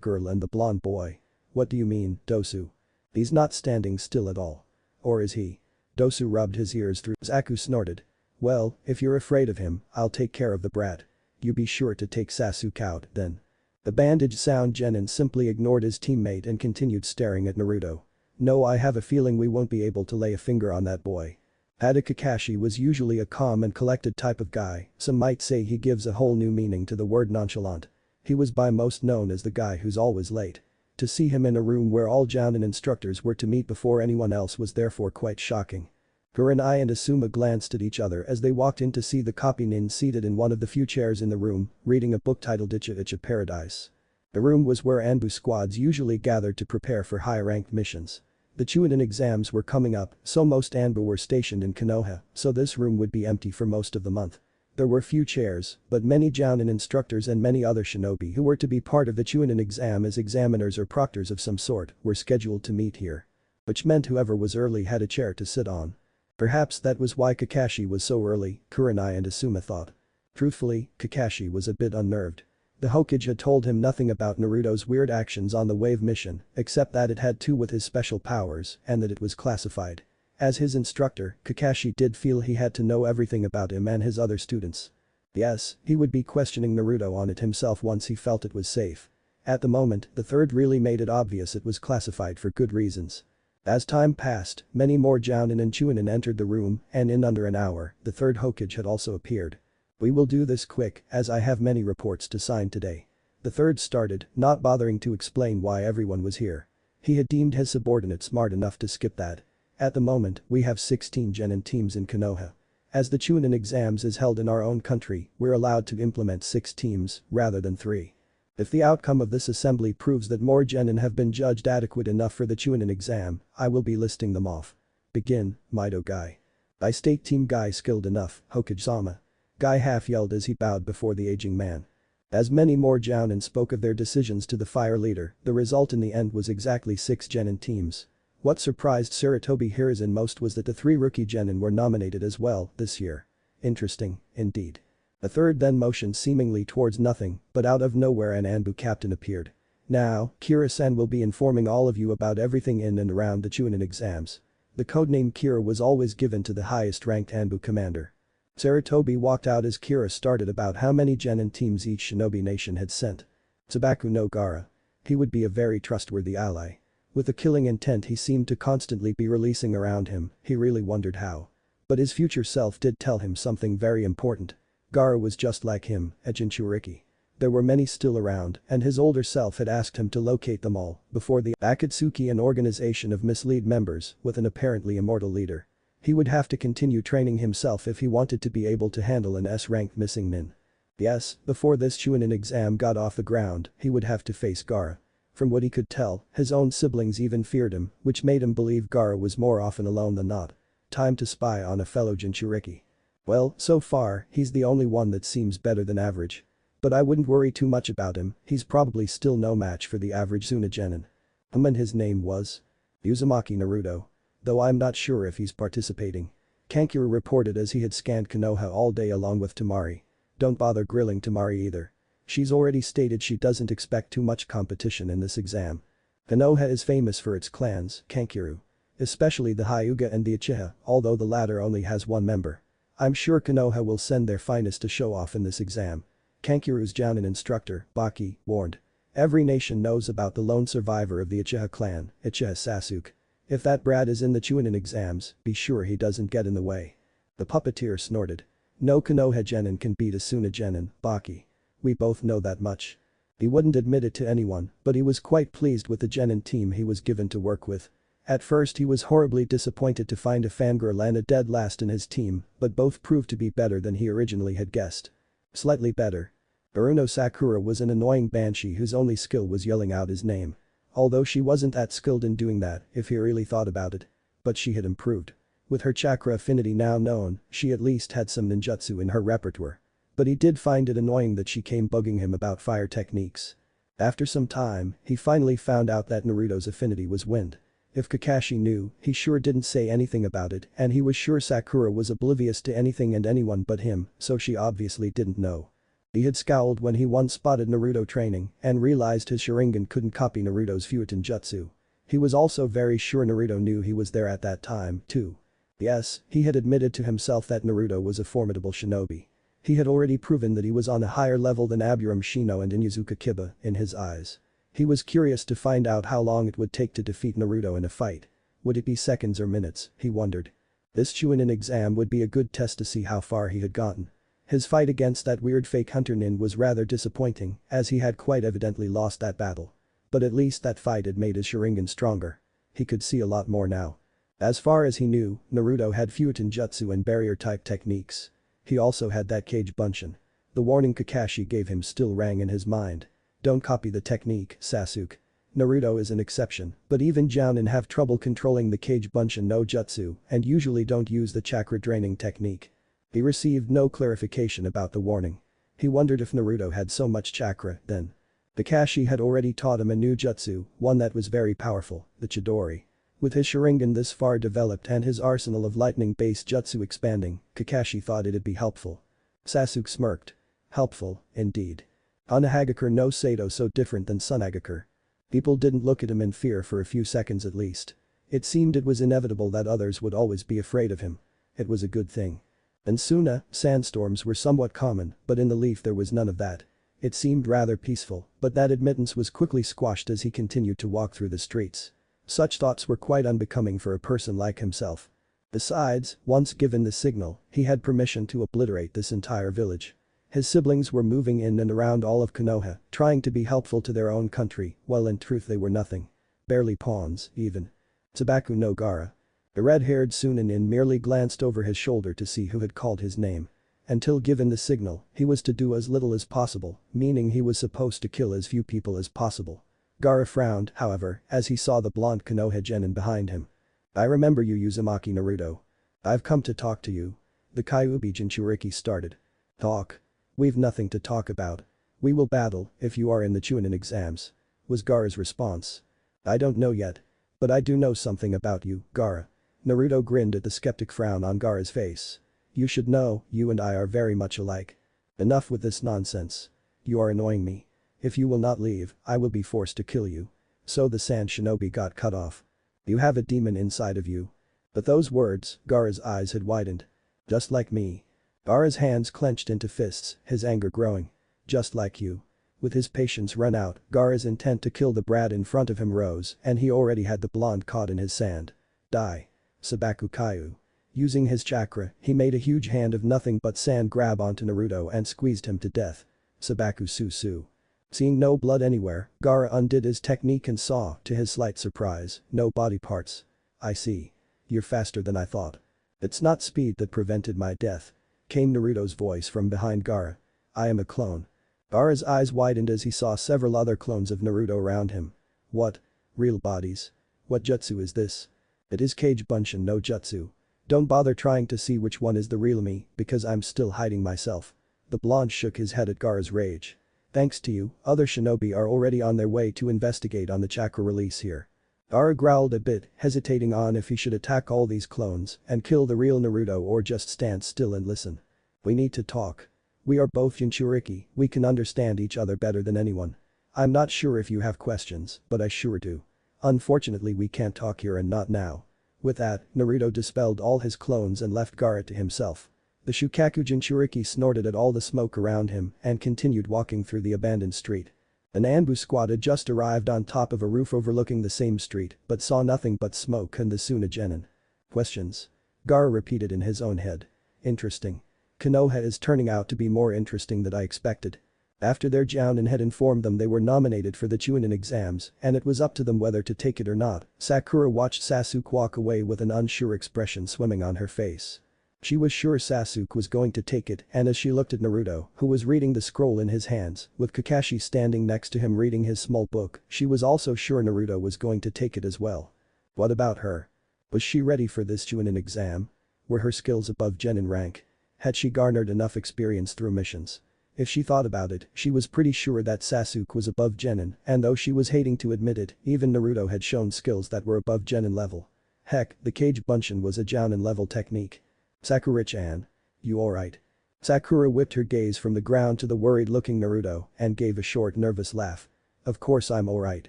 girl and the blonde boy. What do you mean, Dosu? He's not standing still at all. Or is he? Dosu rubbed his ears through. Zaku snorted. Well, if you're afraid of him, I'll take care of the brat. You be sure to take Sasuke out, then. The bandage sound Genin simply ignored his teammate and continued staring at Naruto. No, I have a feeling we won't be able to lay a finger on that boy. Kakashi was usually a calm and collected type of guy, some might say he gives a whole new meaning to the word nonchalant. He was by most known as the guy who's always late. To see him in a room where all Jounin instructors were to meet before anyone else was therefore quite shocking. Kurenai and Asuma glanced at each other as they walked in to see the copy nin seated in one of the few chairs in the room, reading a book titled Icha Paradise. The room was where Anbu squads usually gathered to prepare for high-ranked missions. The Chuunin exams were coming up, so most Anbu were stationed in Konoha, so this room would be empty for most of the month. There were few chairs, but many Jounin instructors and many other shinobi who were to be part of the Chuunin exam as examiners or proctors of some sort were scheduled to meet here. Which meant whoever was early had a chair to sit on. Perhaps that was why Kakashi was so early, Kurenai and Asuma thought. Truthfully, Kakashi was a bit unnerved. The Hokage had told him nothing about Naruto's weird actions on the wave mission, except that it had to do with his special powers and that it was classified. As his instructor, Kakashi did feel he had to know everything about him and his other students. Yes, he would be questioning Naruto on it himself once he felt it was safe. At the moment, the third really made it obvious it was classified for good reasons. As time passed, many more Jounin and Chuunin entered the room, and in under an hour, the third Hokage had also appeared. We will do this quick, as I have many reports to sign today. The third started, not bothering to explain why everyone was here. He had deemed his subordinate smart enough to skip that. At the moment, we have 16 Genin teams in Konoha. As the Chuunin exams is held in our own country, we're allowed to implement 6 teams, rather than 3. If the outcome of this assembly proves that more Genin have been judged adequate enough for the Chuunin exam, I will be listing them off. Begin, Maido Guy. I state Team Guy skilled enough, Hokage-sama. Guy half yelled as he bowed before the aging man. As many more Jounin spoke of their decisions to the fire leader, the result in the end was exactly 6 Genin teams. What surprised Sarutobi Hiruzen most was that the 3 rookie Genin were nominated as well this year. Interesting, indeed. A third then motioned seemingly towards nothing, but out of nowhere an Anbu captain appeared. Now, Kira-san will be informing all of you about everything in and around the Chuunin exams. The codename Kira was always given to the highest ranked Anbu commander. Sarutobi walked out as Kira started about how many Genin teams each shinobi nation had sent. Tsubaku no Gaara. He would be a very trustworthy ally. With the killing intent he seemed to constantly be releasing around him, he really wondered how. But his future self did tell him something very important. Gaara was just like him, a Jinchuriki. There were many still around, and his older self had asked him to locate them all before the Akatsuki, an organization of mislead members with an apparently immortal leader. He would have to continue training himself if he wanted to be able to handle an S-ranked missing nin. Yes, before this Chuunin exam got off the ground, he would have to face Gaara. From what he could tell, his own siblings even feared him, which made him believe Gaara was more often alone than not. Time to spy on a fellow Jinchuriki. Well, so far, he's the only one that seems better than average. But I wouldn't worry too much about him, he's probably still no match for the average Zuna Genin. And his name was? Uzumaki Naruto. Though I'm not sure if he's participating. Kankuro reported as he had scanned Konoha all day along with Tamari. Don't bother grilling Tamari either. She's already stated she doesn't expect too much competition in this exam. Konoha is famous for its clans, Kankuro. Especially the Hyuga and the Uchiha, although the latter only has one member. I'm sure Konoha will send their finest to show off in this exam. Kankuro's Jounin instructor, Baki, warned. Every nation knows about the lone survivor of the Uchiha clan, Uchiha Sasuke. If that brat is in the Chuunin exams, be sure he doesn't get in the way. The puppeteer snorted. No Konoha Genin can beat Asuna Genin, Baki. We both know that much. He wouldn't admit it to anyone, but he was quite pleased with the Genin team he was given to work with. At first he was horribly disappointed to find a fangirl and a dead last in his team, but both proved to be better than he originally had guessed. Slightly better. Baruno Sakura was an annoying banshee whose only skill was yelling out his name. Although she wasn't that skilled in doing that, if he really thought about it. But she had improved. With her chakra affinity now known, she at least had some ninjutsu in her repertoire. But he did find it annoying that she came bugging him about fire techniques. After some time, he finally found out that Naruto's affinity was wind. If Kakashi knew, he sure didn't say anything about it, and he was sure Sakura was oblivious to anything and anyone but him, so she obviously didn't know. He had scowled when he once spotted Naruto training and realized his Sharingan couldn't copy Naruto's Futon Jutsu. He was also very sure Naruto knew he was there at that time, too. Yes, he had admitted to himself that Naruto was a formidable shinobi. He had already proven that he was on a higher level than Aburame Shino and Inuzuka Kiba in his eyes. He was curious to find out how long it would take to defeat Naruto in a fight. Would it be seconds or minutes, he wondered. This Chuunin exam would be a good test to see how far he had gotten. His fight against that weird fake hunter nin was rather disappointing as he had quite evidently lost that battle. But at least that fight had made his Sharingan stronger. He could see a lot more now. As far as he knew, Naruto had few Genjutsu and barrier-type techniques. He also had that cage bunshin. The warning Kakashi gave him still rang in his mind. Don't copy the technique, Sasuke. Naruto is an exception, but even Jounin have trouble controlling the cage bunshin no jutsu and usually don't use the chakra draining technique. He received no clarification about the warning. He wondered if Naruto had so much chakra then. Kakashi had already taught him a new jutsu, one that was very powerful, the Chidori. With his Sharingan this far developed and his arsenal of lightning-based jutsu expanding, Kakashi thought it'd be helpful. Sasuke smirked. Helpful, indeed. Onahagakure no Sato so different than Sunagakure. People didn't look at him in fear for a few seconds at least. It seemed it was inevitable that others would always be afraid of him. It was a good thing. In Suna, sandstorms were somewhat common, but in the Leaf there was none of that. It seemed rather peaceful, but that admittance was quickly squashed as he continued to walk through the streets. Such thoughts were quite unbecoming for a person like himself. Besides, once given the signal, he had permission to obliterate this entire village. His siblings were moving in and around all of Konoha, trying to be helpful to their own country, while in truth they were nothing. Barely pawns, even. Tsubaku no Gaara. The red-haired Chuunin merely glanced over his shoulder to see who had called his name. Until given the signal, he was to do as little as possible, meaning he was supposed to kill as few people as possible. Gaara frowned, however, as he saw the blonde Konoha Genin behind him. I remember you Uzumaki Naruto. I've come to talk to you. The Kyuubi Jinchuriki started. Talk? We've nothing to talk about. We will battle if you are in the Chuunin exams. Was Gaara's response. I don't know yet. But I do know something about you, Gaara. Naruto grinned at the skeptic frown on Gaara's face. You should know, you and I are very much alike. Enough with this nonsense. You are annoying me. If you will not leave, I will be forced to kill you. So the sand shinobi got cut off. You have a demon inside of you. At those words, Gaara's eyes had widened. Just like me. Gaara's hands clenched into fists, his anger growing. Just like you. With his patience run out, Gaara's intent to kill the brat in front of him rose and he already had the blonde caught in his sand. Die. Sabaku Kaiu. Using his chakra, he made a huge hand of nothing but sand grab onto Naruto and squeezed him to death. Sabaku Susu. Seeing no blood anywhere, Gaara undid his technique and saw, to his slight surprise, no body parts. I see. You're faster than I thought. It's not speed that prevented my death. Came Naruto's voice from behind Gaara. I am a clone. Gaara's eyes widened as he saw several other clones of Naruto around him. What? Real bodies? What jutsu is this? It is Kage Bunshin no Jutsu. Don't bother trying to see which one is the real me because I'm still hiding myself. The blonde shook his head at Gaara's rage. Thanks to you, other shinobi are already on their way to investigate on the chakra release here. Gaara growled a bit, hesitating on if he should attack all these clones and kill the real Naruto or just stand still and listen. We need to talk. We are both Jinchuriki, we can understand each other better than anyone. I'm not sure if you have questions, but I sure do. Unfortunately we can't talk here and not now. With that, Naruto dispelled all his clones and left Gaara to himself. The Shukaku Jinchuriki snorted at all the smoke around him and continued walking through the abandoned street. An Anbu squad had just arrived on top of a roof overlooking the same street but saw nothing but smoke and the Suna Genin. Questions? Gaara repeated in his own head. Interesting. Konoha is turning out to be more interesting than I expected. After their Jounin had informed them they were nominated for the Chuunin exams and it was up to them whether to take it or not, Sakura watched Sasuke walk away with an unsure expression swimming on her face. She was sure Sasuke was going to take it and as she looked at Naruto, who was reading the scroll in his hands, with Kakashi standing next to him reading his small book, she was also sure Naruto was going to take it as well. What about her? Was she ready for this Chuunin exam? Were her skills above Genin rank? Had she garnered enough experience through missions? If she thought about it, she was pretty sure that Sasuke was above Genin and though she was hating to admit it, even Naruto had shown skills that were above Genin level. Heck, the Kage Bunshin was a Jounin level technique. Sakura-chan. You alright? Sakura whipped her gaze from the ground to the worried-looking Naruto and gave a short nervous laugh. Of course I'm alright,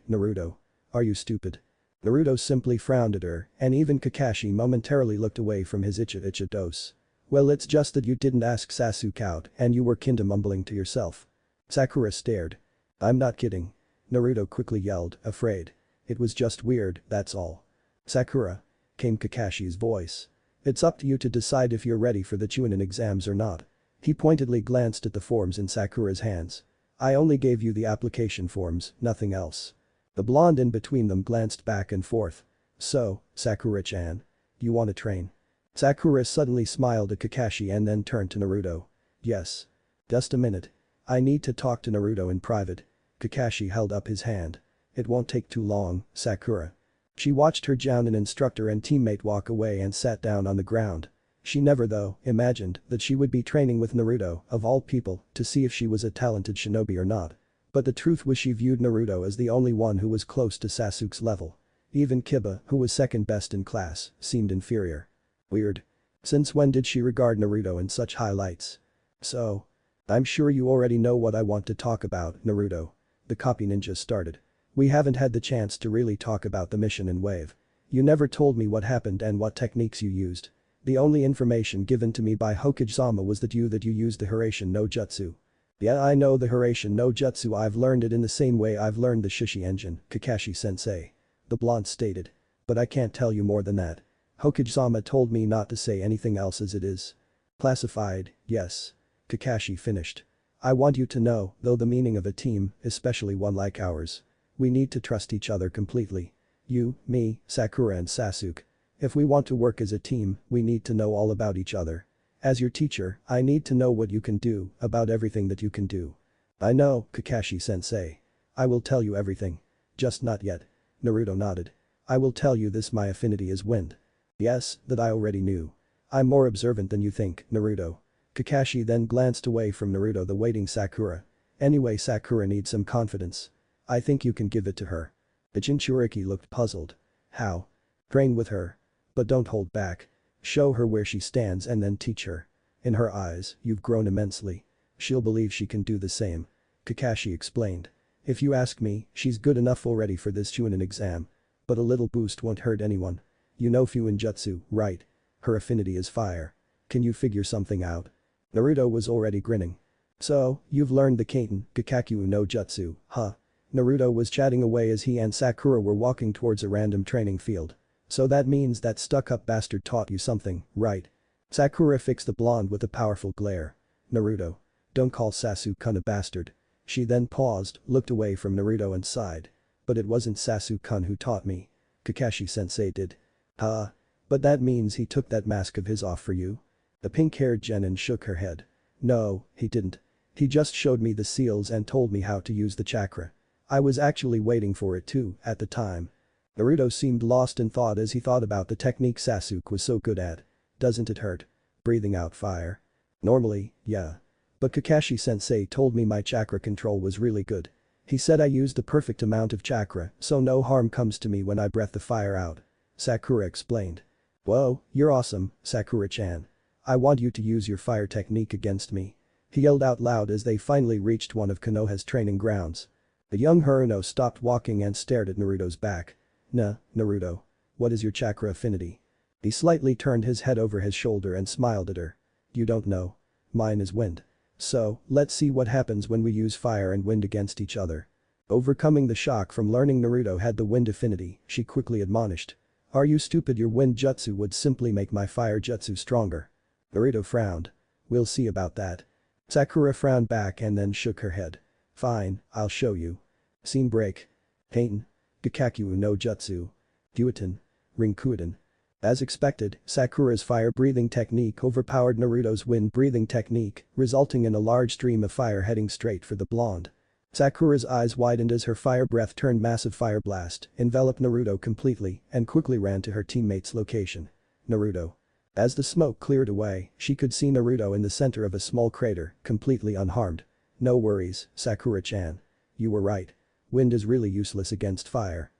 Naruto. Are you stupid? Naruto simply frowned at her and even Kakashi momentarily looked away from his icha dose. Well it's just that you didn't ask Sasuke out and you were kinda mumbling to yourself. Sakura stared. I'm not kidding. Naruto quickly yelled, afraid. It was just weird, that's all. Sakura. Came Kakashi's voice. It's up to you to decide if you're ready for the Chuunin exams or not. He pointedly glanced at the forms in Sakura's hands. I only gave you the application forms, nothing else. The blonde in between them glanced back and forth. So, Sakura-chan. You want to train? Sakura suddenly smiled at Kakashi and then turned to Naruto. Yes. Just a minute. I need to talk to Naruto in private. Kakashi held up his hand. It won't take too long, Sakura. She watched her Jounin instructor and teammate walk away and sat down on the ground. She never though imagined that she would be training with Naruto, of all people, to see if she was a talented shinobi or not. But the truth was she viewed Naruto as the only one who was close to Sasuke's level. Even Kiba, who was second best in class, seemed inferior. Weird. Since when did she regard Naruto in such high lights? So. I'm sure you already know what I want to talk about, Naruto. The copy ninja started. We haven't had the chance to really talk about the mission in Wave. You never told me what happened and what techniques you used. The only information given to me by Hokage-sama was that you used the Hiraishin no Jutsu. Yeah, I know the Hiraishin no Jutsu. I've learned it in the same way I've learned the Shishi engine, Kakashi-sensei. The blonde stated. But I can't tell you more than that. Hokage-sama told me not to say anything else as it is. Classified, yes. Kakashi finished. I want you to know, though, the meaning of a team, especially one like ours. We need to trust each other completely. You, me, Sakura and Sasuke. If we want to work as a team, we need to know all about each other. As your teacher, I need to know what you can do, about everything that you can do. I know, Kakashi-sensei. I will tell you everything. Just not yet. Naruto nodded. I will tell you this: my affinity is wind. Yes, that I already knew. I'm more observant than you think, Naruto. Kakashi then glanced away from Naruto, the waiting Sakura. Anyway, Sakura needs some confidence. I think you can give it to her. The Jinchuriki looked puzzled. How? Train with her. But don't hold back. Show her where she stands and then teach her. In her eyes, you've grown immensely. She'll believe she can do the same. Kakashi explained. If you ask me, she's good enough already for this Chuunin exam. But a little boost won't hurt anyone. You know Fuinjutsu, right? Her affinity is fire. Can you figure something out? Naruto was already grinning. So, you've learned the Kaiten, Gakakyu no Jutsu, huh? Naruto was chatting away as he and Sakura were walking towards a random training field. So that means that stuck-up bastard taught you something, right? Sakura fixed the blonde with a powerful glare. Naruto. Don't call Sasuke-kun a bastard. She then paused, looked away from Naruto and sighed. But it wasn't Sasuke-kun who taught me. Kakashi-sensei did. Huh? But that means he took that mask of his off for you? The pink-haired Genin shook her head. No, he didn't. He just showed me the seals and told me how to use the chakra. I was actually waiting for it too, at the time. Naruto seemed lost in thought as he thought about the technique Sasuke was so good at. Doesn't it hurt? Breathing out fire. Normally, yeah. But Kakashi-sensei told me my chakra control was really good. He said I used the perfect amount of chakra, so no harm comes to me when I breath the fire out. Sakura explained. Whoa, you're awesome, Sakura-chan. I want you to use your fire technique against me. He yelled out loud as they finally reached one of Konoha's training grounds. The young Haruno stopped walking and stared at Naruto's back. Naruto. What is your chakra affinity? He slightly turned his head over his shoulder and smiled at her. You don't know. Mine is wind. So, let's see what happens when we use fire and wind against each other. Overcoming the shock from learning Naruto had the wind affinity, she quickly admonished. Are you stupid? Your wind jutsu would simply make my fire jutsu stronger. Naruto frowned. We'll see about that. Sakura frowned back and then shook her head. Fine, I'll show you. Scene break. Kaiten. Gakakyu no Jutsu. Duoten. Rinkuiten. As expected, Sakura's fire-breathing technique overpowered Naruto's wind-breathing technique, resulting in a large stream of fire heading straight for the blonde. Sakura's eyes widened as her fire breath turned massive fire blast, enveloped Naruto completely, and quickly ran to her teammate's location. Naruto. As the smoke cleared away, she could see Naruto in the center of a small crater, completely unharmed. No worries, Sakura-chan. You were right. Wind is really useless against fire.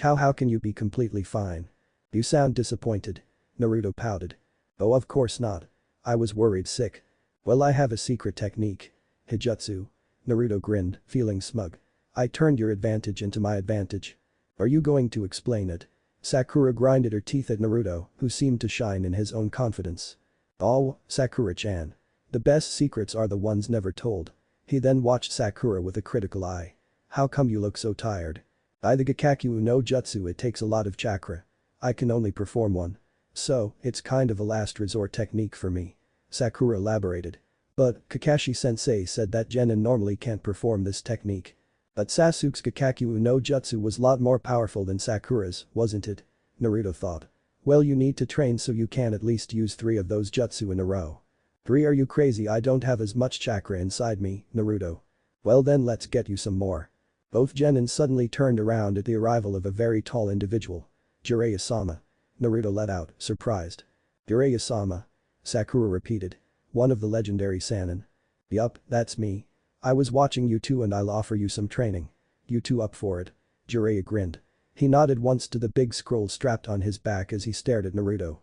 How can you be completely fine? You sound disappointed. Naruto pouted. Oh, of course not. I was worried sick. Well, I have a secret technique. Hijutsu. Naruto grinned, feeling smug. I turned your advantage into my advantage. Are you going to explain it? Sakura grinded her teeth at Naruto, who seemed to shine in his own confidence. Oh, Sakura-chan. The best secrets are the ones never told. He then watched Sakura with a critical eye. How come you look so tired? The Gakakyu no Jutsu, it takes a lot of chakra. I can only perform one. So, it's kind of a last resort technique for me. Sakura elaborated. But Kakashi-sensei said that Genin normally can't perform this technique. But Sasuke's Kakakyu no Jutsu was lot more powerful than Sakura's, wasn't it? Naruto thought. Well, you need to train so you can at least use 3 of those jutsu in a row. 3? Are you crazy? I don't have as much chakra inside me, Naruto. Well then let's get you some more. Both Genin suddenly turned around at the arrival of a very tall individual. Jiraiya-sama. Naruto let out, surprised. Jiraiya-sama. Sakura repeated. One of the legendary Sannin. Yup, that's me. I was watching you two and I'll offer you some training. You two up for it? Jiraiya grinned. He nodded once to the big scroll strapped on his back as he stared at Naruto.